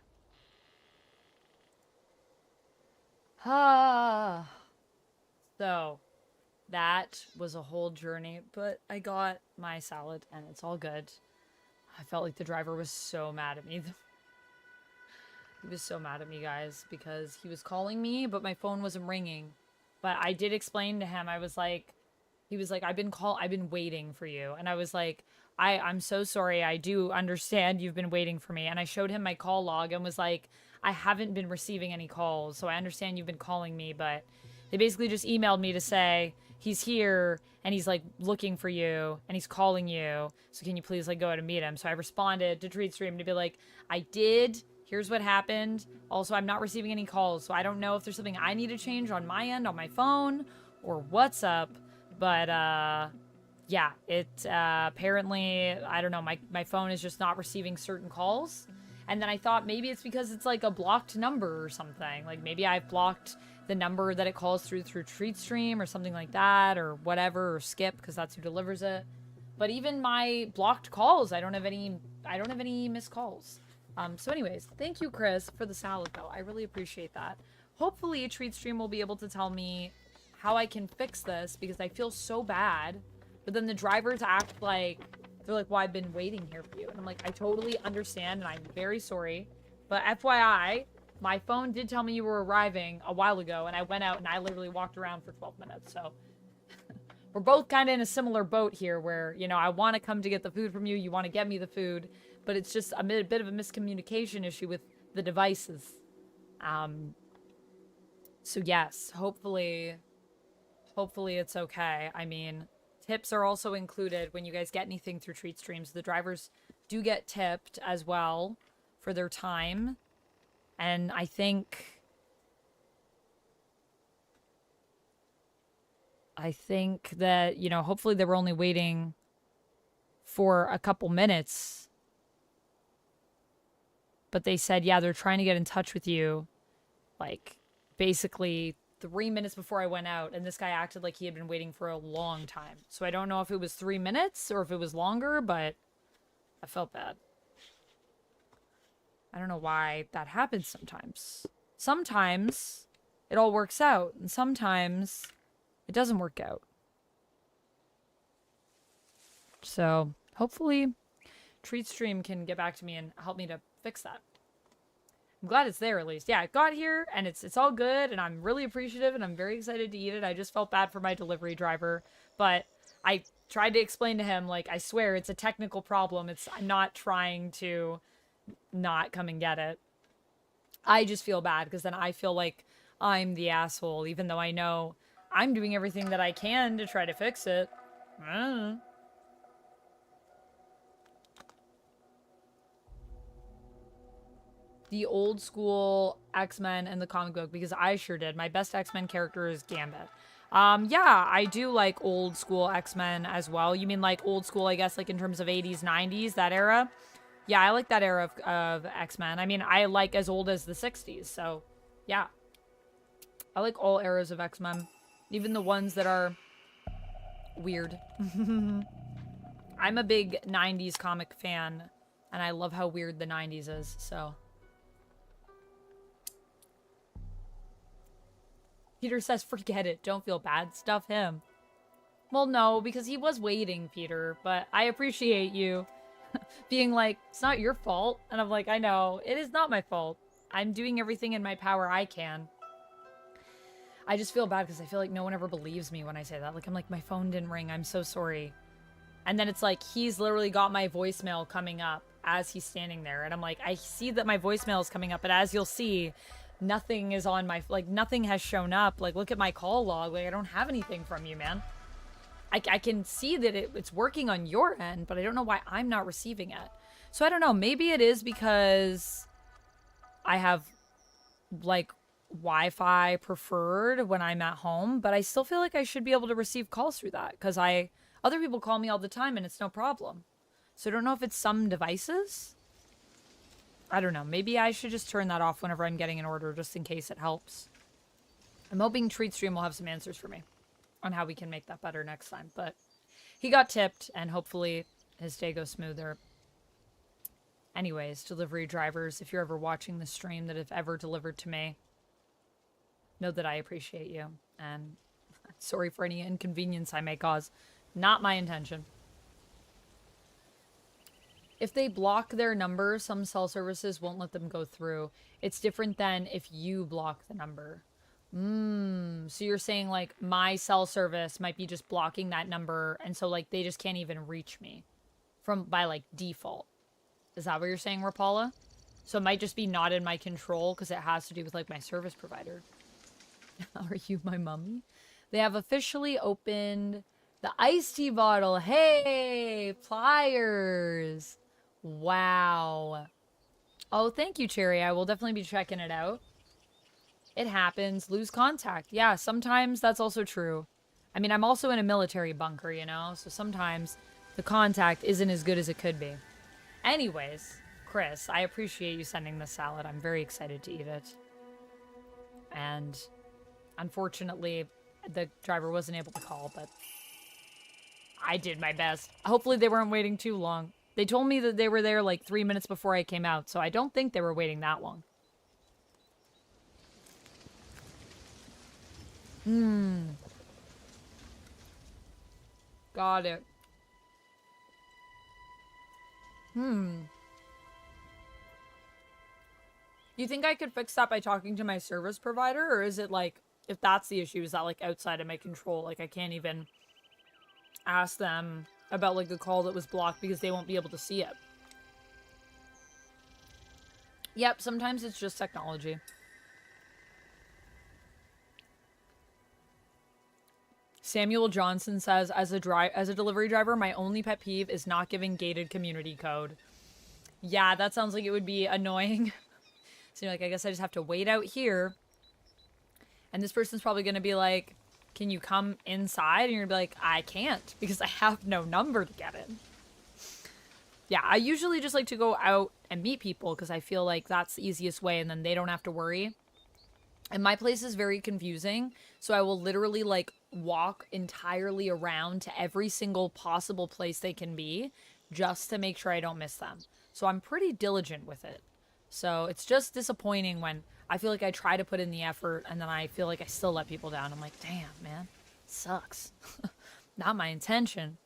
Ah. So, that was a whole journey, but I got my salad and it's all good. I felt like the driver was so mad at me. He was so mad at me, guys, because he was calling me, but my phone wasn't ringing. But I did explain to him, I was like, he was like, I've been waiting for you. And I was like, I'm so sorry. I do understand you've been waiting for me. And I showed him my call log and was like, I haven't been receiving any calls. So I understand you've been calling me, but they basically just emailed me to say he's here and he's like looking for you and he's calling you. So can you please like go out and meet him? So I responded to Treatstream to be like, I did. Here's what happened. Also, I'm not receiving any calls. So I don't know if there's something I need to change on my end on my phone or what's up. But yeah, it apparently, I don't know, my phone is just not receiving certain calls. And then I thought maybe it's because it's like a blocked number or something. Like maybe I've blocked the number that it calls through Treatstream or something like that or whatever, or Skip because that's who delivers it. But even my blocked calls, I don't have any missed calls. So anyways, thank you, Chris, for the salad though. I really appreciate that. Hopefully Treatstream will be able to tell me how I can fix this because I feel so bad. But then the drivers act like, they're like, well, I've been waiting here for you. And I'm like, I totally understand and I'm very sorry. But FYI, my phone did tell me you were arriving a while ago and I went out and I literally walked around for 12 minutes. So we're both kind of in a similar boat here where, you know, I want to come to get the food from you. You want to get me the food. But it's just a bit of a miscommunication issue with the devices. So yes, hopefully it's okay. I mean, tips are also included when you guys get anything through Treatstreams. The drivers do get tipped as well for their time. And I think that, you know, hopefully they were only waiting for a couple minutes. But they said, yeah, they're trying to get in touch with you, like, basically 3 minutes before I went out. And this guy acted like he had been waiting for a long time. So I don't know if it was 3 minutes or if it was longer, but I felt bad. I don't know why that happens sometimes. Sometimes it all works out, and sometimes it doesn't work out. So hopefully Treatstream can get back to me and help me to fix that. I'm glad it's there at least. Yeah, it got here and it's all good and I'm really appreciative and I'm very excited to eat it. I just felt bad for my delivery driver, but I tried to explain to him, like, I swear it's a technical problem. I'm not trying to not come and get it. I just feel bad because then I feel like I'm the asshole, even though I know I'm doing everything that I can to try to fix it. I don't know. The old school X-Men and the comic book, because I sure did. My best X-Men character is Gambit. Yeah, I do like old school X-Men as well. You mean like old school, I guess, like in terms of 80s, 90s, that era? Yeah, I like that era of X-Men. I mean, I like as old as the 60s, so yeah. I like all eras of X-Men, even the ones that are weird. I'm a big 90s comic fan, and I love how weird the 90s is, so. Peter says, forget it. Don't feel bad. Stuff him. Well, no, because he was waiting, Peter. But I appreciate you being like, it's not your fault. And I'm like, I know. It is not my fault. I'm doing everything in my power I can. I just feel bad because I feel like no one ever believes me when I say that. Like, I'm like, my phone didn't ring. I'm so sorry. And then it's like, he's literally got my voicemail coming up as he's standing there. And I'm like, I see that my voicemail is coming up. But as you'll see, nothing is on my, like, nothing has shown up. Like, look at my call log. Like, I don't have anything from you, man. I can see that it's working on your end, but I don't know why I'm not receiving it. So I don't know. Maybe it is because I have, like, Wi-Fi preferred when I'm at home, but I still feel like I should be able to receive calls through that because other people call me all the time and it's no problem. So I don't know if it's some devices. I don't know. Maybe I should just turn that off whenever I'm getting an order just in case it helps. I'm hoping Treatstream will have some answers for me on how we can make that better next time. But he got tipped and hopefully his day goes smoother. Anyways, delivery drivers, if you're ever watching the stream that have ever delivered to me, know that I appreciate you. And sorry for any inconvenience I may cause. Not my intention. If they block their number, some cell services won't let them go through. It's different than if you block the number. So you're saying, like, my cell service might be just blocking that number, and so, like, they just can't even reach me by, like, default. Is that what you're saying, Rapala? So it might just be not in my control because it has to do with, like, my service provider. Are you my mummy? They have officially opened the iced tea bottle. Hey, Pliers. Wow. Oh, thank you, Cherry. I will definitely be checking it out. It happens. Lose contact. Yeah, sometimes that's also true. I mean, I'm also in a military bunker, you know? So sometimes the contact isn't as good as it could be. Anyways, Chris, I appreciate you sending this salad. I'm very excited to eat it. And unfortunately, the driver wasn't able to call, but I did my best. Hopefully they weren't waiting too long. They told me that they were there like 3 minutes before I came out, so I don't think they were waiting that long. Got it. You think I could fix that by talking to my service provider? Or is it like, if that's the issue, is that like outside of my control? Like I can't even ask them about like the call that was blocked because they won't be able to see it. Yep, sometimes it's just technology. Samuel Johnson says, as a delivery driver, my only pet peeve is not giving gated community code. Yeah, that sounds like it would be annoying. So you're like, I guess I just have to wait out here. And this person's probably going to be like, can you come inside? And you're going to be like, I can't because I have no number to get in. Yeah, I usually just like to go out and meet people because I feel like that's the easiest way and then they don't have to worry. And my place is very confusing, so I will literally like walk entirely around to every single possible place they can be just to make sure I don't miss them. So I'm pretty diligent with it. So it's just disappointing when I feel like I try to put in the effort and then I feel like I still let people down. I'm like, damn, man, sucks. Not my intention.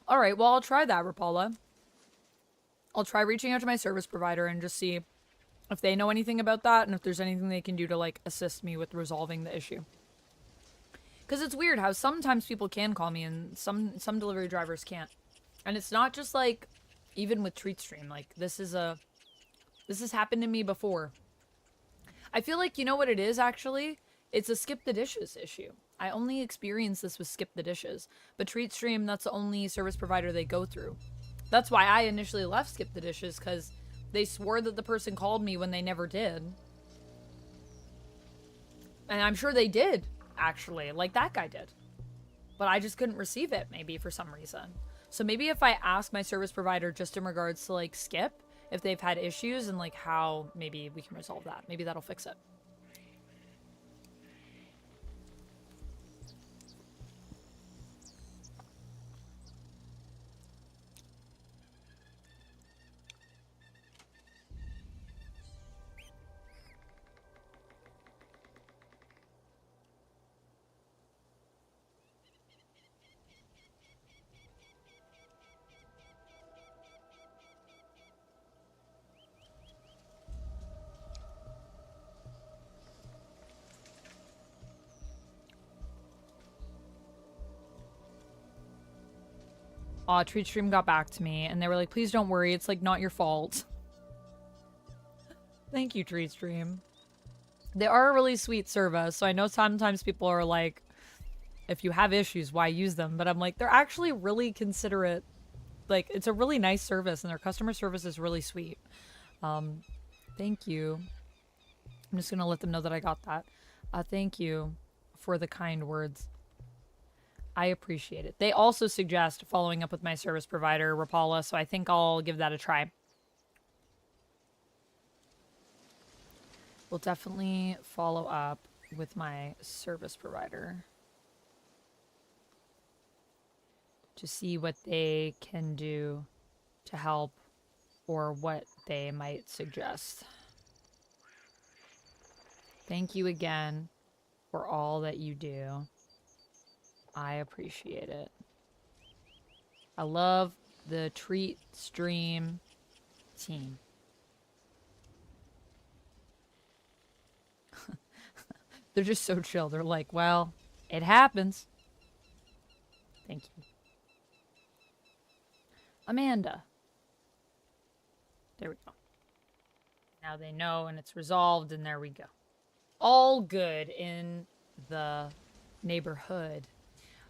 All right, well, I'll try that, Rapala. I'll try reaching out to my service provider and just see if they know anything about that and if there's anything they can do to, like, assist me with resolving the issue. Because it's weird how sometimes people can call me and some delivery drivers can't. And it's not just, like, even with TreatStream. Like, this has happened to me before. I feel like, you know what it is, actually? It's a skip the dishes issue. I only experienced this with Skip the Dishes, but TreatStream, that's the only service provider they go through. That's why I initially left Skip the Dishes, because they swore that the person called me when they never did. And I'm sure they did, actually, like that guy did. But I just couldn't receive it, maybe, for some reason. So maybe if I ask my service provider just in regards to, like, Skip, if they've had issues and, like, how maybe we can resolve that. Maybe that'll fix it. TreatStream got back to me, and they were like, please don't worry, it's, like, not your fault. Thank you, TreatStream. They are a really sweet service, so I know sometimes people are like, if you have issues, why use them? But I'm like, they're actually really considerate. Like, it's a really nice service, and their customer service is really sweet. Thank you. I'm just gonna let them know that I got that. Thank you for the kind words. I appreciate it. They also suggest following up with my service provider, Rapala, so I think I'll give that a try. We'll definitely follow up with my service provider to see what they can do to help or what they might suggest. Thank you again for all that you do. I appreciate it. I love the Treat Stream team. They're just so chill. They're like, well, it happens. Thank you. Amanda. There we go. Now they know and it's resolved and there we go. All good in the neighborhood.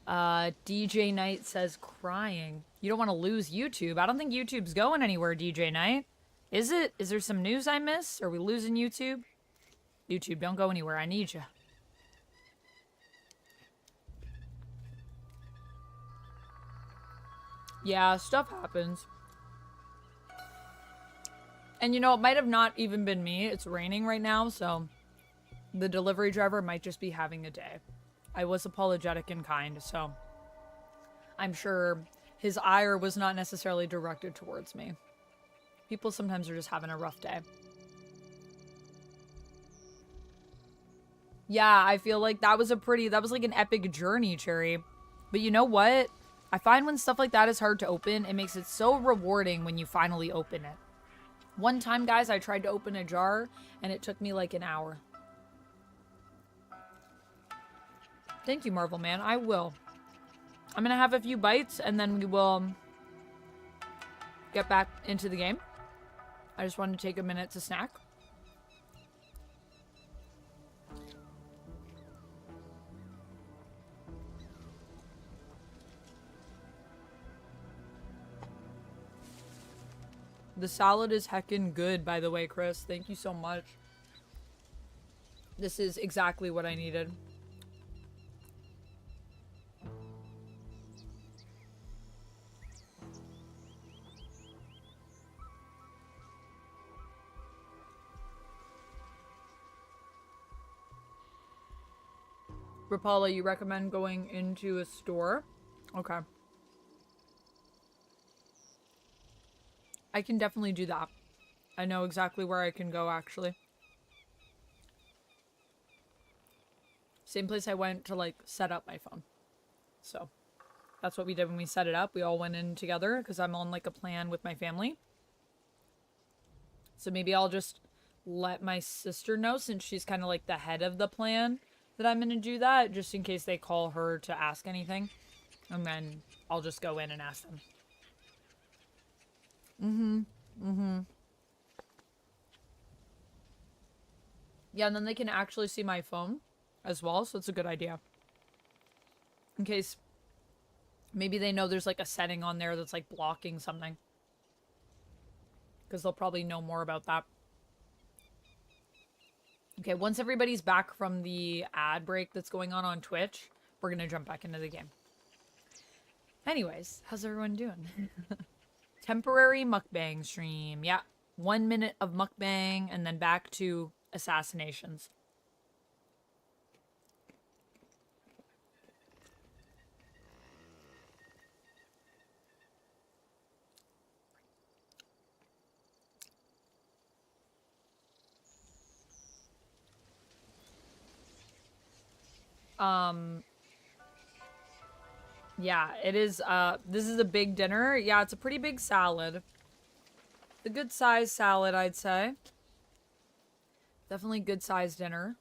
DJ Knight says crying. You don't want to lose YouTube. I don't think YouTube's going anywhere, DJ Knight. Is it? Is there some news I miss? Are we losing YouTube? YouTube, don't go anywhere. I need you. Yeah, stuff happens. And you know, it might have not even been me. It's raining right now, so the delivery driver might just be having a day. I was apologetic and kind, so I'm sure his ire was not necessarily directed towards me. People sometimes are just having a rough day. Yeah, I feel like that was like an epic journey, Cherry. But you know what? I find when stuff like that is hard to open, it makes it so rewarding when you finally open it. One time, guys, I tried to open a jar, and it took me like an hour. Thank you, Marvel Man. I will. I'm gonna have a few bites, and then we will get back into the game. I just wanted to take a minute to snack. The salad is heckin' good, by the way, Chris. Thank you so much. This is exactly what I needed. Rapala, you recommend going into a store? Okay. I can definitely do that. I know exactly where I can go, actually. Same place I went to, like, set up my phone. So, that's what we did when we set it up. We all went in together, because I'm on, like, a plan with my family. So maybe I'll just let my sister know, since she's kind of, like, the head of the plan, that I'm going to do that, just in case they call her to ask anything. And then I'll just go in and ask them. Yeah, and then they can actually see my phone as well, so it's a good idea. In case maybe they know there's like a setting on there that's like blocking something. Because they'll probably know more about that. Okay, once everybody's back from the ad break that's going on Twitch, we're going to jump back into the game. Anyways, how's everyone doing? Temporary mukbang stream. Yeah, 1 minute of mukbang and then back to assassinations. Yeah, it is, this is a big dinner. Yeah, it's a pretty big salad. A good size salad, I'd say. Definitely good size dinner.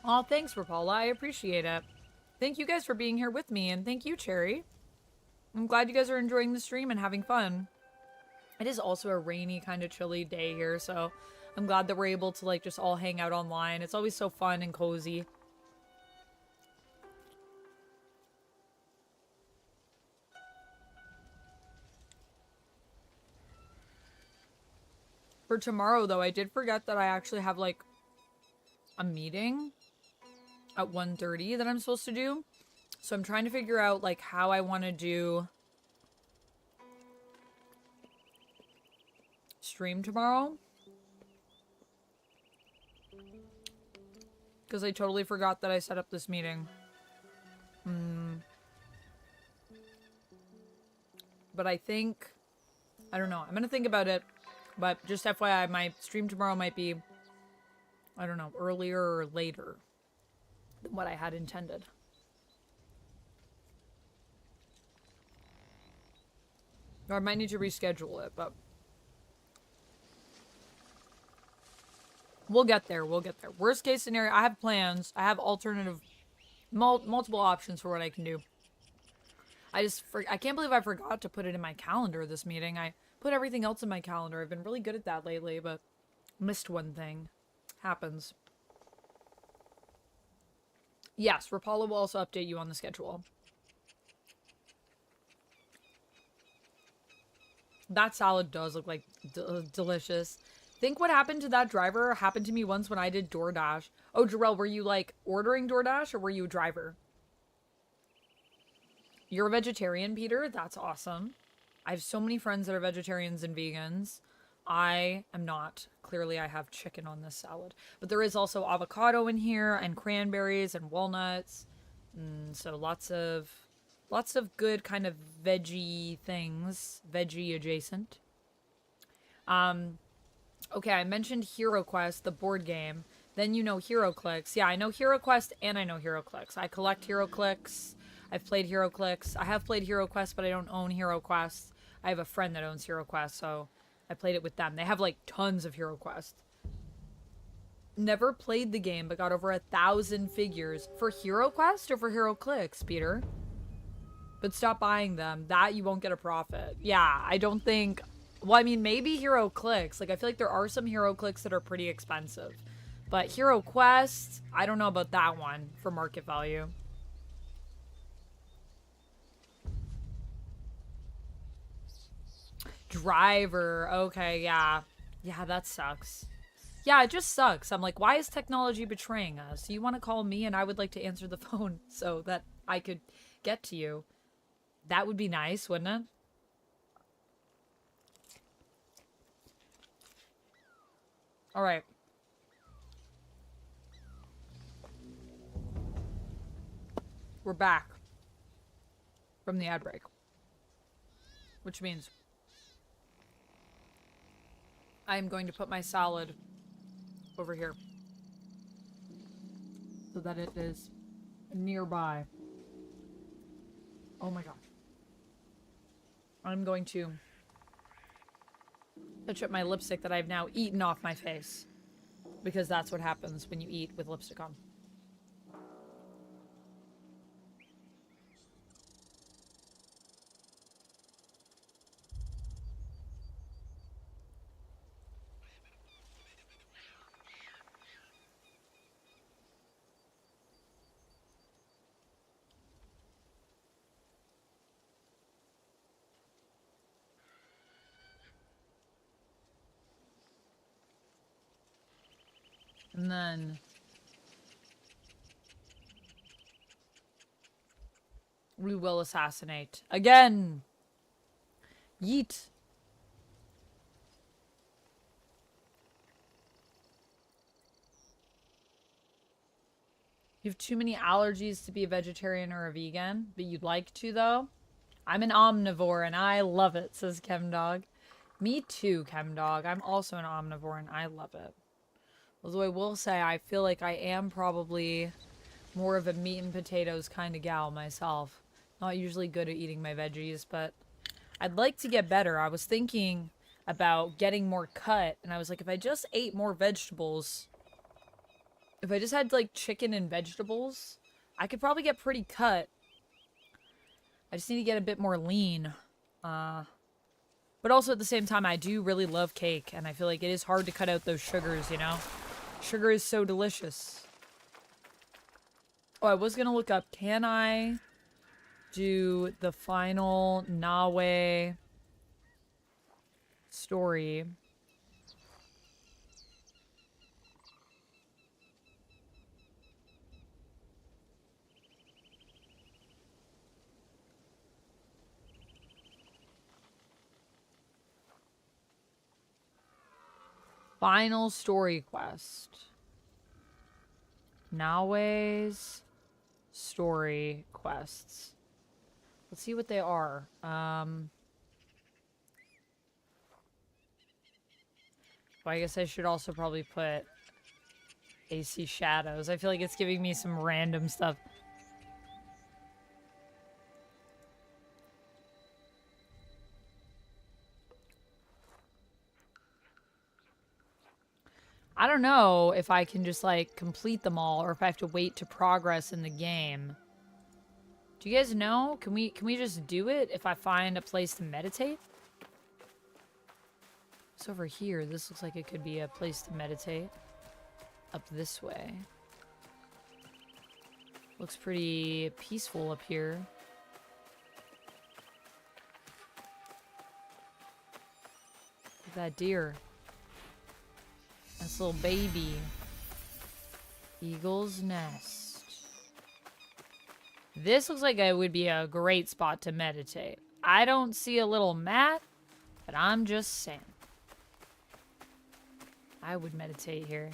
Oh, thanks, Rapala. I appreciate it. Thank you guys for being here with me, and thank you, Cherry. I'm glad you guys are enjoying the stream and having fun. It is also a rainy, kind of chilly day here, so I'm glad that we're able to, like, just all hang out online. It's always so fun and cozy. For tomorrow, though, I did forget that I actually have, like, a meeting at 1:30 that I'm supposed to do. So I'm trying to figure out, like, how I want to do stream tomorrow. Because I totally forgot that I set up this meeting. But I think... I don't know. I'm going to think about it. But just FYI, my stream tomorrow might be, I don't know, earlier or later than what I had intended. Or I might need to reschedule it, but... we'll get there. We'll get there. Worst case scenario, I have plans. I have alternative... multiple options for what I can do. I can't believe I forgot to put it in my calendar, this meeting. I put everything else in my calendar. I've been really good at that lately, but missed one thing. Happens. Yes, Rapala will also update you on the schedule. That salad does look like delicious. Think what happened to that driver happened to me once when I did DoorDash. Oh, Jarrell, were you like ordering DoorDash or were you a driver? You're a vegetarian, Peter? That's awesome. I have so many friends that are vegetarians and vegans. I am not. Clearly, I have chicken on this salad. But there is also avocado in here and cranberries and walnuts. So lots of good kind of veggie things. Veggie adjacent. Okay, I mentioned HeroQuest, the board game. Then you know HeroClix. Yeah, I know HeroQuest and I know HeroClix. I collect HeroClix. I've played HeroClix. I have played HeroQuest, but I don't own HeroQuest. I have a friend that owns HeroQuest, so I played it with them. They have like tons of HeroQuest. Never played the game, but got over 1,000 figures. For HeroQuest or for HeroClix, Peter? But stop buying them. That you won't get a profit. Yeah, I don't think... well, I mean, maybe HeroClix. Like, I feel like there are some HeroClix that are pretty expensive. But HeroQuest, I don't know about that one for market value. Driver. Okay, yeah. Yeah, that sucks. Yeah, it just sucks. I'm like, why is technology betraying us? You want to call me and I would like to answer the phone so that I could get to you. That would be nice, wouldn't it? All right. We're back from the ad break. Which means I'm going to put my salad over here so that it is nearby. Oh my gosh. I'm going to touch up my lipstick that I've now eaten off my face. Because that's what happens when you eat with lipstick on. And then we will assassinate. Again! Yeet! You have too many allergies to be a vegetarian or a vegan, but you'd like to, though? I'm an omnivore and I love it, says Chemdog. Me too, Chemdog. I'm also an omnivore and I love it. Although I will say, I feel like I am probably more of a meat and potatoes kind of gal myself. Not usually good at eating my veggies, but I'd like to get better. I was thinking about getting more cut, and I was like, if I just ate more vegetables, if I just had, like, chicken and vegetables, I could probably get pretty cut. I just need to get a bit more lean. But also at the same time, I do really love cake, and I feel like it is hard to cut out those sugars, you know? Sugar is so delicious. Oh, I was gonna look up, can I do the final Naoe story? Final story quest. Naoe's story quests. Let's see what they are. Well, I guess I should also probably put AC Shadows. I feel like it's giving me some random stuff. I don't know if I can just, like, complete them all or if I have to wait to progress in the game. Do you guys know? Can we just do it if I find a place to meditate? It's over here. This looks like it could be a place to meditate. Up this way. Looks pretty peaceful up here. Look at that deer. This little baby. Eagle's nest. This looks like it would be a great spot to meditate. I don't see a little mat, but I'm just saying. I would meditate here.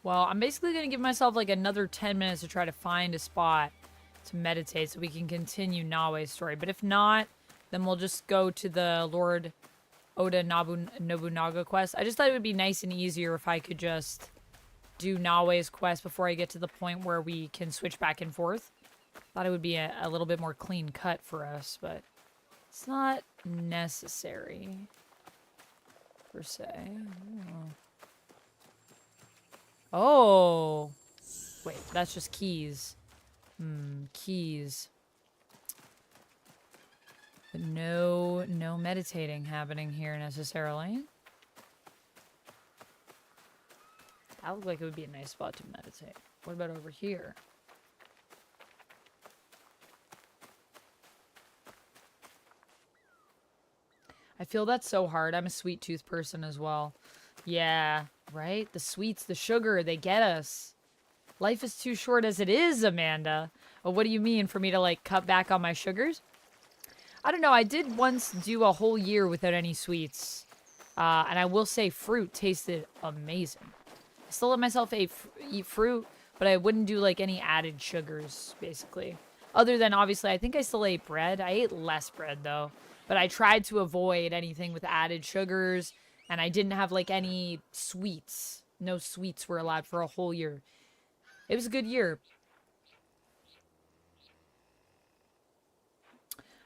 Well, I'm basically going to give myself like another 10 minutes to try to find a spot to meditate so we can continue Naoe's story. But if not, then we'll just go to the Lord Oda Nobunaga quest. I just thought it would be nice and easier if I could just do Naoe's quest before I get to the point where we can switch back and forth. Thought it would be a little bit more clean cut for us, but it's not necessary per se. Oh. Wait, that's just keys. Keys. But no meditating happening here necessarily. That looked like it would be a nice spot to meditate. What about over here? I feel that's so hard. I'm a sweet tooth person as well. Yeah, right? The sweets, the sugar, they get us. Life is too short as it is, Amanda. Oh, what do you mean for me to, like, cut back on my sugars? I don't know. I did once do a whole year without any sweets. And I will say fruit tasted amazing. I still let myself eat fruit, but I wouldn't do, like, any added sugars, basically. Other than, obviously, I think I still ate bread. I ate less bread, though. But I tried to avoid anything with added sugars. And I didn't have, like, any sweets. No sweets were allowed for a whole year. It was a good year.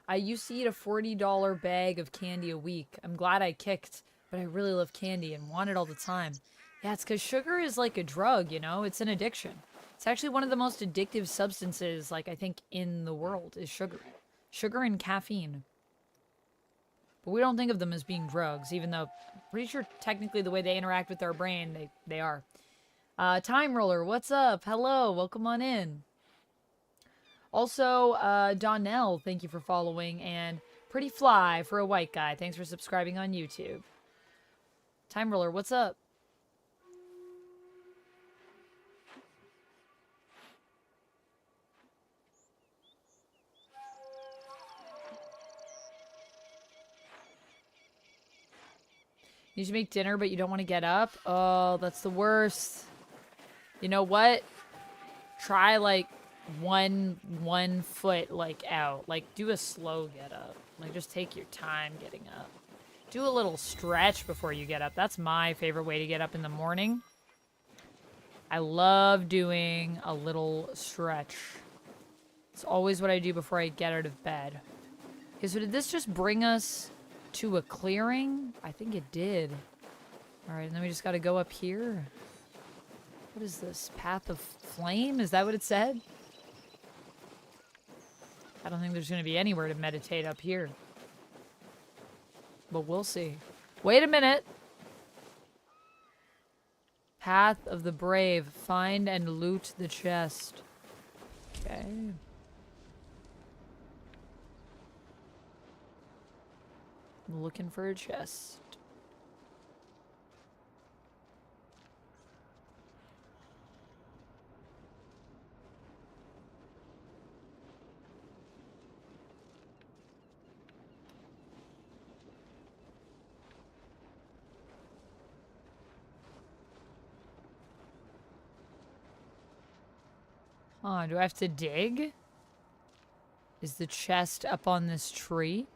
I used to eat a $40 bag of candy a week. I'm glad I kicked, but I really love candy and want it all the time. Yeah, it's because sugar is like a drug, you know? It's an addiction. It's actually one of the most addictive substances, like, I think, in the world is sugar. Sugar and caffeine. But we don't think of them as being drugs, even though I'm pretty sure technically the way they interact with our brain, they are. Time Roller, what's up? Hello, welcome on in. Also, Donnell, thank you for following, and Pretty Fly for a white guy. Thanks for subscribing on YouTube. Time Roller, what's up? You need to make dinner, but you don't want to get up? Oh, that's the worst. You know what? Try, like, one foot, like, out. Like, do a slow get up. Like, just take your time getting up. Do a little stretch before you get up. That's my favorite way to get up in the morning. I love doing a little stretch. It's always what I do before I get out of bed. Okay, so did this just bring us to a clearing? I think it did. Alright, and then we just gotta go up here. What is this? Path of Flame? Is that what it said? I don't think there's gonna be anywhere to meditate up here. But we'll see. Wait a minute! Path of the Brave. Find and loot the chest. Okay. I'm looking for a chest. Oh, do I have to dig? Is the chest up on this tree?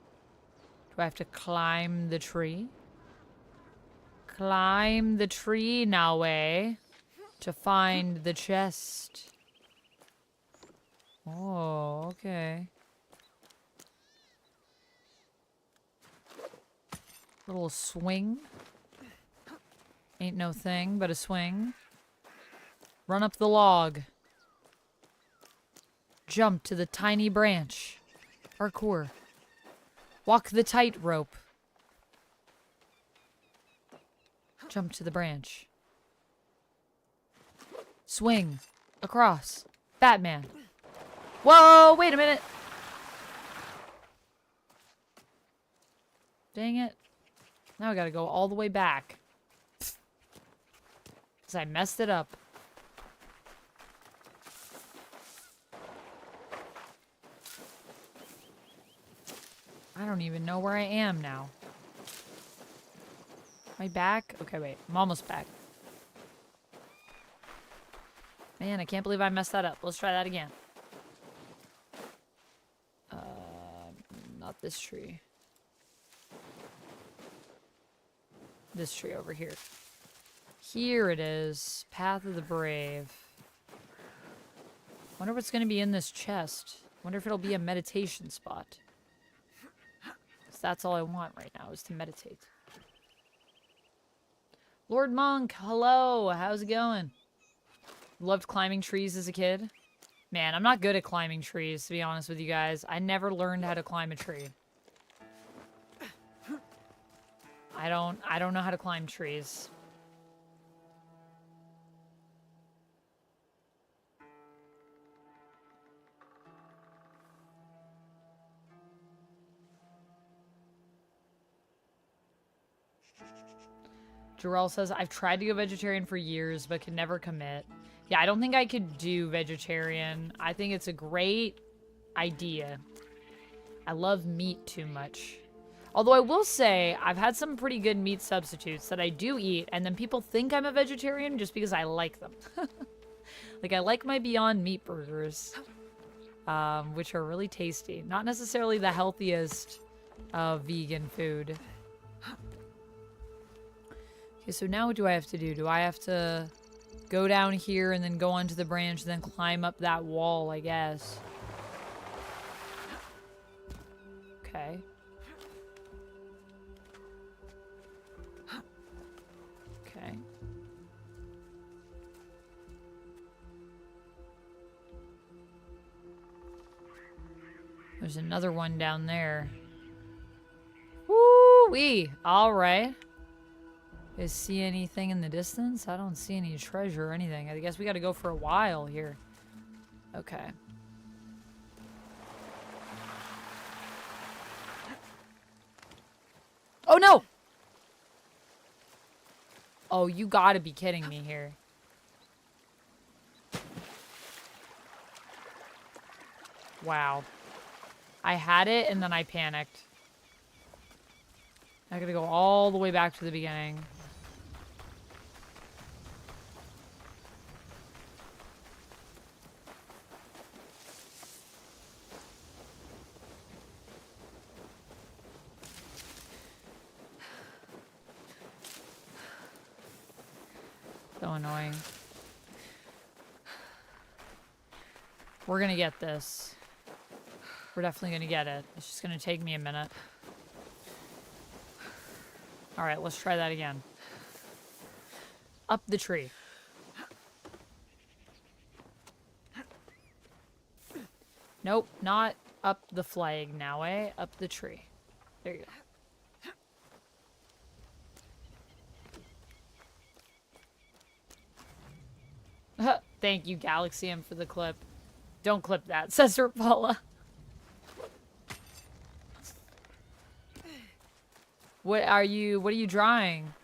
Do I have to climb the tree? Climb the tree, Naoe, to find the chest. Oh, okay. Little swing. Ain't no thing but a swing. Run up the log. Jump to the tiny branch. Parkour. Walk the tightrope. Jump to the branch. Swing. Across. Batman. Whoa, wait a minute. Dang it. Now I gotta go all the way back. Because I messed it up. I don't even know where I am now. Am I back? Okay, wait. I'm almost back. Man, I can't believe I messed that up. Let's try that again. Not this tree. This tree over here. Here it is. Path of the Brave. Wonder what's going to be in this chest. Wonder if it'll be a meditation spot. That's all I want right now, is to meditate. Lord Monk, hello. How's it going? Loved climbing trees as a kid. Man, I'm not good at climbing trees, to be honest with you guys. I never learned how to climb a tree. I don't know how to climb trees. Jarrell says, I've tried to go vegetarian for years, but could never commit. Yeah, I don't think I could do vegetarian. I think it's a great idea. I love meat too much. Although I will say, I've had some pretty good meat substitutes that I do eat, and then people think I'm a vegetarian just because I like them. Like, I like my Beyond Meat burgers, which are really tasty. Not necessarily the healthiest vegan food. Okay, so now what do I have to do? Do I have to go down here and then go onto the branch and then climb up that wall, I guess? Okay. Okay. There's another one down there. Woo-wee! Alright. You guys see anything in the distance? I don't see any treasure or anything. I guess we gotta go for a while here. Okay. Oh no! Oh, you gotta be kidding me here. Wow. I had it and then I panicked. I gotta go all the way back to the beginning. So annoying. We're gonna get this. We're definitely gonna get it. It's just gonna take me a minute. Alright, let's try that again. Up the tree. Nope, not up the flag now, eh? Up the tree. There you go. Thank you, Galaxium, for the clip. Don't clip that, says Rapala. What are you drawing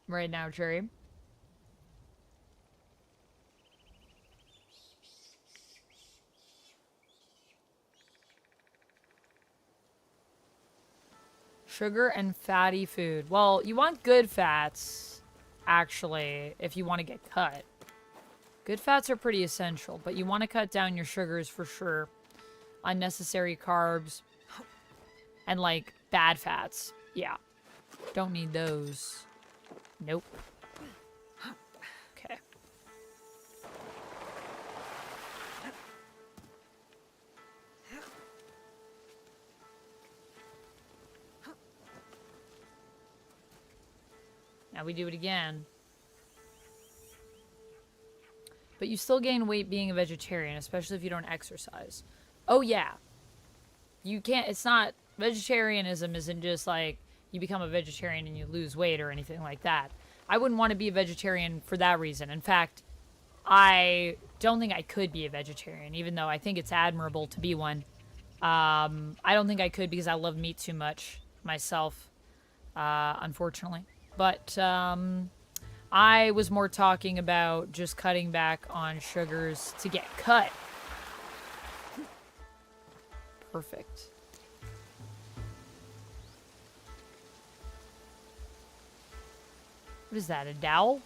right now, Cherry? Sugar and fatty food. Well, you want good fats, actually, if you want to get cut. Good fats are pretty essential, but you want to cut down your sugars for sure. Unnecessary carbs. And, like, bad fats. Yeah. Don't need those. Nope. Okay. Now we do it again. But you still gain weight being a vegetarian, especially if you don't exercise. Oh, yeah. You can't, it's not, vegetarianism isn't just like you become a vegetarian and you lose weight or anything like that. I wouldn't want to be a vegetarian for that reason. In fact, I don't think I could be a vegetarian, even though I think it's admirable to be one. I don't think I could because I love meat too much myself, unfortunately. But I was more talking about just cutting back on sugars to get cut. Perfect. What is that, a dowel?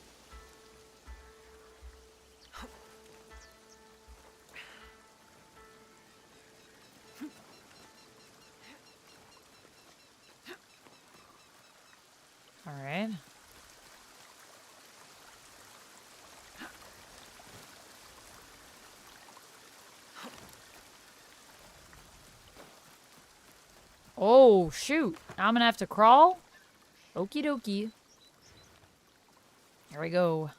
All right. Oh, shoot. Now I'm gonna have to crawl? Okie dokie. Here we go.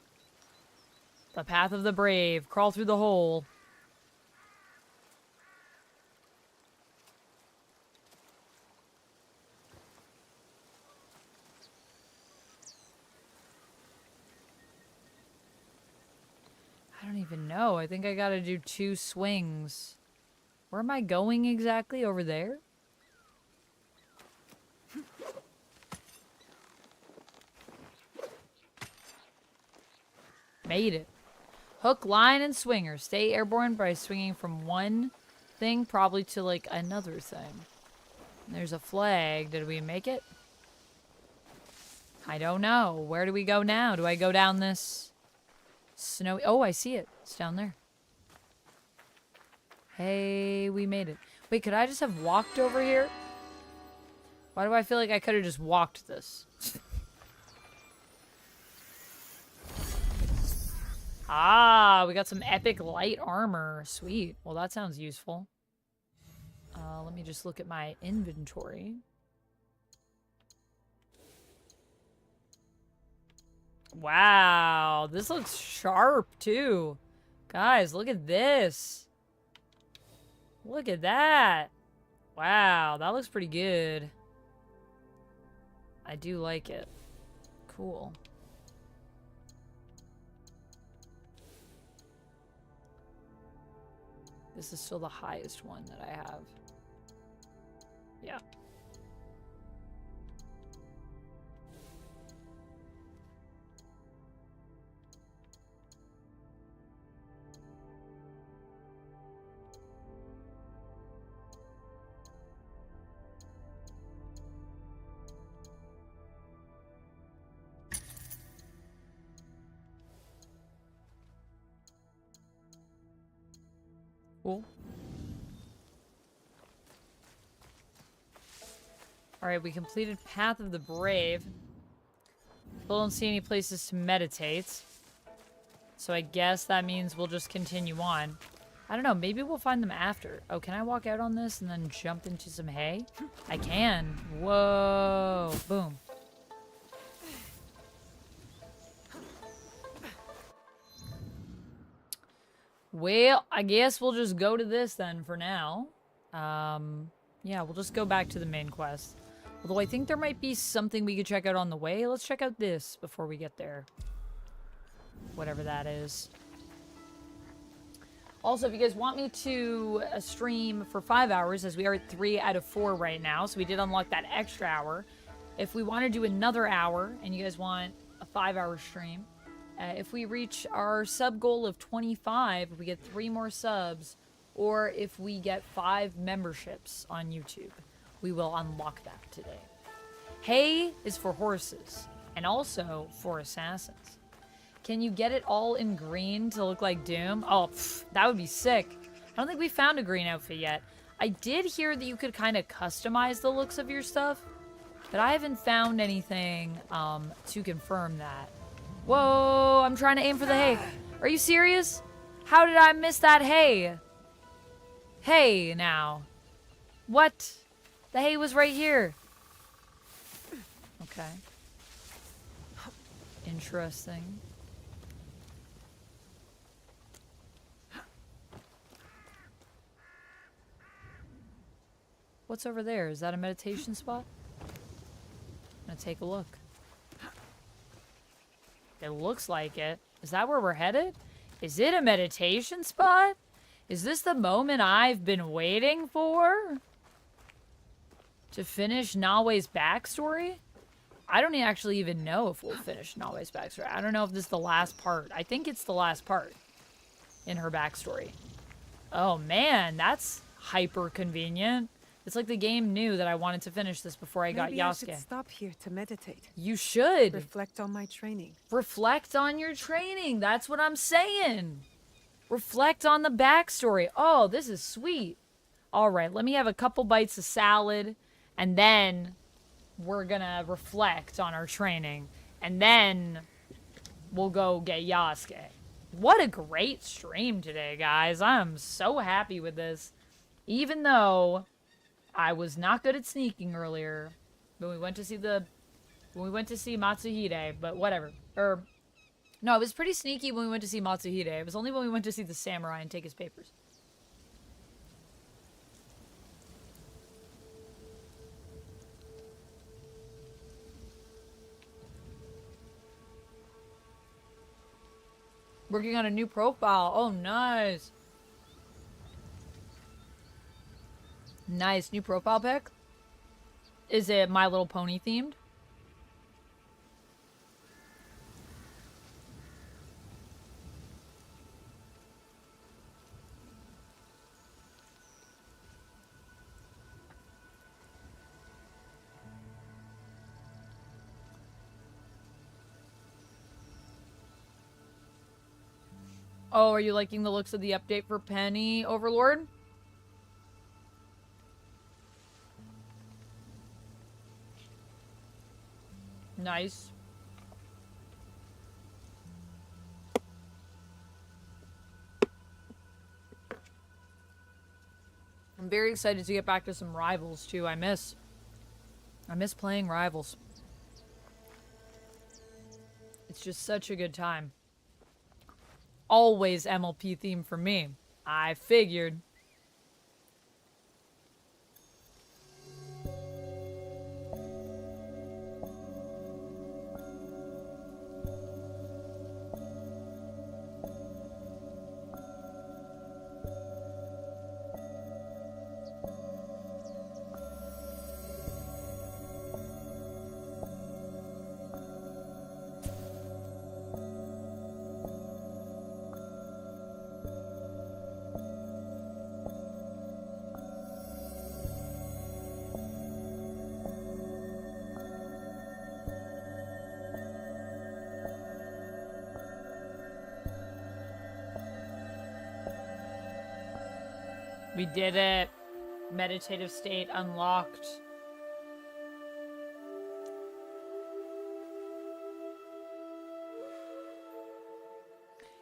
The path of the brave. Crawl through the hole. I don't even know. I think I gotta do 2 swings. Where am I going exactly? Over there? Made it. Hook, line, and swinger. Stay airborne by swinging from one thing probably to, like, another thing. There's a flag. Did we make it? I don't know. Where do we go now? Do I go down this snowy... Oh, I see it. It's down there. Hey, we made it. Wait, could I just have walked over here? Why do I feel like I could have just walked this? Ah, we got some epic light armor. Sweet. Well, that sounds useful. Let me just look at my inventory. Wow, this looks sharp, too. Guys, look at this. Look at that. Wow, that looks pretty good. I do like it. Cool. This is still the highest one that I have. Yeah. Cool. Alright, we completed Path of the Brave. Still don't see any places to meditate. So I guess that means we'll just continue on. I don't know, maybe we'll find them after. Oh, can I walk out on this and then jump into some hay? I can. Whoa. Boom. Well, I guess we'll just go to this then for now. Yeah, we'll just go back to the main quest. Although I think there might be something we could check out on the way. Let's check out this before we get there. Whatever that is. Also, if you guys want me to stream for 5 hours, as we are at 3 out of 4 right now, so we did unlock that extra hour. if we want to do another hour and you guys want a 5-hour stream, if we reach our sub goal of 25, if we get 3 more subs, or if we get 5 memberships on YouTube, we will unlock that today. Hay is for horses, and also for assassins. Can you get it all in green to look like Doom? Oh, that would be sick. I don't think we found a green outfit yet. I did hear that you could kind of customize the looks of your stuff, but I haven't found anything to confirm that. Whoa, I'm trying to aim for the hay. Are you serious? How did I miss that hay? Hay now. What? The hay was right here. Okay. Interesting. What's over there? Is that a meditation spot? I'm gonna take a look. It looks like it. Is that where we're headed? Is it a meditation spot? Is this the moment I've been waiting for? To finish Naoe's backstory? I don't actually even know if we'll finish Naoe's backstory. I don't know if this is the last part. I think it's the last part in her backstory. Oh man, that's hyper convenient. It's like the game knew that I wanted to finish this before I got Maybe I Yasuke. should stop here to meditate. You should. Reflect on my training. Reflect on your training. That's what I'm saying. Reflect on the backstory. Oh, this is sweet. All right, let me have a couple bites of salad, and then we're gonna reflect on our training, and then we'll go get Yasuke. What a great stream today, guys. I'm so happy with this. Even though I was not good at sneaking earlier when we went to see Matsuhide, but whatever. No, it was pretty sneaky when we went to see Matsuhide. It was only when we went to see the samurai and take his papers. Working on a new profile. Oh, nice. Nice. New profile pic? Is it My Little Pony themed? Oh, are you liking the looks of the update for Penny Overlord? Nice. I'm very excited to get back to some Rivals too. I miss playing Rivals. It's just such a good time. Always MLP theme for me. I figured. We did it. Meditative state unlocked.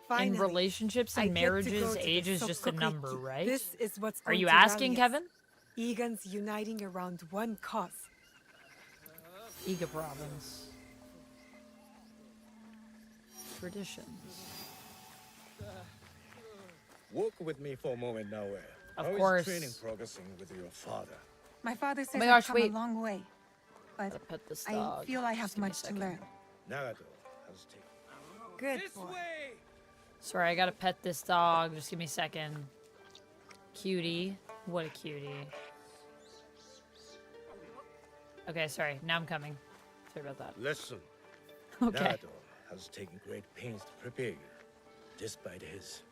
Finally, In relationships I and get to go marriages, to the age is just a Sokokuiki. number, right? This is what's Are going you to asking, rally us. Kevin? Egan's uniting around one cause. Iga province. Traditions. Walk with me for a moment, Naoe. Of How is course. training progressing with your father? My father says my I've gosh, come wait. a long way, but Gotta pet this I dog. feel I have Just give me a much to second. learn. Nagato has taken. Good This boy. way! Sorry, I gotta pet this dog. Just give me a second. Cutie. What a cutie. Okay, sorry. Now I'm coming. Sorry about that. Listen. Okay. Nado has taken great pains to prepare you, despite his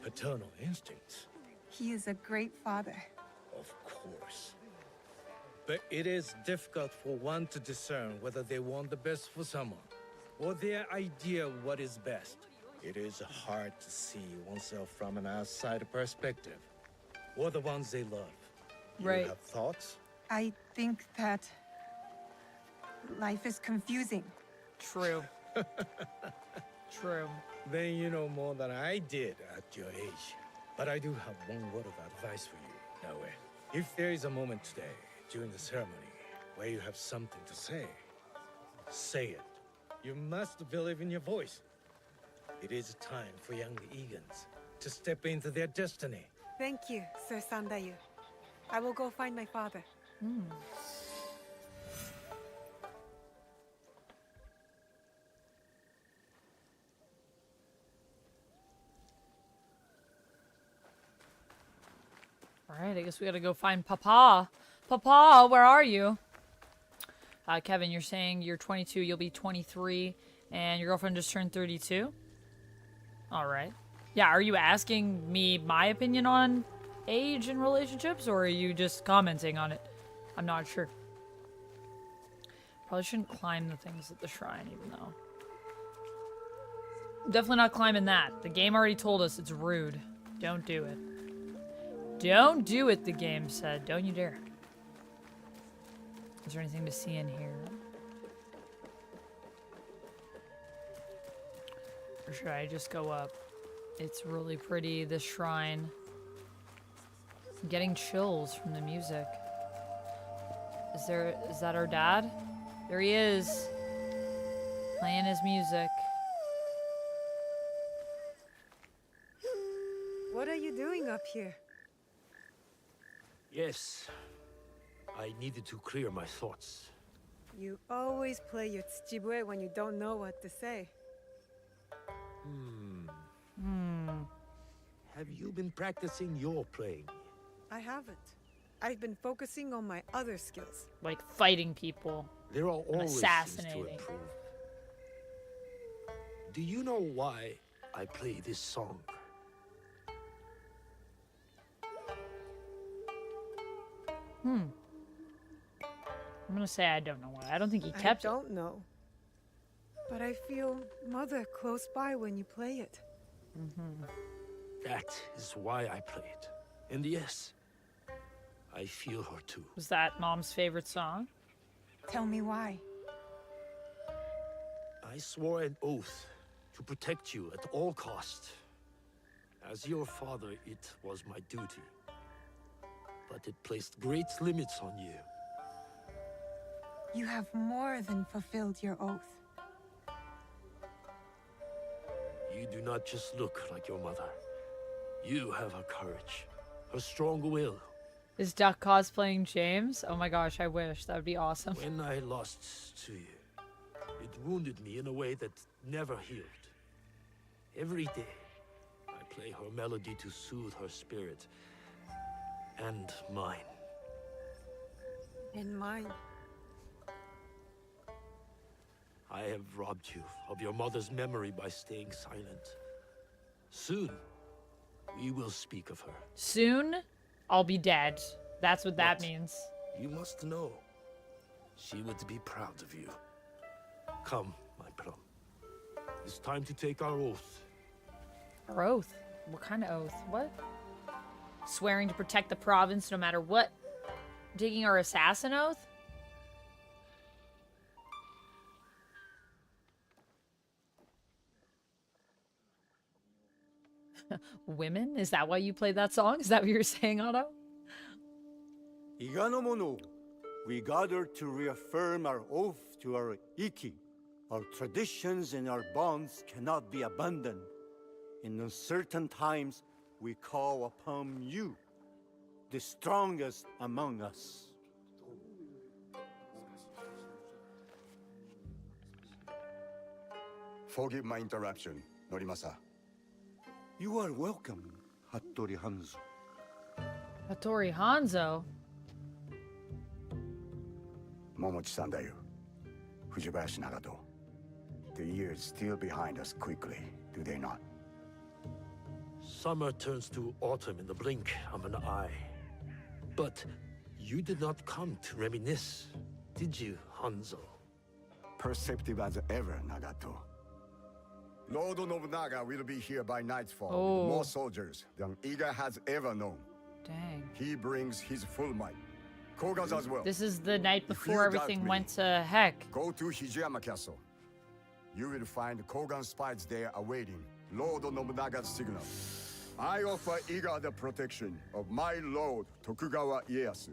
paternal instincts. He is a great father. Of course. But it is difficult for one to discern whether they want the best for someone, or their idea of what is best. It is hard to see oneself from an outside perspective, or the ones they love. Right. You have thoughts? I think that life is confusing. True. True. Then you know more than I did at your age. But I do have one word of advice for you, Naoe. If there is a moment today, during the ceremony, where you have something to say it. You must believe in your voice. It is time for young Egans to step into their destiny. Thank you, Sir Sandayu. I will go find my father. Alright, I guess we gotta go find Papa. Papa, where are you? Kevin, you're saying you're 22, you'll be 23, and your girlfriend just turned 32? Alright. Yeah, are you asking me my opinion on age in relationships, or are you just commenting on it? I'm not sure. Probably shouldn't climb the things at the shrine, even though. Definitely not climbing that. The game already told us it's rude. Don't do it. Don't do it, the game said. Don't you dare. Is there anything to see in here? Or should I just go up? It's really pretty, this shrine. I'm getting chills from the music. Is that our dad? There he is. Playing his music. What are you doing up here? Yes. I needed to clear my thoughts. You always play your tsuchibue when you don't know what to say. Have you been practicing your playing? I haven't. I've been focusing on my other skills. Like fighting people. There are always things to assassinating. improve. Do you know why I play this song? I'm gonna say I don't know why. I don't think he kept I it. don't know. But I feel Mother close by when you play it. That is why I play it. And yes, I feel her too. Was that Mom's favorite song? Tell me why. I swore an oath to protect you at all costs. As your father, it was my duty. But it placed great limits on you. You have more than fulfilled your oath. You do not just look like your mother. You have her courage, her strong will. Is Duck cosplaying James? Oh my gosh, I wish. That would be awesome. When I lost to you, it wounded me in a way that never healed. Every day, I play her melody to soothe her spirit. And mine. And mine. I have robbed you of your mother's memory by staying silent. Soon, we will speak of her. Soon, I'll be dead. That's what that What? means. You must know. She would be proud of you. Come, my plum. It's time to take our oath. Our oath? What kind of oath? What? Swearing to protect the province no matter what? Taking our assassin oath? Women? Is that why you played that song? Is that what you were saying, Otto? Iganomono, we gather to reaffirm our oath to our Iki. Our traditions and our bonds cannot be abandoned. In uncertain times, we call upon you, the strongest among us. Forgive my interruption, Norimasa. You are welcome, Hattori Hanzo. Hattori Hanzo? Momochi-san da yo. Fujibayashi Nagato. The years steal behind us quickly, do they not? Summer turns to autumn in the blink of an eye. But you did not come to reminisce, did you, Hanzo? Perceptive as ever, Nagato. Lord Oda Nobunaga will be here by nightfall Oh. with more soldiers than Iga has ever known. Dang. He brings his full might. Koga's as well. This is the night If before you doubt everything me, went to heck. Go to Hijiyama Castle. You will find Kogan spies there awaiting Lord Nobunaga's signal. I offer Iga the protection of my lord Tokugawa Ieyasu.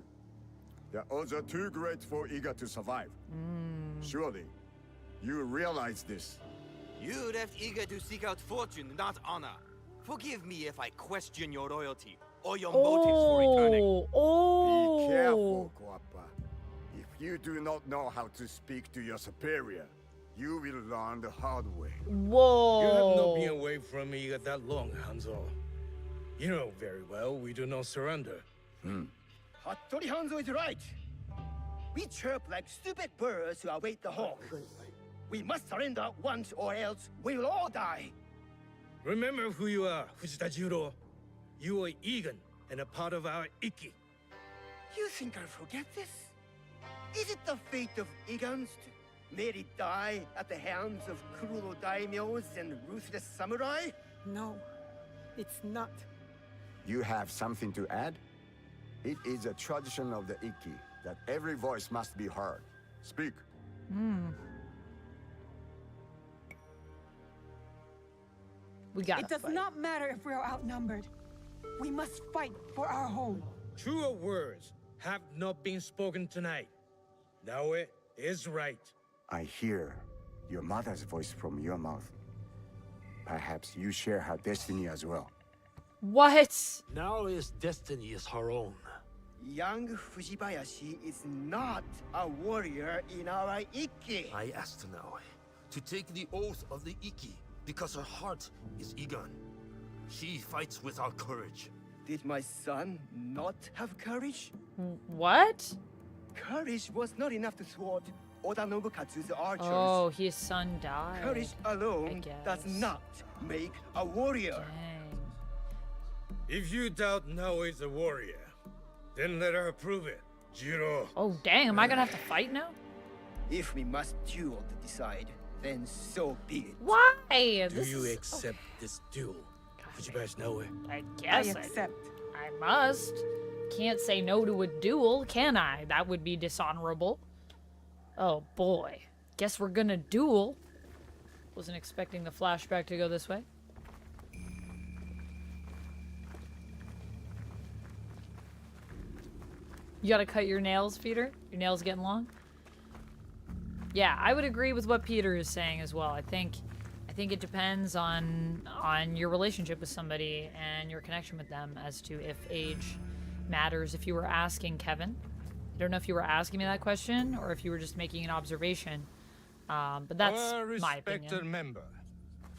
The odds are too great for Iga to survive. Surely, you realize this. You left eager to seek out fortune, not honor. Forgive me if I question your loyalty or your motives for returning. Oh. Be careful, Koappa. If you do not know how to speak to your superior, you will learn the hard way. Whoa. You have not been away from me that long, Hanzo. You know very well we do not surrender. Hattori Hanzo is right. We chirp like stupid birds who await the hawk. We must surrender once or else we will all die. Remember who you are, Fujita Jiro. You are Egan and a part of our Ikki. You think I'll forget this? Is it the fate of Igans to merely die at the hands of cruel daimyos and ruthless samurai? No, it's not. You have something to add? It is a tradition of the Ikki that every voice must be heard. Speak. We got It does not matter if we are outnumbered. We must fight for our home. Truer words have not been spoken tonight. Naoe is right. I hear your mother's voice from your mouth. Perhaps you share her destiny as well. What? Naoe's destiny is her own. Young Fujibayashi is not a warrior in our Ikki. I asked Naoe to take the oath of the Ikki because her heart is Igan. She fights with our courage. Did my son not have courage? What? Courage was not enough to thwart Oda Nobukatsu's archers. Oh, his son died. Courage alone does guess. not make a warrior. Dang. If you doubt Naoe is a warrior, then let her prove it, Jiro. Oh, dang. Am I going to have to fight now? If we must duel to decide, then so be it. Why? Do This you is- accept this duel, Fujibayashi Naoe? I guess I accept. I must. Can't say no to a duel, can I? That would be dishonorable. Oh, boy. Guess we're gonna duel. Wasn't expecting the flashback to go this way. You gotta cut your nails, Peter? Your nails getting long? Yeah, I would agree with what Peter is saying as well. I think it depends on your relationship with somebody and your connection with them as to if age matters. If you were asking Kevin, I don't know if you were asking me that question or if you were just making an observation. But that's Our my respected opinion. member,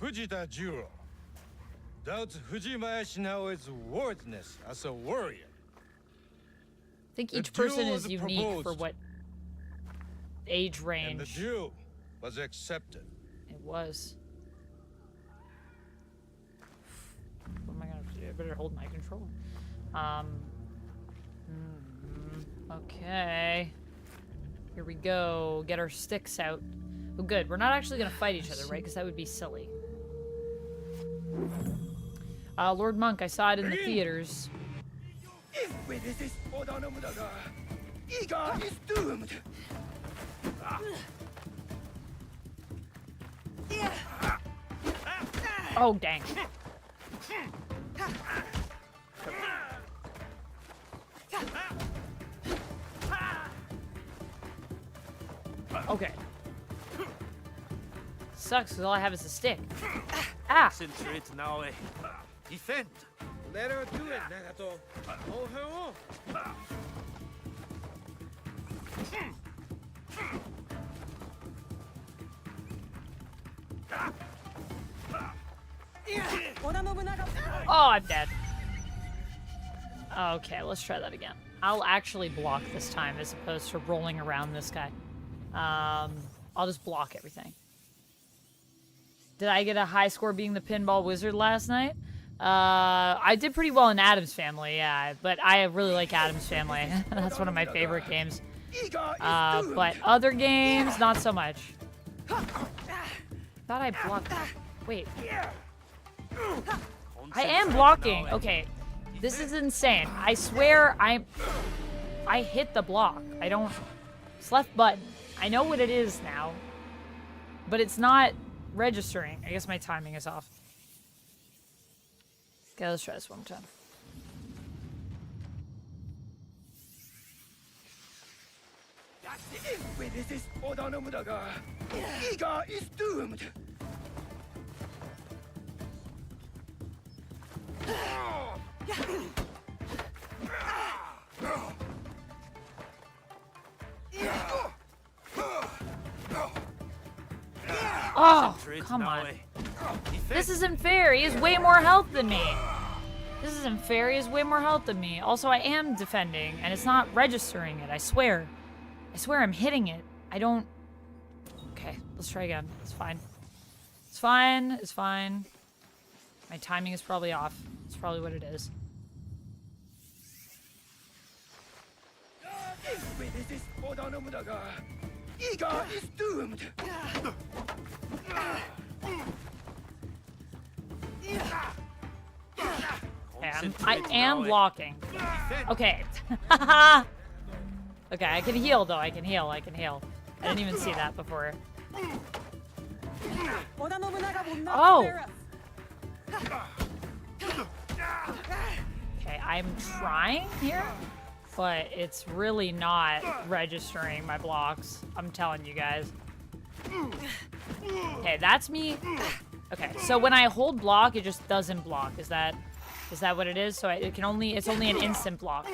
Fujita Jiro, doubts Fujibayashi Naoe's worthiness as a warrior. I think The each person duel is was unique for proposed. what age And the range duel was accepted. it was. What am I gonna do? I better hold my controller. Okay. Here we go. Get our sticks out. Oh, good. We're not actually gonna fight each other, right? Because that would be silly. Lord Monk, I saw it in the theaters. If we resist Oda Nobunaga, Iga is doomed. Oh, dang. Okay. Sucks because all I have is a stick. Ah! Concentrate, Naoe. Defend. Let her do it, Nagato. Hold her on. Oda Nobunaga. Oh, I'm dead. Okay, let's try that again. I'll actually block this time as opposed to rolling around this guy. I'll just block everything. Did I get a high score being the pinball wizard last night? I did pretty well in Addams Family, yeah, but I really like Addams Family. That's one of my favorite games. But other games, not so much. Thought I blocked. Wait. I am blocking. Okay. This is insane. I swear I hit the block. I don't... It's left button. I know what it is now. But it's not registering. I guess my timing is off. Okay, let's try this one more time. That's the end with this is Oda Nobunaga. Iga is doomed. Oh, come on. This isn't fair. He has way more health than me. This isn't fair. He has way more health than me. Also, I am defending, and it's not registering it. I swear. I swear I'm hitting it. I don't... Okay, let's try again. It's fine. It's fine. It's fine. My timing is probably off. It's probably what it is. This is Oda Nobunaga. Iga is doomed. I am blocking. Okay. Okay, I can heal though. I can heal. I can heal. I didn't even see that before. Oh. Okay, I'm trying here, but it's really not registering my blocks. I'm telling you guys. Okay, that's me. Okay, so when I hold block, it just doesn't block. Is that what it is? So it's only an instant block.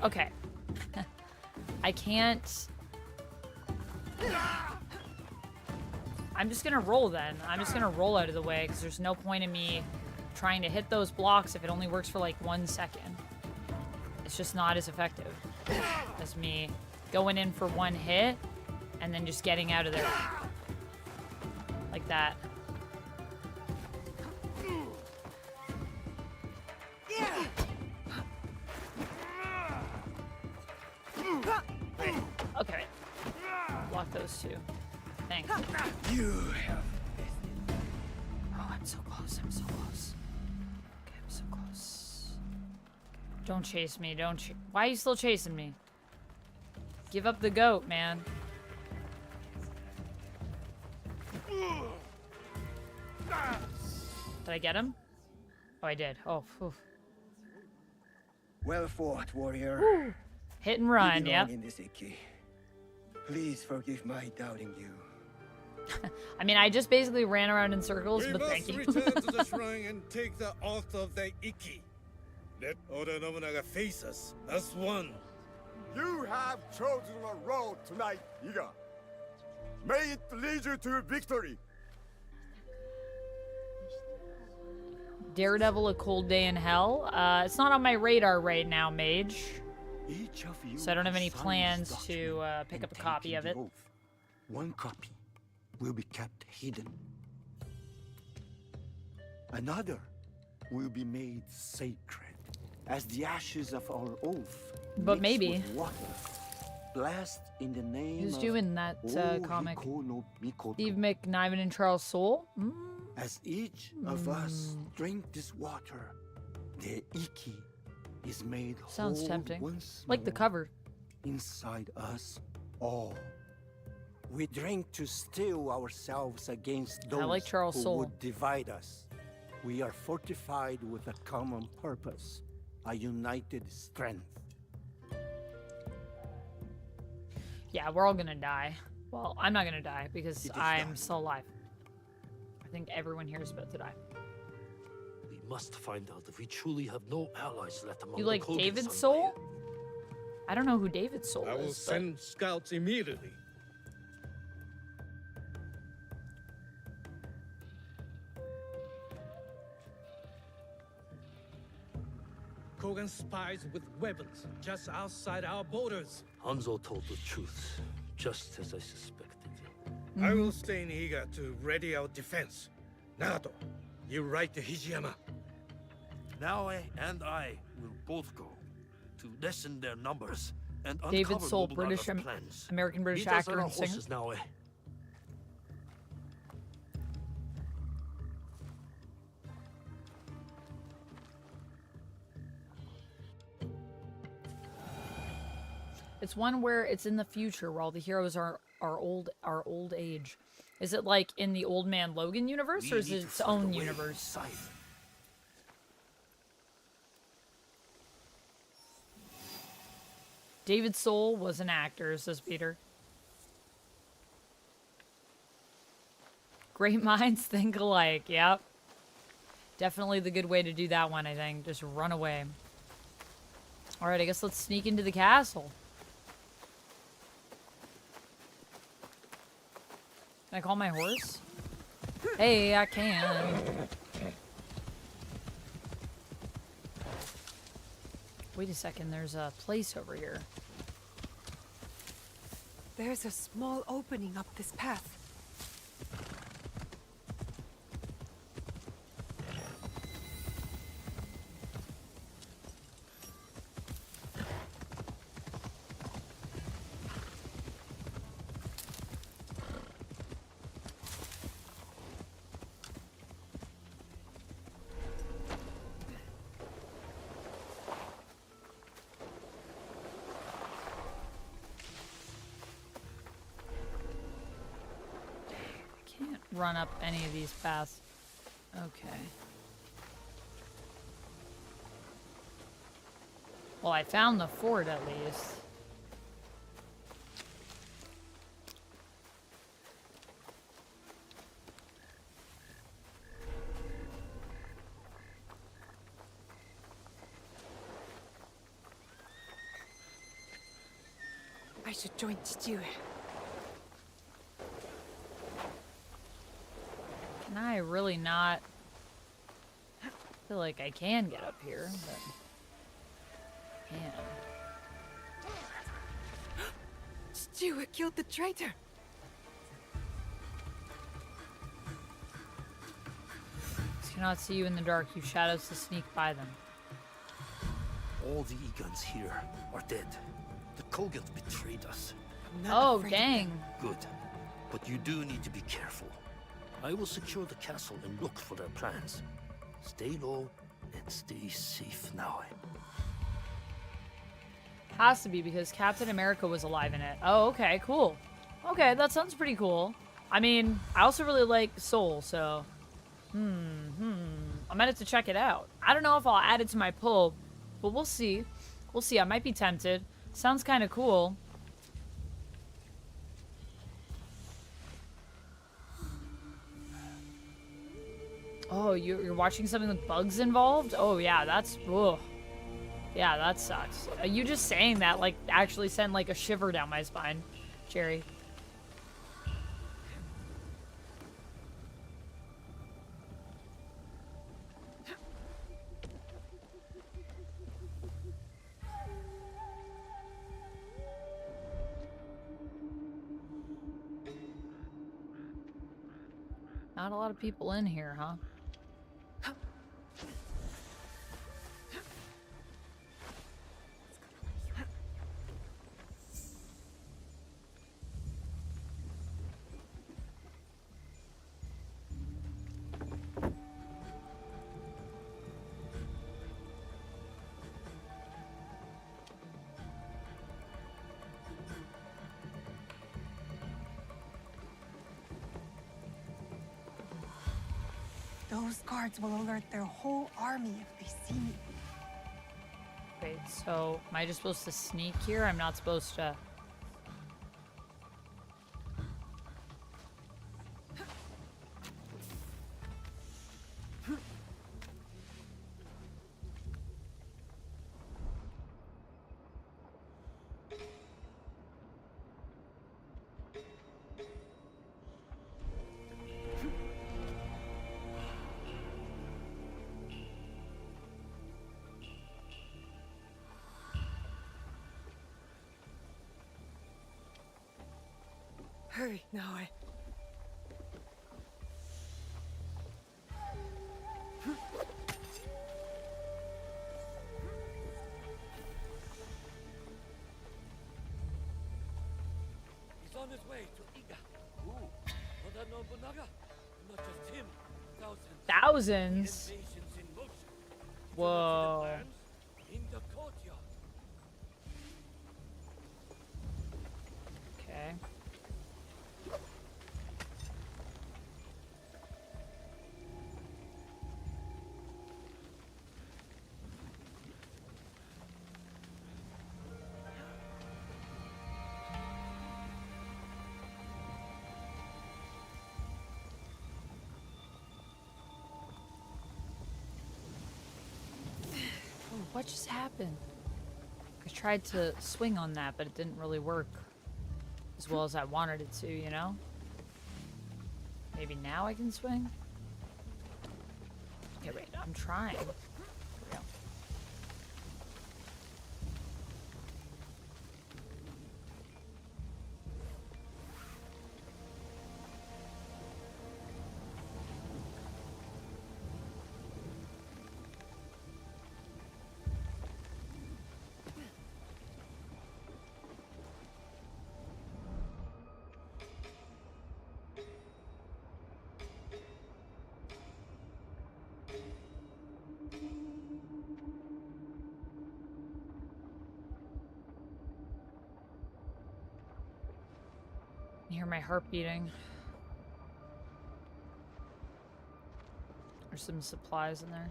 Okay. I can't. I'm just gonna roll then. I'm just gonna roll out of the way because there's no point in me trying to hit those blocks if it only works for like 1 second. It's just not as effective as me going in for one hit and then just getting out of there. Like that. Okay. Block those two. Thanks. You have. Oh, I'm so close. I'm so close. Okay, I'm so close. Don't chase me. Why are you still chasing me? Give up the goat, man. Did I get him? Oh, I did. Oh, phew. Well fought, warrior. Woo. Hit and run, yeah. yeah. Please forgive my doubting you. I mean, I just basically ran around in circles, but thank you. We must return to the shrine and take the oath of the Iki. Let Oda Nobunaga face us as one. You have chosen a road tonight, Iga. May it lead you to victory. Daredevil, A Cold Day in Hell. It's not on my radar right now, Mage. So I don't have any plans to pick up a copy of it. One copy will be kept hidden. Another will be made sacred as the ashes of our oath. But mixed maybe. with water, blessed in the name Who's of doing that comic? Ohiko no Mikoto. Steve McKnight and Charles Soule? As each of us drink this water, the Iki is made Sounds whole tempting. once Like the more cover. inside us all. We drink to steel ourselves against those I like Charles who Soule. would divide us. We are fortified with a common purpose, a united strength. Yeah, we're all gonna die. Well, I'm not gonna die because I'm still alive. I think everyone here is about to die. We must find out if we truly have no allies left among You the like Kogan David Samurai. Soul? I don't know who David Soul I will is. send scouts immediately. Kogan spies with weapons just outside our borders. Hanzo told the truth, just as I suspected. I will stay in Iga to ready our defense. Nagato, you ride to Hijiyama. Naoe and I will both go to lessen their numbers and David uncover Soul, Nobunaga's British, plans. American British Meet us actor on our and singer. horses, Naoe. It's one where it's in the future, where all the heroes are old age. Is it like in the Old Man Logan universe, or is it its own universe? David Soul was an actor, says Peter. Great minds think alike. Yep. Definitely the good way to do that one, I think. Just run away. Alright, I guess let's sneak into the castle. Can I call my horse? Hey, I can. Wait a second, there's a place over here. There's a small opening up this path. Run up any of these paths. Okay. Well, I found the fort at least. I should join Chichiue. Can I really not? I feel like I can get up here, but Chichiue killed the traitor. Cannot see you in the dark. Use shadows to sneak by them. All the Egons here are dead. The Kogans betrayed us. Oh, dang. Good. But you do need to be careful. I will secure the castle and look for their plans. Stay low and stay safe now. Has to be because Captain America was alive in it. Oh, okay, cool. Okay, that sounds pretty cool. I mean, I also really like Soul, so... I might have to check it out. I don't know if I'll add it to my pull, but we'll see. We'll see. I might be tempted. Sounds kind of cool. Oh, you're watching something with bugs involved? Oh, yeah, that's... Ugh. Yeah, that sucks. You just saying that, like, actually sent, like, a shiver down my spine, Jerry. Not a lot of people in here, huh? Those guards will alert their whole army if they see me. Wait, so am I just supposed to sneak here? I'm not supposed to... Hurry, Naoe. He's on his way to Iga. Who? Oda Nobunaga? Not just him. Thousands? Invasions in motion. Whoa. In the courtyard. Okay. What just happened? I tried to swing on that, but it didn't really work as well as I wanted it to, you know? Maybe now I can swing? Okay, wait, I'm trying. Here we go. You hear my heart beating. There's some supplies in there.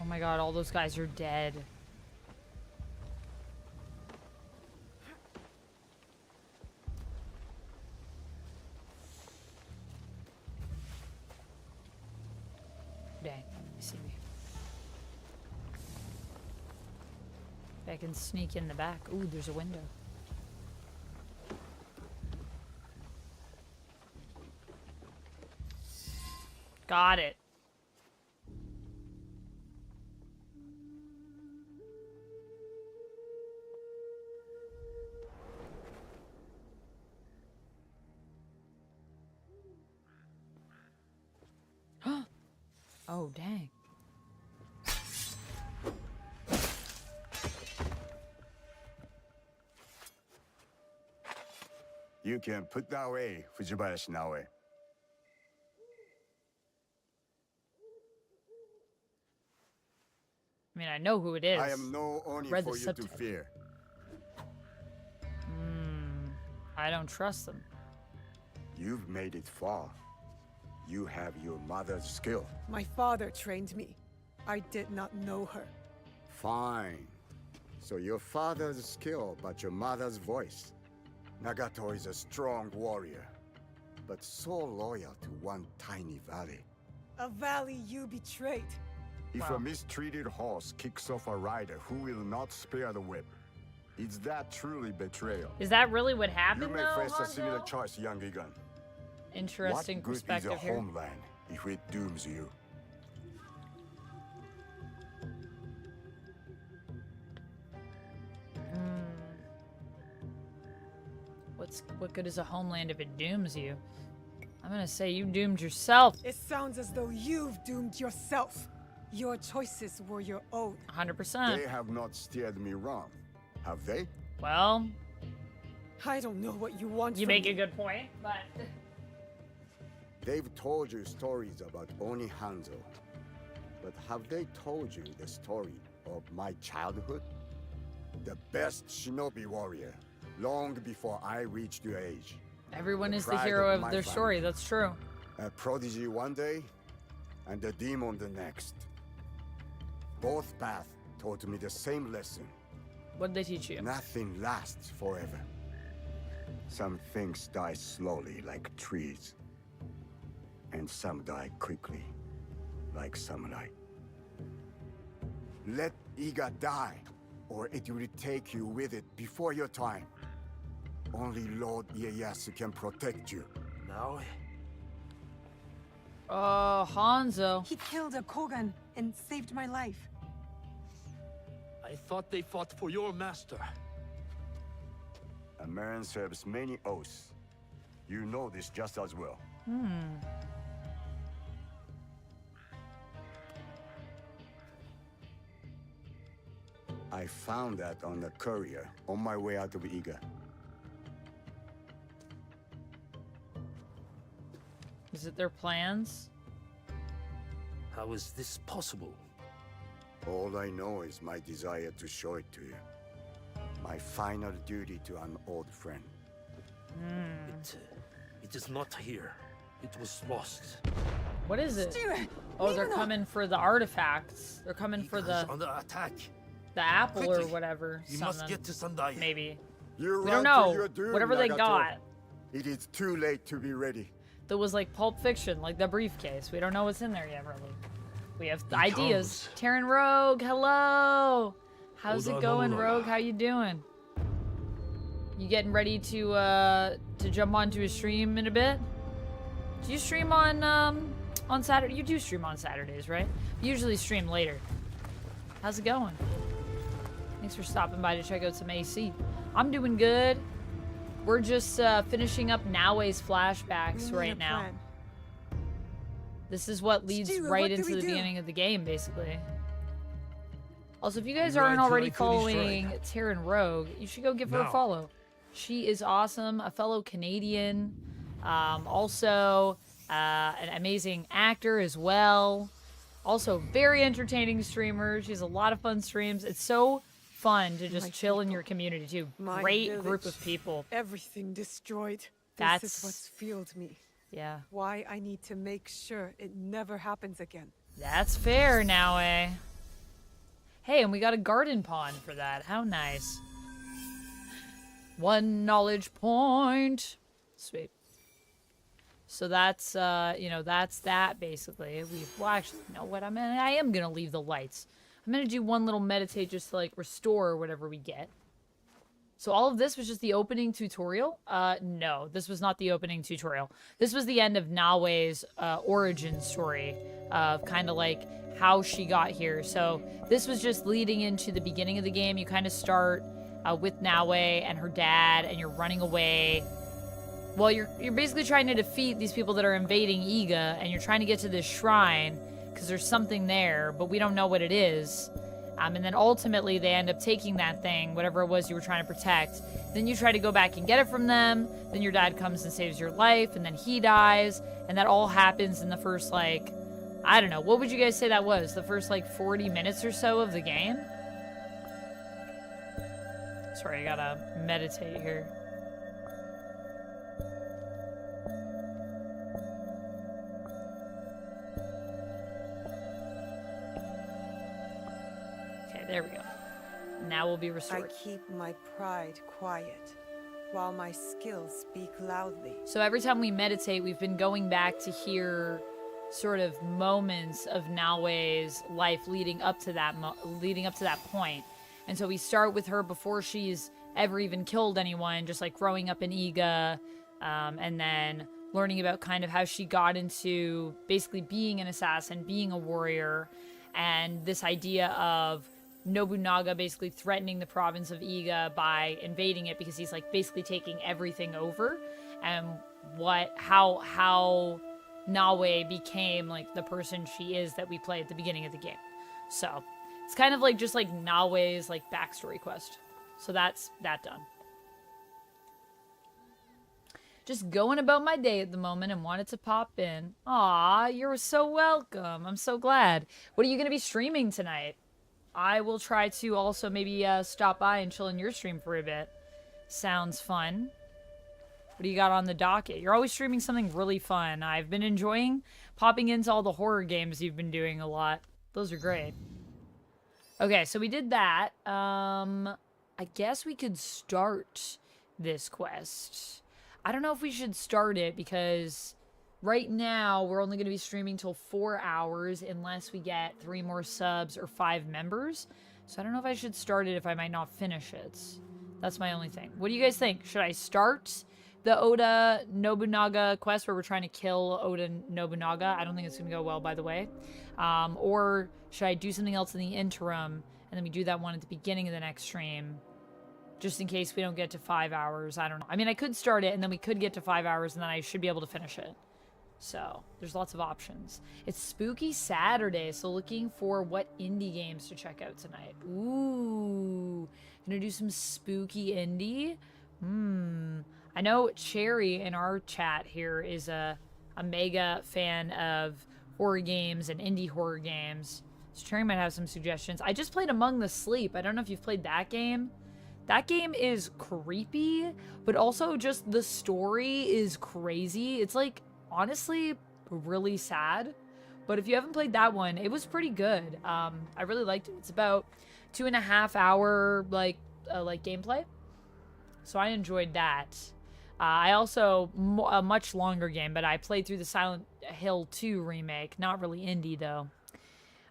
Oh my god, all those guys are dead. Dang, you see me. I can sneak in the back. Ooh, there's a window. Got it. Oh, dang. You can put that away, Fujibayashi Naoe. I mean, I know who it is. I am no Oni Read the for you to subtitle. fear. I don't trust them. You've made it far. You have your mother's skill. My father trained me. I did not know her. Fine. So your father's skill, but your mother's voice. Nagato is a strong warrior, but so loyal to one tiny valley. A valley you betrayed. If a mistreated horse kicks off a rider who will not spare the whip, is that truly betrayal? Is that really what You happened, may though, face a similar Hanzo? choice, young Egan. Interesting What good is a perspective here. homeland if it dooms you? What good is a homeland if it dooms you? I'm gonna say you doomed yourself. It sounds as though you've doomed yourself. Your choices were your own. 100%. They have not steered me wrong, have they? Well, I don't know what you want you from make me. a good point, but They've told you stories about Oni Hanzo, but have they told you the story of my childhood? The best shinobi warrior, long before I reached your age. everyone is the pride hero of of my their story. family. That's true. A prodigy one day, and a demon the next. Both paths taught me the same lesson. What did they teach you? Nothing lasts forever. Some things die slowly, like trees. And some die quickly, like samurai. Let Iga die, or it will take you with it before your time. Only Lord Ieyasu can protect you. Now, Hanzo. He killed a Kogan and saved my life. I thought they fought for your master. A man serves many oaths. You know this just as well. I found that on the courier on my way out of Iga. Is it their plans? How is this possible? All I know is my desire to show it to you. My final duty to an old friend. It is not here. It was lost. What is it? Stewart, Oh, they're coming for the artifacts. They're coming for Ika's under attack. the apple or Quickly, whatever. You must something. get to Sendai. Maybe. You We don't run to know. your doom, Whatever they Nagato. got. It is too late to be ready. That was like Pulp Fiction, like the briefcase. We don't know what's in there yet, really. We have He ideas. comes. Terran Rogue, hello. How's Oda it going, Nobunaga. Rogue? How you doing? You getting ready to jump onto a stream in a bit? Do you stream on Saturday? You do stream on Saturdays, right? You usually stream later. How's it going? Thanks for stopping by to check out some AC. I'm doing good. We're just finishing up Naoe's flashbacks right now. Plan. This is what leads Stewart, right what do into we the do? beginning of the game, basically. Also, if you guys Right aren't till already I finish following drawing. Terran Rogue, you should go give her a Now. follow. She is awesome, a fellow Canadian, also an amazing actor as well. Also, very entertaining streamer. She has a lot of fun streams. It's so fun to just My chill in people. your community too. My Great group village. of people. Everything destroyed. That's- This is what's fueled me. Yeah, Why I need to make sure it never happens again. that's fair, Naoe. Hey, and we got a garden pond for that. How nice. 1 knowledge point. Sweet. So that's, that's that basically. Well, actually, you know what? I am going to leave the lights. I'm going to do one little meditate just to, like, restore whatever we get. So all of this was just the opening tutorial? No, this was not the opening tutorial. This was the end of Naoe's origin story of kind of like how she got here. So this was just leading into the beginning of the game. You kind of start with Naoe and her dad, and you're running away. Well, you're basically trying to defeat these people that are invading Iga, and you're trying to get to this shrine because there's something there, but we don't know what it is. And then ultimately they end up taking that thing, whatever it was you were trying to protect. Then you try to go back and get it from them. Then your dad comes and saves your life, and then he dies. And that all happens in the first, like, I don't know. What would you guys say that was? The first, like, 40 minutes or so of the game? Sorry, I gotta meditate here. Okay, there we go. Now we'll be I restored. keep my pride quiet, while my skills speak loudly. So every time we meditate, we've been going back to hear sort of moments of Naoe's life leading up to that point. And so we start with her before she's ever even killed anyone, just like growing up in Iga, and then learning about kind of how she got into basically being an assassin, being a warrior, and this idea of Nobunaga basically threatening the province of Iga by invading it because he's like basically taking everything over, and how Naoe became like the person she is that we play at the beginning of the game. So it's kind of like just like Naoe's like backstory quest. So that's that done. Just going about my day at the moment and wanted to pop in. Aw, you're so welcome. I'm so glad. What are you going to be streaming tonight? I will try to also maybe stop by and chill in your stream for a bit. Sounds fun. What do you got on the docket? You're always streaming something really fun. I've been enjoying popping into all the horror games you've been doing a lot. Those are great. Okay, so we did that. I guess we could start this quest. I don't know if we should start it because right now we're only going to be streaming till 4 hours unless we get 3 more subs or 5 members. So I don't know if I should start it if I might not finish it. That's my only thing. What do you guys think? Should I start the Oda Nobunaga quest where we're trying to kill Oda Nobunaga? I don't think it's going to go well, by the way. Or should I do something else in the interim, and then we do that one at the beginning of the next stream, just in case we don't get to 5 hours? I don't know. I mean, I could start it, and then we could get to 5 hours, and then I should be able to finish it. So, there's lots of options. It's Spooky Saturday, so looking for what indie games to check out tonight. Ooh, gonna do some spooky indie? I know Cherry in our chat here is a mega fan of horror games and indie horror games. So Cherry might have some suggestions. I just played Among the Sleep. I don't know if you've played that game. That game is creepy, but also just the story is crazy. It's like, honestly, really sad. But if you haven't played that one, it was pretty good. I really liked it. It's about 2.5 hour like gameplay. So I enjoyed that. I also, a much longer game, but I played through the Silent Hill 2 remake. Not really indie, though.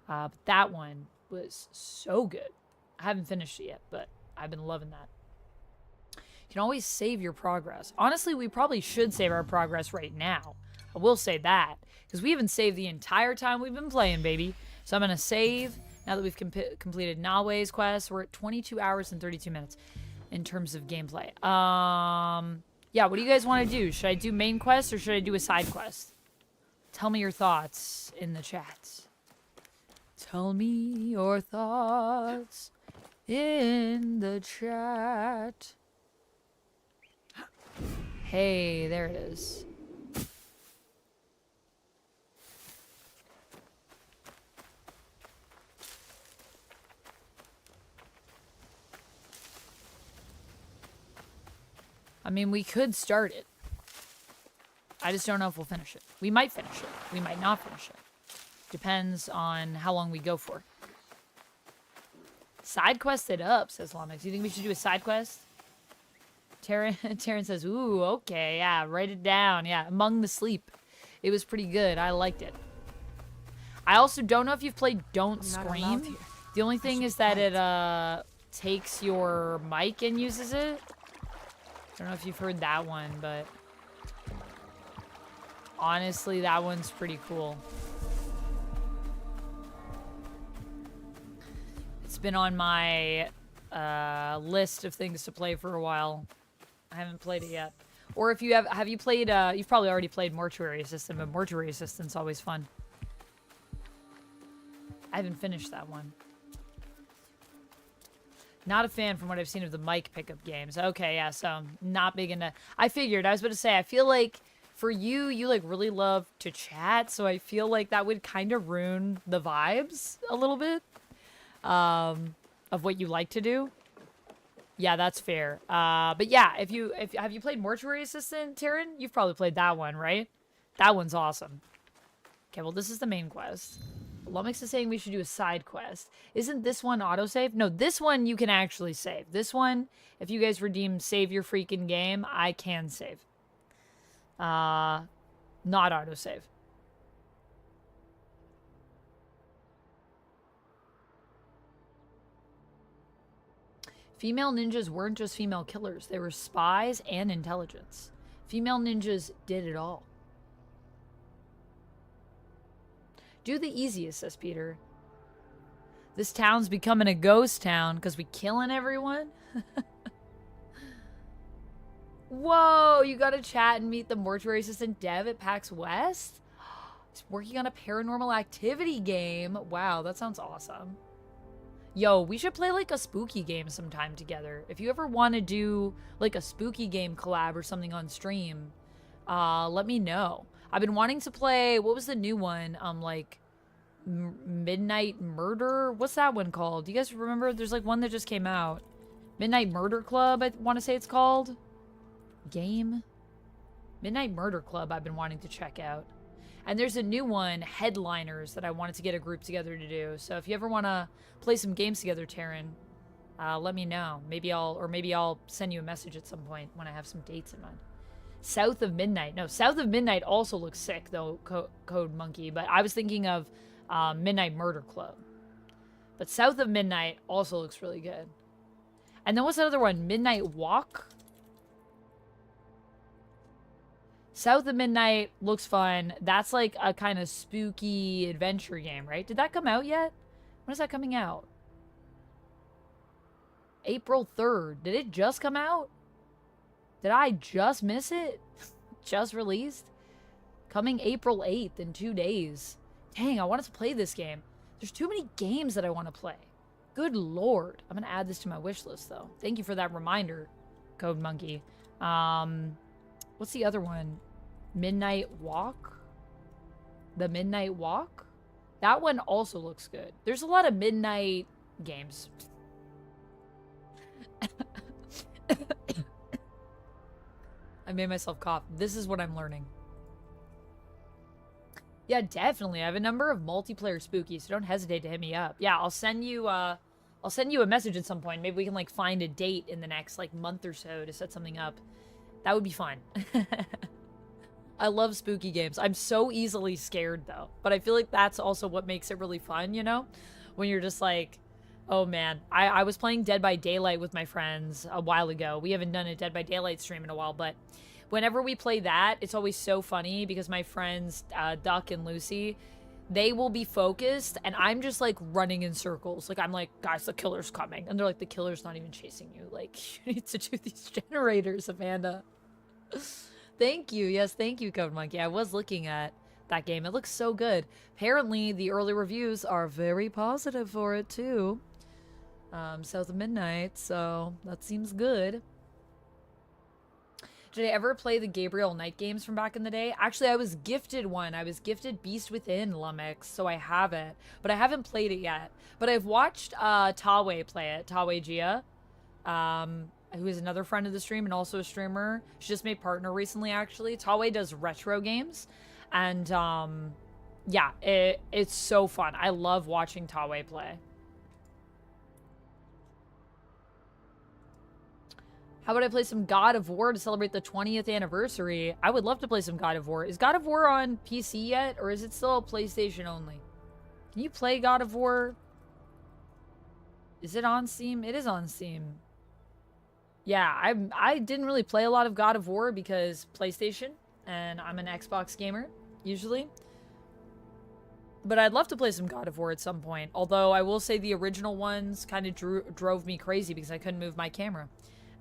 But that one was so good. I haven't finished it yet, but I've been loving that. You can always save your progress. Honestly, we probably should save our progress right now. I will say that, because we haven't saved the entire time we've been playing, baby. So I'm going to save, now that we've completed Naoe's quest. We're at 22 hours and 32 minutes in terms of gameplay. Yeah, what do you guys want to do? Should I do main quest or should I do a side quest? Tell me your thoughts in the chat. Tell me your thoughts in the chat. Hey, there it is. I mean, we could start it. I just don't know if we'll finish it. We might finish it. We might not finish it. Depends on how long we go for. Side quest it up, says Lomix. Do you think we should do a side quest? Taryn says, ooh, okay, yeah, write it down. Yeah, Among the Sleep. It was pretty good. I liked it. I also don't know if you've played Don't Scream. The only thing is that it takes your mic and uses it. I don't know if you've heard that one, but honestly, that one's pretty cool. It's been on my list of things to play for a while. I haven't played it yet. Or if you have you played, you've probably already played Mortuary Assistant, but Mortuary Assistant's always fun. I haven't finished that one. Not a fan from what I've seen of the mic pickup games. Okay, yeah, so not big into... I figured, I was about to say, I feel like for you, you like really love to chat, so I feel like that would kind of ruin the vibes a little bit of what you like to do. Yeah, that's fair. But yeah, have you played Mortuary Assistant, Taryn? You've probably played that one, right? That one's awesome. Okay, well, this is the main quest. Lumix is saying we should do a side quest. Isn't this one autosave? No, this one you can actually save. This one, if you guys redeem save your freaking game, I can save. Not autosave. Female ninjas weren't just female killers. They were spies and intelligence. Female ninjas did it all. Do the easiest, says Peter. This town's becoming a ghost town because we killing everyone? Whoa, you gotta chat and meet the mortuary assistant dev at PAX West? He's working on a paranormal activity game. Wow, that sounds awesome. Yo, we should play like a spooky game sometime together. If you ever want to do like a spooky game collab or something on stream, let me know. I've been wanting to play, what was the new one? Like Midnight Murder? What's that one called? Do you guys remember? There's like one that just came out. Midnight Murder Club, I want to say it's called. Game? Midnight Murder Club I've been wanting to check out. And there's a new one, Headliners, that I wanted to get a group together to do. So if you ever want to play some games together, Taryn, let me know. Maybe I'll send you a message at some point when I have some dates in mind. South of Midnight. No, South of Midnight also looks sick, though, Code Monkey. But I was thinking of Midnight Murder Club. But South of Midnight also looks really good. And then what's the other one? Midnight Walk? South of Midnight looks fun. That's like a kind of spooky adventure game, right? Did that come out yet? When is that coming out? April 3rd. Did it just come out? Did I just miss it? Just released? Coming April 8th in 2 days. Dang, I wanted to play this game. There's too many games that I want to play. Good lord. I'm going to add this to my wish list, though. Thank you for that reminder, Code Monkey. What's the other one? Midnight Walk? The Midnight Walk? That one also looks good. There's a lot of midnight games. I made myself cough. This is what I'm learning. Yeah, definitely. I have a number of multiplayer spookies, so don't hesitate to hit me up. Yeah, I'll send you a message at some point. Maybe we can like find a date in the next like month or so to set something up. That would be fun. I love spooky games. I'm so easily scared though, but I feel like that's also what makes it really fun, you know? When you're just like, oh man, I was playing Dead by Daylight with my friends a while ago. We haven't done a Dead by Daylight stream in a while, but whenever we play that, it's always so funny because my friends, Duck and Lucy, they will be focused and I'm just like running in circles. Like I'm like, guys, the killer's coming. And they're like, the killer's not even chasing you. Like, you need to do these generators, Amanda. Thank you. Yes, thank you, Code Monkey. I was looking at that game. It looks so good. Apparently, the early reviews are very positive for it, too. South of Midnight, so that seems good. Did I ever play the Gabriel Knight games from back in the day? Actually, I was gifted one. I was gifted Beast Within, Lumix, so I have it. But I haven't played it yet. But I've watched Tawe play it, Tawe Gia, who is another friend of the stream and also a streamer. She just made partner recently, actually. Tawe does retro games. And, yeah, it's so fun. I love watching Tawe play. How about I play some God of War to celebrate the 20th anniversary? I would love to play some God of War. Is God of War on PC yet, or is it still PlayStation only? Can you play God of War? Is it on Steam? It is on Steam. Yeah, I didn't really play a lot of God of War because PlayStation, and I'm an Xbox gamer, usually. But I'd love to play some God of War at some point. Although I will say the original ones kind of drove me crazy because I couldn't move my camera.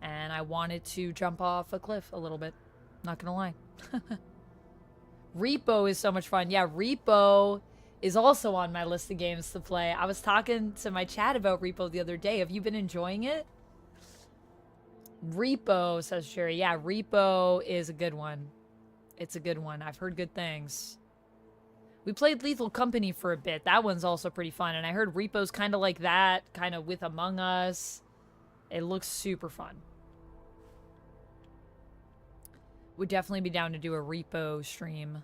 And I wanted to jump off a cliff a little bit. Not gonna lie. Repo is so much fun. Yeah, Repo is also on my list of games to play. I was talking to my chat about Repo the other day. Have you been enjoying it? Repo, says Sherry. Yeah, Repo is a good one. It's a good one. I've heard good things. We played Lethal Company for a bit. That one's also pretty fun. And I heard Repo's kind of like that, kind of with Among Us. It looks super fun. Would definitely be down to do a Repo stream.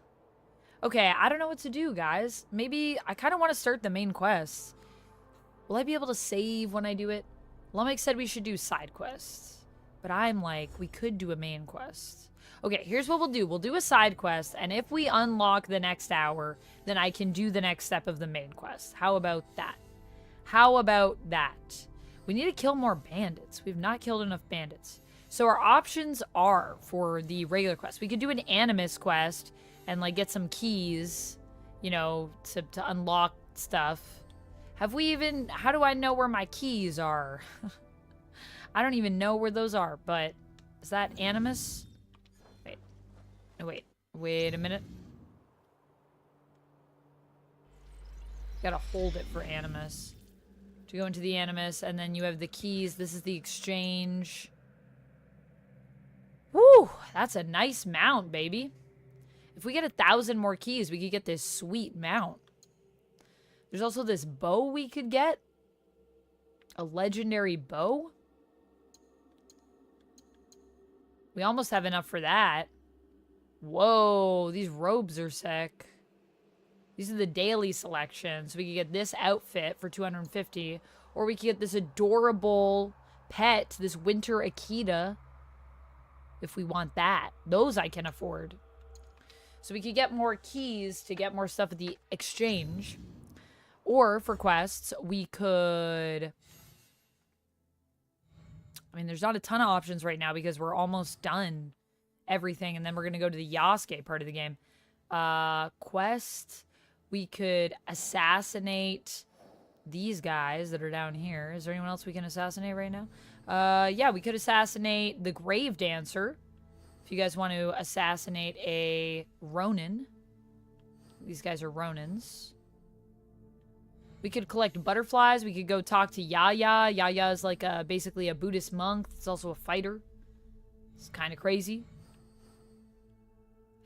Okay, I don't know what to do, guys. Maybe I kind of want to start the main quest. Will I be able to save when I do it? Lumix said we should do side quests. But I'm like, we could do a main quest. Okay, here's what we'll do. We'll do a side quest, and if we unlock the next hour, then I can do the next step of the main quest. How about that? How about that? We need to kill more bandits. We've not killed enough bandits. So our options are for the regular quest. We could do an Animus quest and like get some keys, you know, to unlock stuff. Have we even... How do I know where my keys are? I don't even know where those are, but... Is that Animus? Wait. No, wait a minute. Gotta hold it for Animus. To go into the Animus, and then you have the keys. This is the exchange. Woo! That's a nice mount, baby. If we get 1,000 more keys, we could get this sweet mount. There's also this bow we could get. A legendary bow. We almost have enough for that. Whoa, these robes are sick. These are the daily selections. We could get this outfit for 250. Or we could get this adorable pet, this winter Akita. If we want that. Those I can afford. So we could get more keys to get more stuff at the exchange. Or for quests, we could... I mean, there's not a ton of options right now because we're almost done everything. And then we're going to go to the Yasuke part of the game. Quest, we could assassinate these guys that are down here. Is there anyone else we can assassinate right now? Yeah, we could assassinate the Grave Dancer. If you guys want to assassinate a Ronin. These guys are Ronins. We could collect butterflies. We could go talk to Yaya. Yaya is like basically a Buddhist monk. It's also a fighter. It's kind of crazy.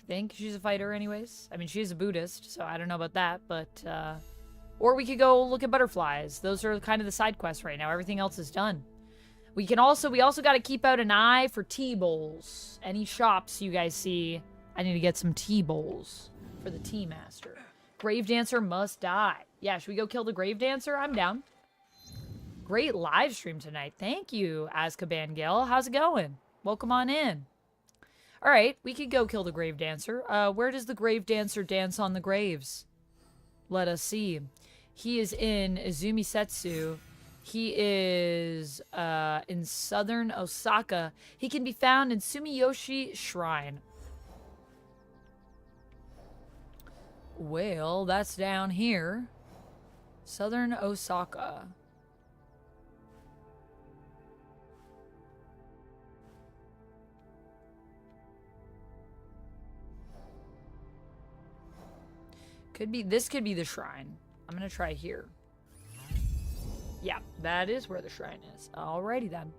I think she's a fighter anyways. I mean, she's a Buddhist, so I don't know about that, but... Or we could go look at butterflies. Those are kind of the side quests right now. Everything else is done. We also got to keep out an eye for tea bowls. Any shops you guys see, I need to get some tea bowls for the tea master. Grave Dancer must die. Yeah, should we go kill the Grave Dancer? I'm down. Great live stream tonight. Thank you, Azkaban Gil. How's it going? Welcome on in. All right, we could go kill the Grave Dancer. Where does the Grave Dancer dance on the graves? Let us see. He is in Izumisetsu. He is in southern Osaka. He can be found in Sumiyoshi Shrine. Well, that's down here. Southern Osaka. This could be the shrine. I'm gonna try here. Yeah, that is where the shrine is. Alrighty then.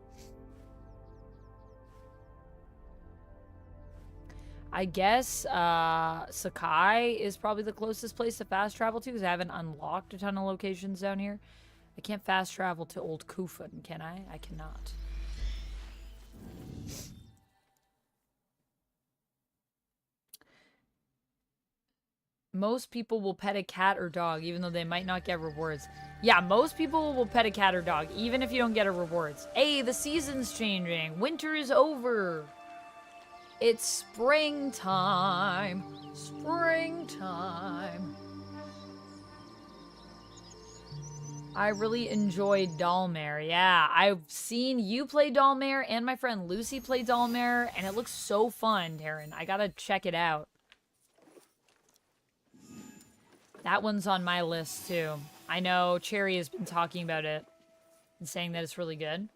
I guess Sakai is probably the closest place to fast travel to because I haven't unlocked a ton of locations down here. I can't fast travel to Old Kufun, can I? I cannot. Most people will pet a cat or dog even though they might not get rewards. Yeah, most people will pet a cat or dog even if you don't get a rewards. Hey, the season's changing. Winter is over. It's springtime. Springtime. I really enjoyed Dollmare. Yeah, I've seen you play Dollmare and my friend Lucy play Dollmare and it looks so fun, Taryn. I gotta check it out. That one's on my list, too. I know Cherry has been talking about it and saying that it's really good.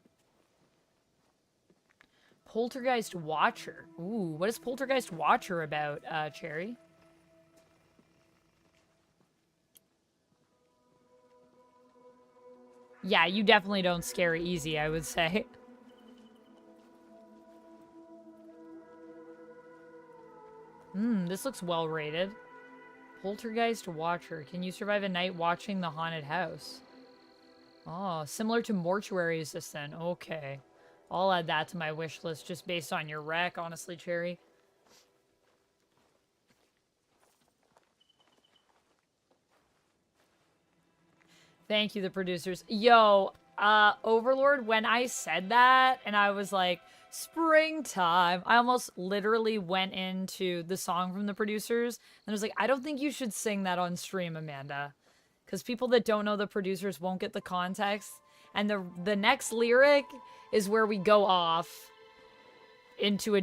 Poltergeist Watcher. Ooh, what is Poltergeist Watcher about, Cherry? Yeah, you definitely don't scare easy, I would say. This looks well rated. Poltergeist Watcher. Can you survive a night watching the haunted house? Oh, similar to Mortuary Assistant. Okay. I'll add that to my wish list just based on your rec, honestly, Cherry. Thank you, the producers. Yo, Overlord, when I said that and I was like, springtime, I almost literally went into the song from the producers and I was like, I don't think you should sing that on stream, Amanda, because people that don't know the producers won't get the context. And the next lyric is where we go off into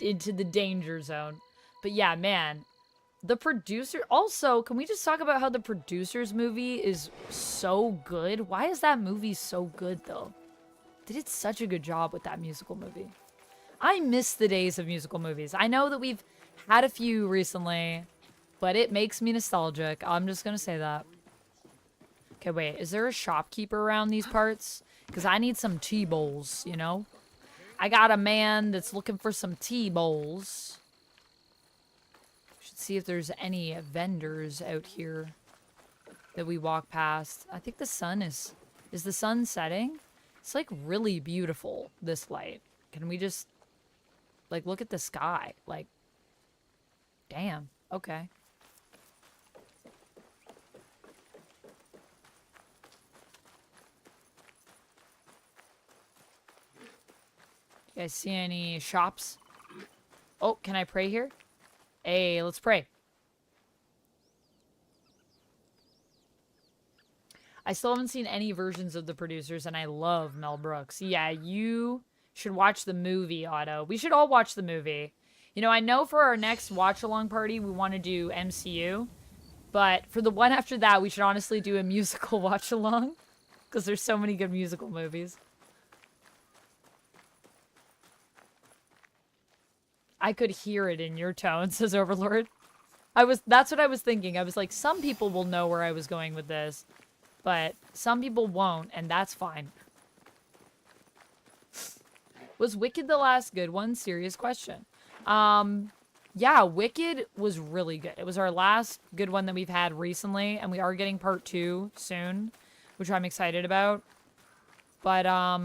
the danger zone. But yeah, man, the producer also, can we just talk about how the producers movie is so good? Why is that movie so good though? They did such a good job with that musical movie. I miss the days of musical movies. I know that we've had a few recently, but it makes me nostalgic. I'm just gonna say that. Okay, wait, is there a shopkeeper around these parts? Because I need some tea bowls, you know? I got a man that's looking for some tea bowls. Should see if there's any vendors out here that we walk past. I think the sun is the sun setting? It's like really beautiful, this light. Can we just, like, look at the sky? Like, damn, okay. You guys see any shops? Oh, can I pray here? Hey, let's pray. I still haven't seen any versions of the producers, and I love Mel Brooks. Yeah, you should watch the movie, Otto. We should all watch the movie. You know, I know for our next watch-along party, we want to do MCU. But for the one after that, we should honestly do a musical watch-along. Because there's so many good musical movies. I could hear it in your tone, says Overlord. That's what I was thinking. I was like, some people will know where I was going with this. But some people won't, and that's fine. Was Wicked the last good one? Serious question. Yeah, Wicked was really good. It was our last good one that we've had recently, and we are getting part 2 soon, which I'm excited about. But, I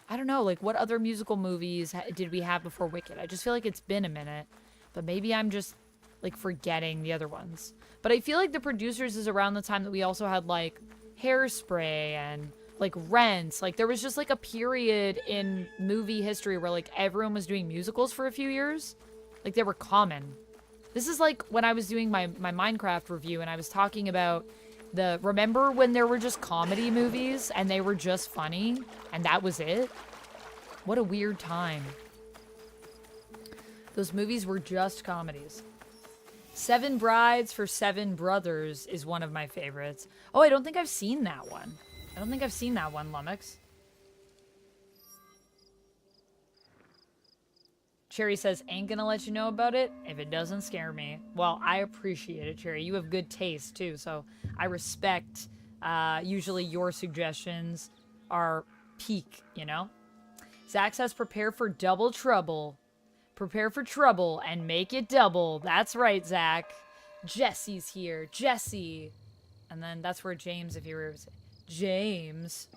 don't know, like, what other musical movies did we have before Wicked? I just feel like it's been a minute, but maybe I'm just, like, forgetting the other ones. But I feel like The Producers is around the time that we also had, like, Hairspray and, like, Rent. Like, there was just, like, a period in movie history where, like, everyone was doing musicals for a few years. Like, they were common. This is like when I was doing my Minecraft review and I was talking about remember when there were just comedy movies and they were just funny and that was it? What a weird time. Those movies were just comedies. 7 Brides for 7 Brothers is one of my favorites. Oh, I don't think I've seen that one. I don't think I've seen that one, Lummox. Cherry says, ain't gonna let you know about it if it doesn't scare me. Well, I appreciate it, Cherry. You have good taste, too, so I respect, usually your suggestions are peak, you know? Zach says, prepare for double trouble. Prepare for trouble and make it double. That's right, Zach. Jesse's here. Jesse. And then that's where James, if you were... James.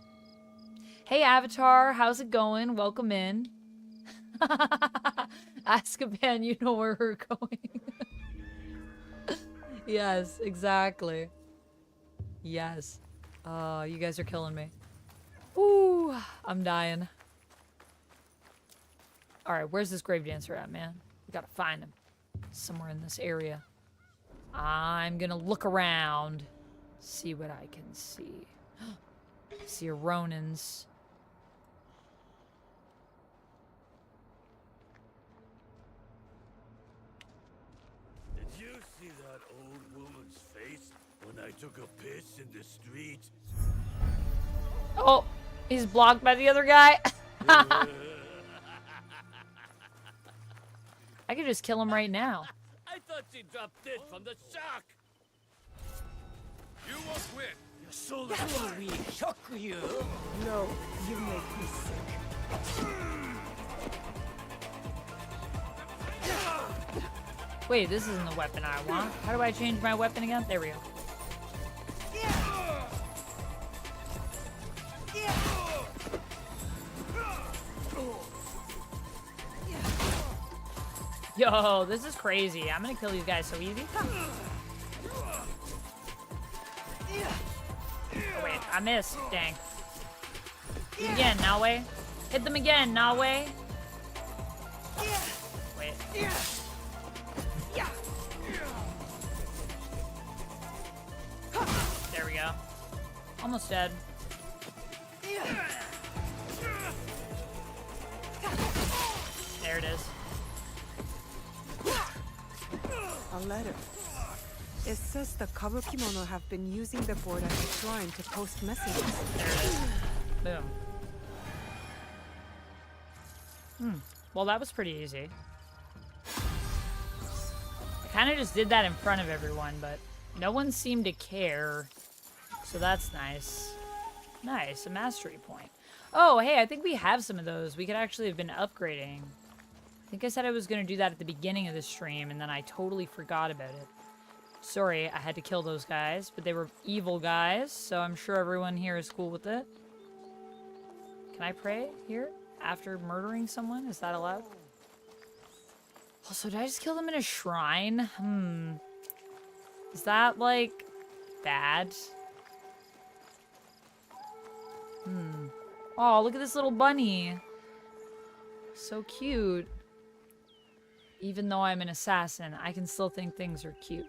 Hey, Avatar. How's it going? Welcome in. Azkaban, you know where we're going. Yes, exactly. Yes. You guys are killing me. Ooh, I'm dying. Alright, where's this grave dancer at, man? We gotta find him. Somewhere in this area. I'm gonna look around. See what I can see. See a Ronin's. Did you see that old woman's face when I took a piss in the street? Oh, he's blocked by the other guy. I could just kill him right now. I thought she dropped dead from the shock. You won't win. Your soul is so weak. Shock you. No, you make me sick. Wait, this isn't the weapon I want. How do I change my weapon again? There we go. Yo, this is crazy. I'm gonna kill these guys so easy. Oh, wait, I missed. Dang. Do it again, Naoe. Hit them again, Naoe. Wait. There we go. Almost dead. There it is. A letter. It says the Kabukimono have been using the board as a shrine to post messages. There it is. Boom. Well, that was pretty easy. I kind of just did that in front of everyone, but no one seemed to care. So that's nice. Nice, a mastery point. Oh, hey, I think we have some of those. We could actually have been upgrading. I think I said I was going to do that at the beginning of the stream, and then I totally forgot about it. Sorry, I had to kill those guys, but they were evil guys, so I'm sure everyone here is cool with it. Can I pray here after murdering someone? Is that allowed? Also, did I just kill them in a shrine? Is that, like, bad? Oh, look at this little bunny. So cute. Even though I'm an assassin, I can still think things are cute.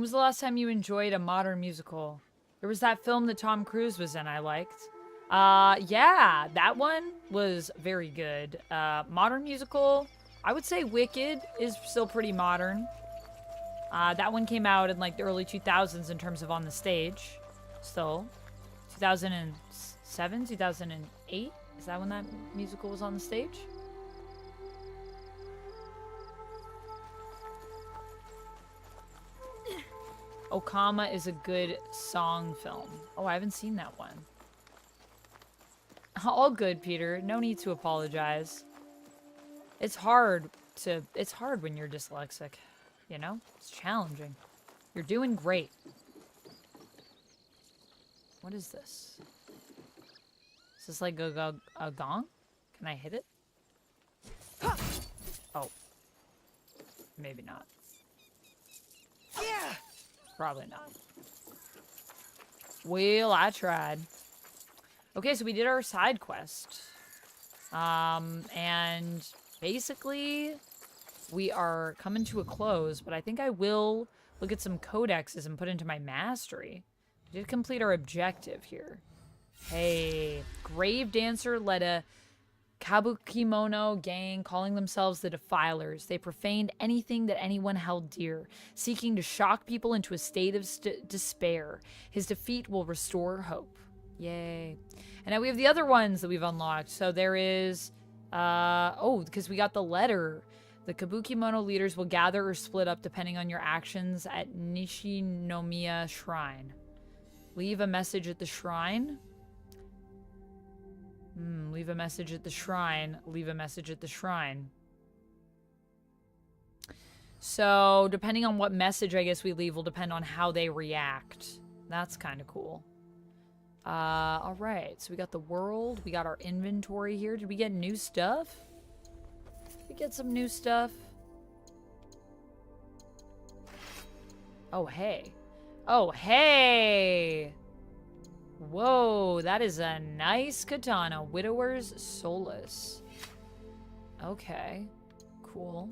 When was the last time you enjoyed a modern musical? There was that film that Tom Cruise was in I liked. Yeah, that one was very good. Modern musical, I would say Wicked is still pretty modern. That one came out in like the early 2000s in terms of on the stage. Still. 2007, 2008? Is that when that musical was on the stage? Okama is a good song film. Oh, I haven't seen that one. All good, Peter. No need to apologize. It's hard when you're dyslexic, you know? It's challenging. You're doing great. What is this? Is this like a gong? Can I hit it? Oh. Maybe not. Yeah. Probably not. Well, I tried. Okay, so we did our side quest. And basically, we are coming to a close, but I think I will look at some codexes and put into my mastery. We did complete our objective here. Hey, Grave Dancer led a Kabukimono gang calling themselves the Defilers. They profaned anything that anyone held dear, seeking to shock people into a state of despair. His defeat will restore hope. Yay. And now we have the other ones that we've unlocked. So there is, oh, because we got the letter. The Kabukimono leaders will gather or split up depending on your actions at Nishinomiya Shrine. Leave a message at the shrine. Leave a message at the shrine. Leave a message at the shrine. So, depending on what message I guess we leave will depend on how they react. That's kind of cool. Alright. So we got the world. We got our inventory here. Did we get new stuff? Did we get some new stuff? Oh, hey. Oh, hey! Whoa, that is a nice katana. Widower's Solace. Okay. Cool.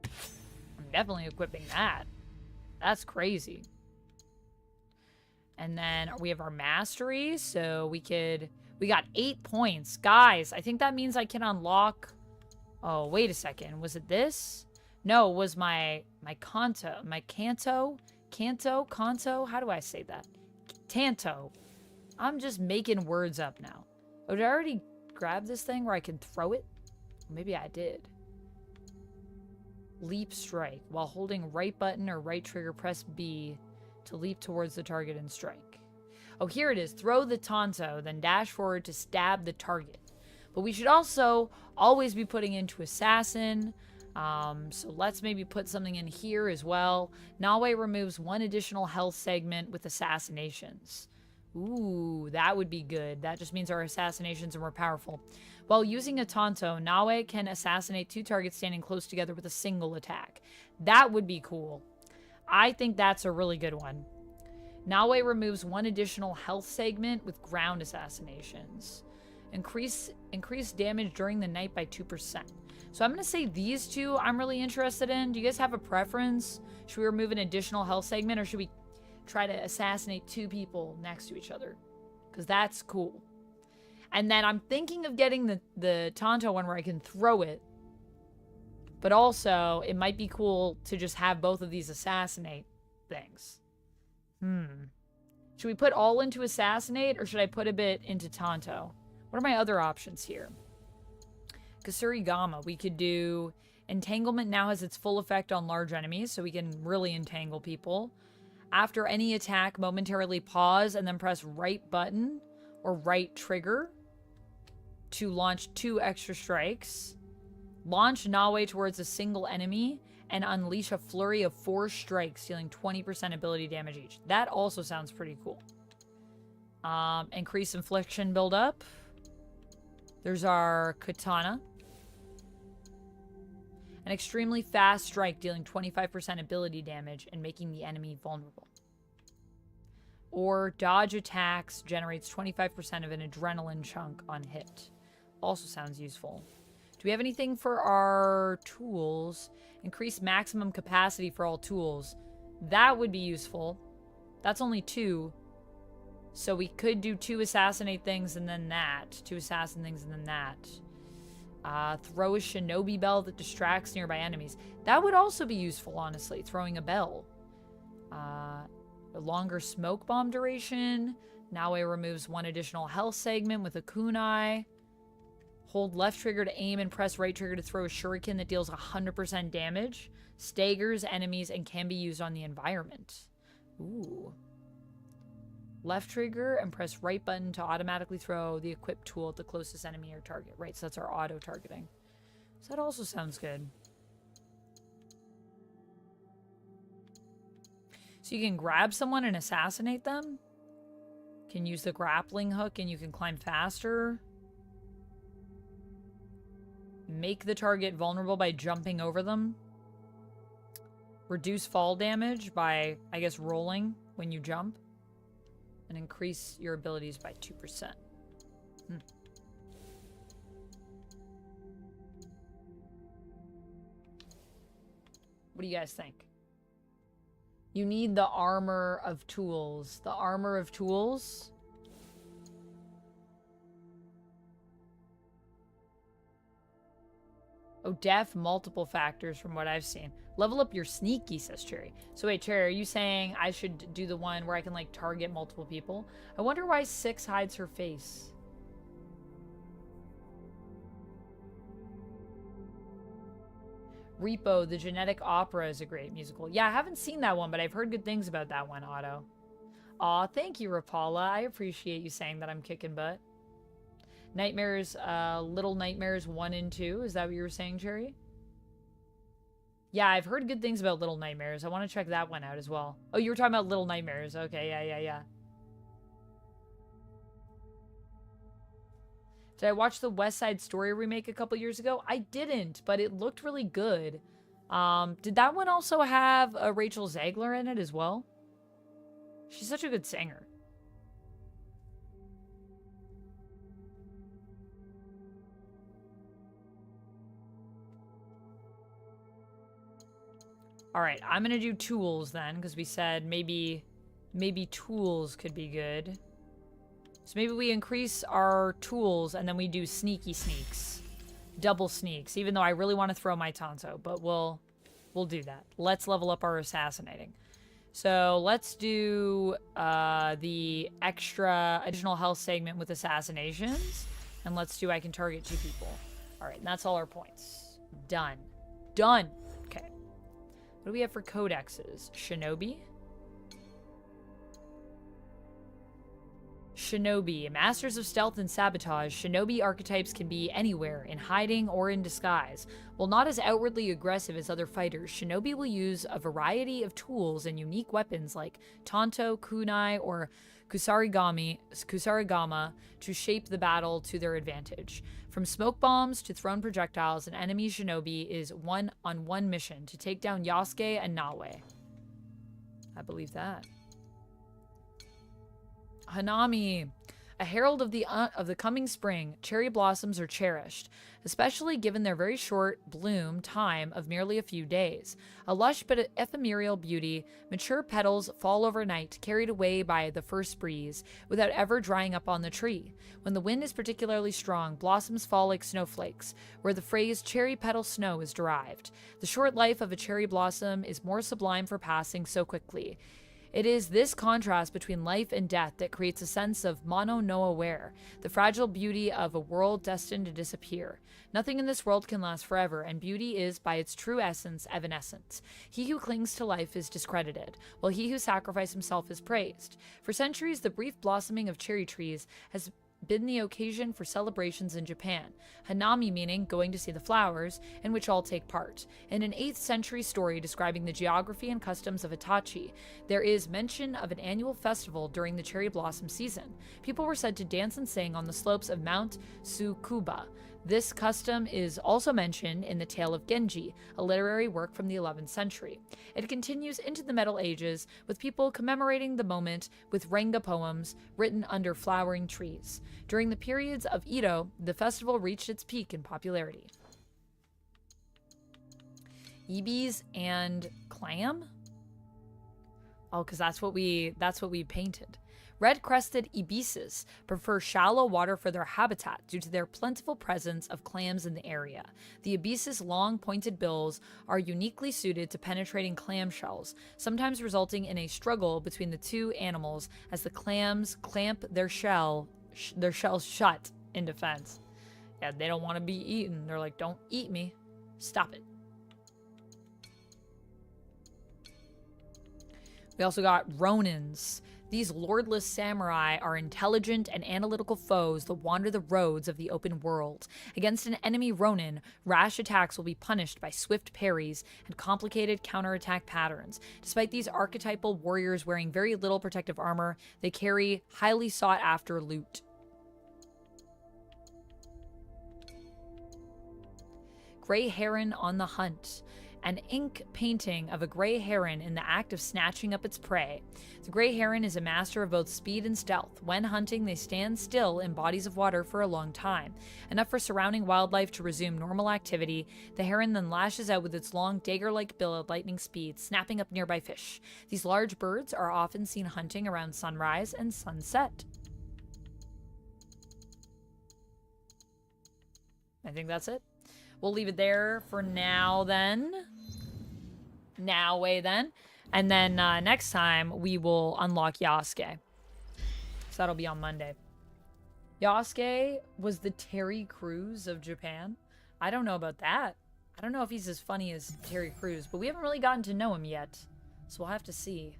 I'm definitely equipping that. That's crazy. And then we have our mastery, so we got 8 points. Guys, I think that means I can unlock... Oh, wait a second. Was it this? No, it was my kanto. My kanto? Kanto? How do I say that? Tanto. I'm just making words up now. Oh, did I already grab this thing where I can throw it? Maybe I did. Leap strike. While holding right button or right trigger, press B to leap towards the target and strike. Oh, here it is. Throw the tanto, then dash forward to stab the target. But we should also always be putting into assassin. So let's maybe put something in here as well. Naoe removes 1 additional health segment with assassinations. Ooh, that would be good. That just means our assassinations are more powerful. While using a tanto, Naoe can assassinate 2 targets standing close together with a single attack. That would be cool. I think that's a really good one. Naoe removes 1 additional health segment with ground assassinations. Increase damage during the night by 2%. So I'm going to say these 2 I'm really interested in. Do you guys have a preference? Should we remove an additional health segment, or should we try to assassinate 2 people next to each other? Because that's cool. And then I'm thinking of getting the tanto one where I can throw it. But also, it might be cool to just have both of these assassinate things. Should we put all into assassinate, or should I put a bit into tanto? What are my other options here? Kasurigama. We could do... Entanglement now has its full effect on large enemies, so we can really entangle people. After any attack, momentarily pause and then press right button or right trigger to launch 2 extra strikes. Launch Naoe towards a single enemy and unleash a flurry of 4 strikes, dealing 20% ability damage each. That also sounds pretty cool. Increase infliction build-up. There's our katana. An extremely fast strike, dealing 25% ability damage and making the enemy vulnerable. Or dodge attacks, generates 25% of an adrenaline chunk on hit. Also sounds useful. Do we have anything for our tools? Increase maximum capacity for all tools. That would be useful. That's only 2. So we could do 2 assassinate things and then that. 2 assassin things and then that. Throw a shinobi bell that distracts nearby enemies. That would also be useful, honestly. Throwing a bell. A longer smoke bomb duration. Naoe removes 1 additional health segment with a kunai. Hold left trigger to aim and press right trigger to throw a shuriken that deals 100% damage. Staggers enemies and can be used on the environment. Ooh. Left trigger and press right button to automatically throw the equipped tool at the closest enemy or target. Right, so that's our auto targeting. So that also sounds good. So you can grab someone and assassinate them. Can use the grappling hook and you can climb faster. Make the target vulnerable by jumping over them. Reduce fall damage by, I guess, rolling when you jump. And increase your abilities by 2%. What do you guys think? You need the armor of tools. The armor of tools? Oh, def multiple factors from what I've seen. Level up your sneaky, says Cherry. So wait, Cherry, are you saying I should do the one where I can, like, target multiple people? I wonder why 6 hides her face. Repo, the Genetic Opera is a great musical. Yeah, I haven't seen that one, but I've heard good things about that one, Otto. Aw, thank you, Rapala. I appreciate you saying that I'm kicking butt. Nightmares, Little Nightmares 1 and 2. Is that what you were saying, Cherry? Yeah, I've heard good things about Little Nightmares. I want to check that one out as well. Oh, you were talking about Little Nightmares. Okay, yeah. Did I watch the West Side Story remake a couple years ago? I didn't, but it looked really good. Did that one also have Rachel Zegler in it as well? She's such a good singer. All right, I'm gonna do tools then, because we said maybe tools could be good. So maybe we increase our tools and then we do sneaky sneaks. Double sneaks, even though I really want to throw my Tonto, but we'll do that. Let's level up our assassinating. So let's do the extra additional health segment with assassinations. And let's do I can target 2 people. All right, and that's all our points. Done. Done. Okay. What do we have for codexes? Shinobi. Shinobi. Masters of stealth and sabotage, shinobi archetypes can be anywhere, in hiding or in disguise. While not as outwardly aggressive as other fighters, shinobi will use a variety of tools and unique weapons like Tanto, Kunai, or Kusarigama to shape the battle to their advantage. From smoke bombs to thrown projectiles, an enemy shinobi is on one mission to take down Yasuke and Naoe. I believe that. Hanami, a herald of the coming spring, cherry blossoms are cherished, especially given their very short bloom time of merely a few days. A lush but ephemeral beauty, mature petals fall overnight, carried away by the first breeze, without ever drying up on the tree. When the wind is particularly strong, blossoms fall like snowflakes, where the phrase cherry petal snow is derived. The short life of a cherry blossom is more sublime for passing so quickly. It is this contrast between life and death that creates a sense of mono no aware, the fragile beauty of a world destined to disappear. Nothing in this world can last forever, and beauty is, by its true essence, evanescent. He who clings to life is discredited, while he who sacrifices himself is praised. For centuries, the brief blossoming of cherry trees has been the occasion for celebrations in Japan, Hanami meaning going to see the flowers, in which all take part. In an 8th century story describing the geography and customs of Itachi, there is mention of an annual festival during the cherry blossom season. People were said to dance and sing on the slopes of Mount Tsukuba. This custom is also mentioned in the Tale of Genji, a literary work from the 11th century. It continues into the Middle Ages, with people commemorating the moment with Renga poems written under flowering trees. During the periods of Edo, the festival reached its peak in popularity. Ibis and clam? Oh, because that's what we painted. Red-crested ibises prefer shallow water for their habitat due to their plentiful presence of clams in the area. The ibis's long, pointed bills are uniquely suited to penetrating clam shells, sometimes resulting in a struggle between the two animals as the clams clamp their shells shut in defense. Yeah, they don't want to be eaten. They're like, don't eat me. Stop it. We also got Ronins. These lordless samurai are intelligent and analytical foes that wander the roads of the open world. Against an enemy Ronin, rash attacks will be punished by swift parries and complicated counterattack patterns. Despite these archetypal warriors wearing very little protective armor, they carry highly sought-after loot. Gray Heron on the Hunt. An ink painting of a gray heron in the act of snatching up its prey. The gray heron is a master of both speed and stealth. When hunting, they stand still in bodies of water for a long time, enough for surrounding wildlife to resume normal activity. The heron then lashes out with its long dagger-like bill at lightning speed, snapping up nearby fish. These large birds are often seen hunting around sunrise and sunset. I think that's it. We'll leave it there for now then. And then next time we will unlock Yasuke. So that'll be on Monday. Yasuke was the Terry Crews of Japan. I don't know about that. I don't know if he's as funny as Terry Crews, but we haven't really gotten to know him yet. So we'll have to see.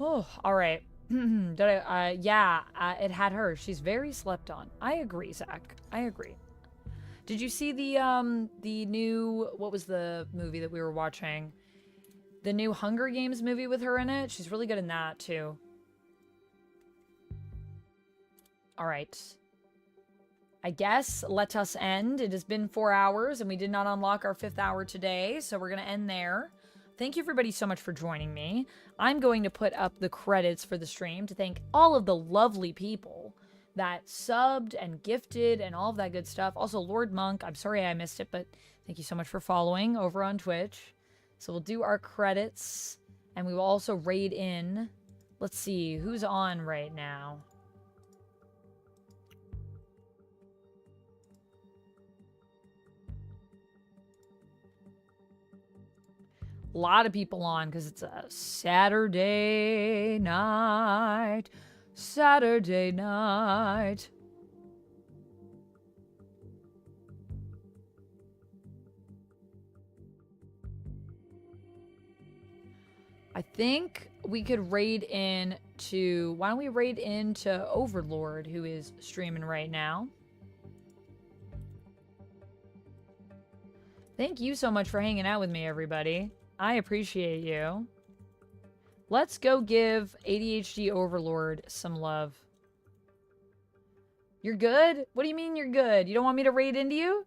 Oh, all right. It had her. She's very slept on. I agree, Zach. I agree. Did you see the new, what was the movie that we were watching? The new Hunger Games movie with her in it? She's really good in that, too. All right. I guess let us end. It has been 4 hours, and we did not unlock our 5th hour today, so we're going to end there. Thank you, everybody, so much for joining me. I'm going to put up the credits for the stream to thank all of the lovely people that subbed and gifted and all of that good stuff. Also, Lord Monk, I'm sorry I missed it, but thank you so much for following over on Twitch. So we'll do our credits, and we will also raid in. Let's see, who's on right now? A lot of people on because it's a Saturday night. Saturday night. I think we could raid in to... Why don't we raid into Overlord, who is streaming right now? Thank you so much for hanging out with me, everybody. I appreciate you. Let's go give ADHD Overlord some love. You're good? What do you mean you're good? You don't want me to raid into you?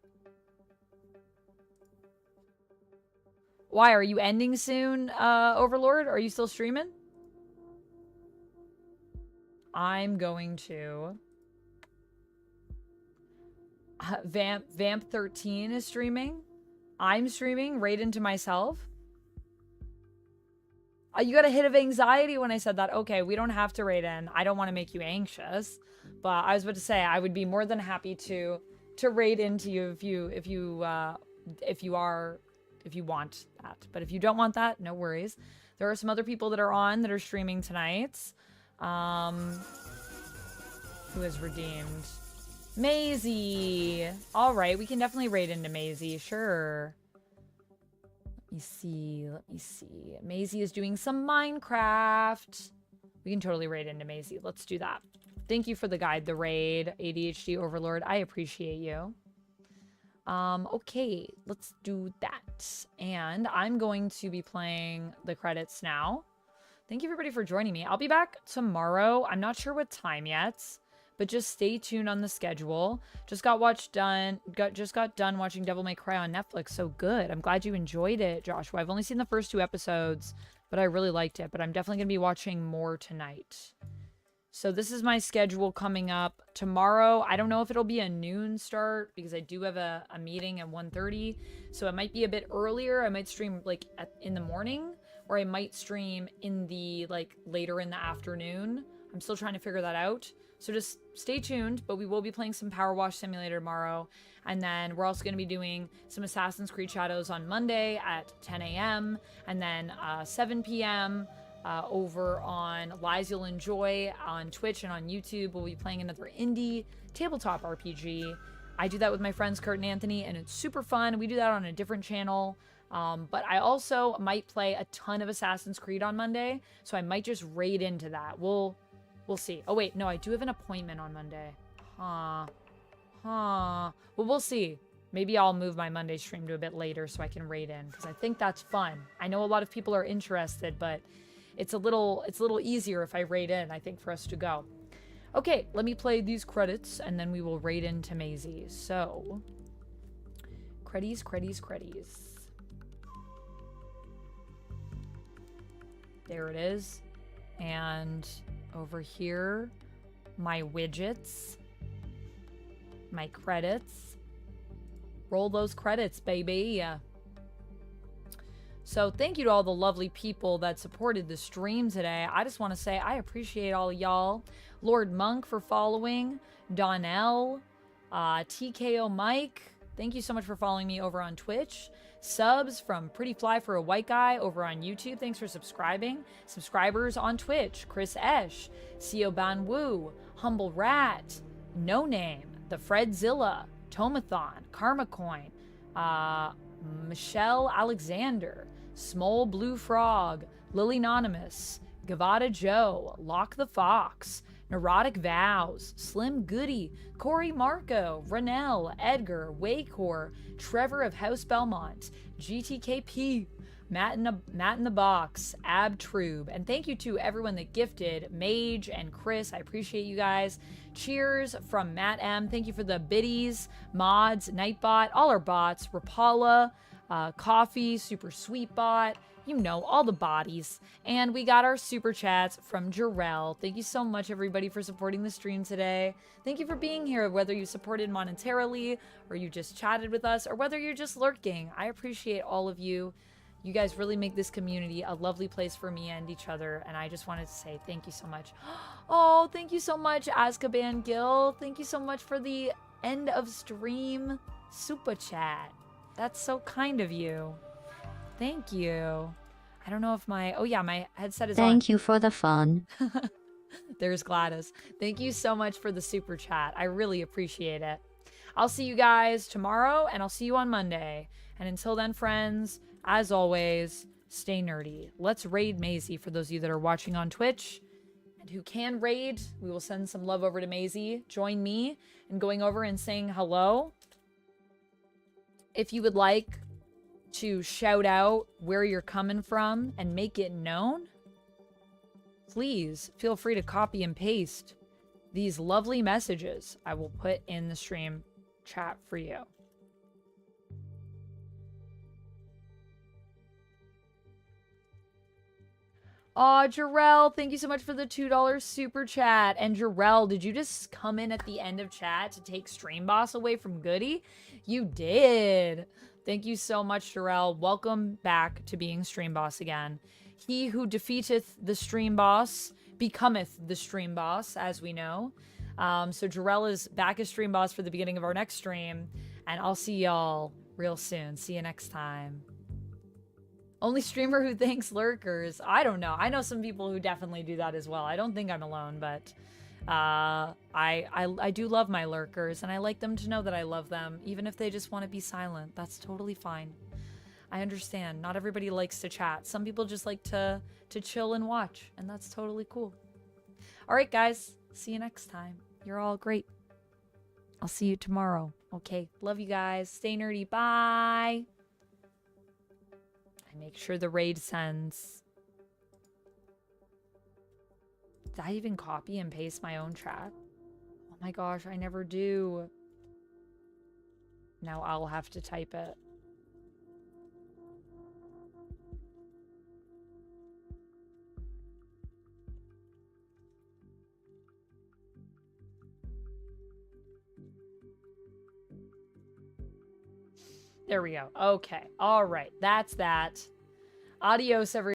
Why, are you ending soon, Overlord? Are you still streaming? I'm going to... Vamp 13 is streaming. I'm streaming, raid into myself. You got a hit of anxiety when I said that. Okay, we don't have to raid in. I don't want to make you anxious. But I was about to say, I would be more than happy to raid into you if you want that. But if you don't want that, no worries. There are some other people that are on that are streaming tonight. Who has redeemed? Maisie. All right, we can definitely raid into Maisie. Sure. Let me see. Maisie is doing some Minecraft. We can totally raid into Maisie. Let's do that. Thank you for the guide, the raid, ADHD Overlord. I appreciate you. Okay, let's do that. And I'm going to be playing the credits now. Thank you everybody for joining me. I'll be back tomorrow. I'm not sure what time yet, but just stay tuned on the schedule. Just got done watching Devil May Cry on Netflix. So good. I'm glad you enjoyed it, Joshua. I've only seen the first 2 episodes, but I really liked it. But I'm definitely going to be watching more tonight. So this is my schedule coming up. Tomorrow, I don't know if it'll be a noon start because I do have a meeting at 1:30. So it might be a bit earlier. I might stream like in the morning, or I might stream in the like later in the afternoon. I'm still trying to figure that out. So just stay tuned, but we will be playing some Power Wash Simulator tomorrow. And then we're also going to be doing some Assassin's Creed Shadows on Monday at 10 a.m. And then 7 p.m. Over on Lies You'll Enjoy on Twitch and on YouTube. We'll be playing another indie tabletop RPG. I do that with my friends Kurt and Anthony, and it's super fun. We do that on a different channel. But I also might play a ton of Assassin's Creed on Monday, so I might just raid into that. We'll see. Oh wait, no, I do have an appointment on Monday. Well, we'll see. Maybe I'll move my Monday stream to a bit later so I can raid in, because I think that's fun. I know a lot of people are interested, but it's a little easier if I raid in, I think, for us to go. Okay, let me play these credits, and then we will raid into Maisie. So, credits. There it is. And over here, my widgets, my credits. Roll those credits, baby. So thank you to all the lovely people that supported the stream today. I just want to say I appreciate all y'all. Lord Monk for following. Donnell. TKO Mike. Thank you so much for following me over on Twitch. Subs from Pretty Fly for a White Guy over on YouTube. Thanks for subscribing. Subscribers on Twitch. Chris Esch. Ban Wu. Humble Rat. No Name. The Fredzilla. Tomathon. Karma Coin. Michelle Alexander. Small Blue Frog. Lily Anonymous. Gavada Joe. Lock the Fox. Neurotic Vows. Slim Goody. Corey Marco. Renell. Edgar. Waycor. Trevor of House Belmont. GTKP. Matt in the Box. Abtrube. And thank you to everyone that gifted. Mage and Chris. I appreciate you guys. Cheers from Matt M. Thank you for the biddies. Mods. Nightbot. All our bots. Rapala. Coffee. Super Sweet Bot. You know, all the bodies. And we got our super chats from Jarrell. Thank you so much, everybody, for supporting the stream today. Thank you for being here, whether you supported monetarily, or you just chatted with us, or whether you're just lurking. I appreciate all of you. You guys really make this community a lovely place for me and each other, and I just wanted to say thank you so much. Oh, thank you so much, Azkaban Gil. Thank you so much for the end of stream super chat. That's so kind of you. Thank you. I don't know if my... Oh, yeah, my headset is on. Thank you for the fun. There's Gladys. Thank you so much for the super chat. I really appreciate it. I'll see you guys tomorrow, and I'll see you on Monday. And until then, friends, as always, stay nerdy. Let's raid Maisie for those of you that are watching on Twitch. And who can raid, we will send some love over to Maisie. Join me in going over and saying hello. If you would like to shout out where you're coming from and make it known, please feel free to copy and paste these lovely messages I will put in the stream chat for you. Aw, Jarrell, thank you so much for the $2 super chat. And Jarrell, did you just come in at the end of chat to take Stream Boss away from Goody? You did. Thank you so much, Jarrell. Welcome back to being Stream Boss again. He who defeateth the Stream Boss becometh the Stream Boss, as we know. So Jarrell is back as Stream Boss for the beginning of our next stream. And I'll see y'all real soon. See you next time. Only streamer who thanks lurkers. I don't know. I know some people who definitely do that as well. I don't think I'm alone, but I do love my lurkers, and I like them to know that I love them, even if they just want to be silent. That's totally fine. I understand. Not everybody likes to chat. Some people just like to chill and watch, and that's totally cool. All right, guys. See you next time. You're all great. I'll see you tomorrow. Okay. Love you guys. Stay nerdy. Bye. I make sure the raid sends. Did I even copy and paste my own chat? Oh my gosh, I never do. Now I'll have to type it. There we go. Okay. All right. That's that. Adios, everyone.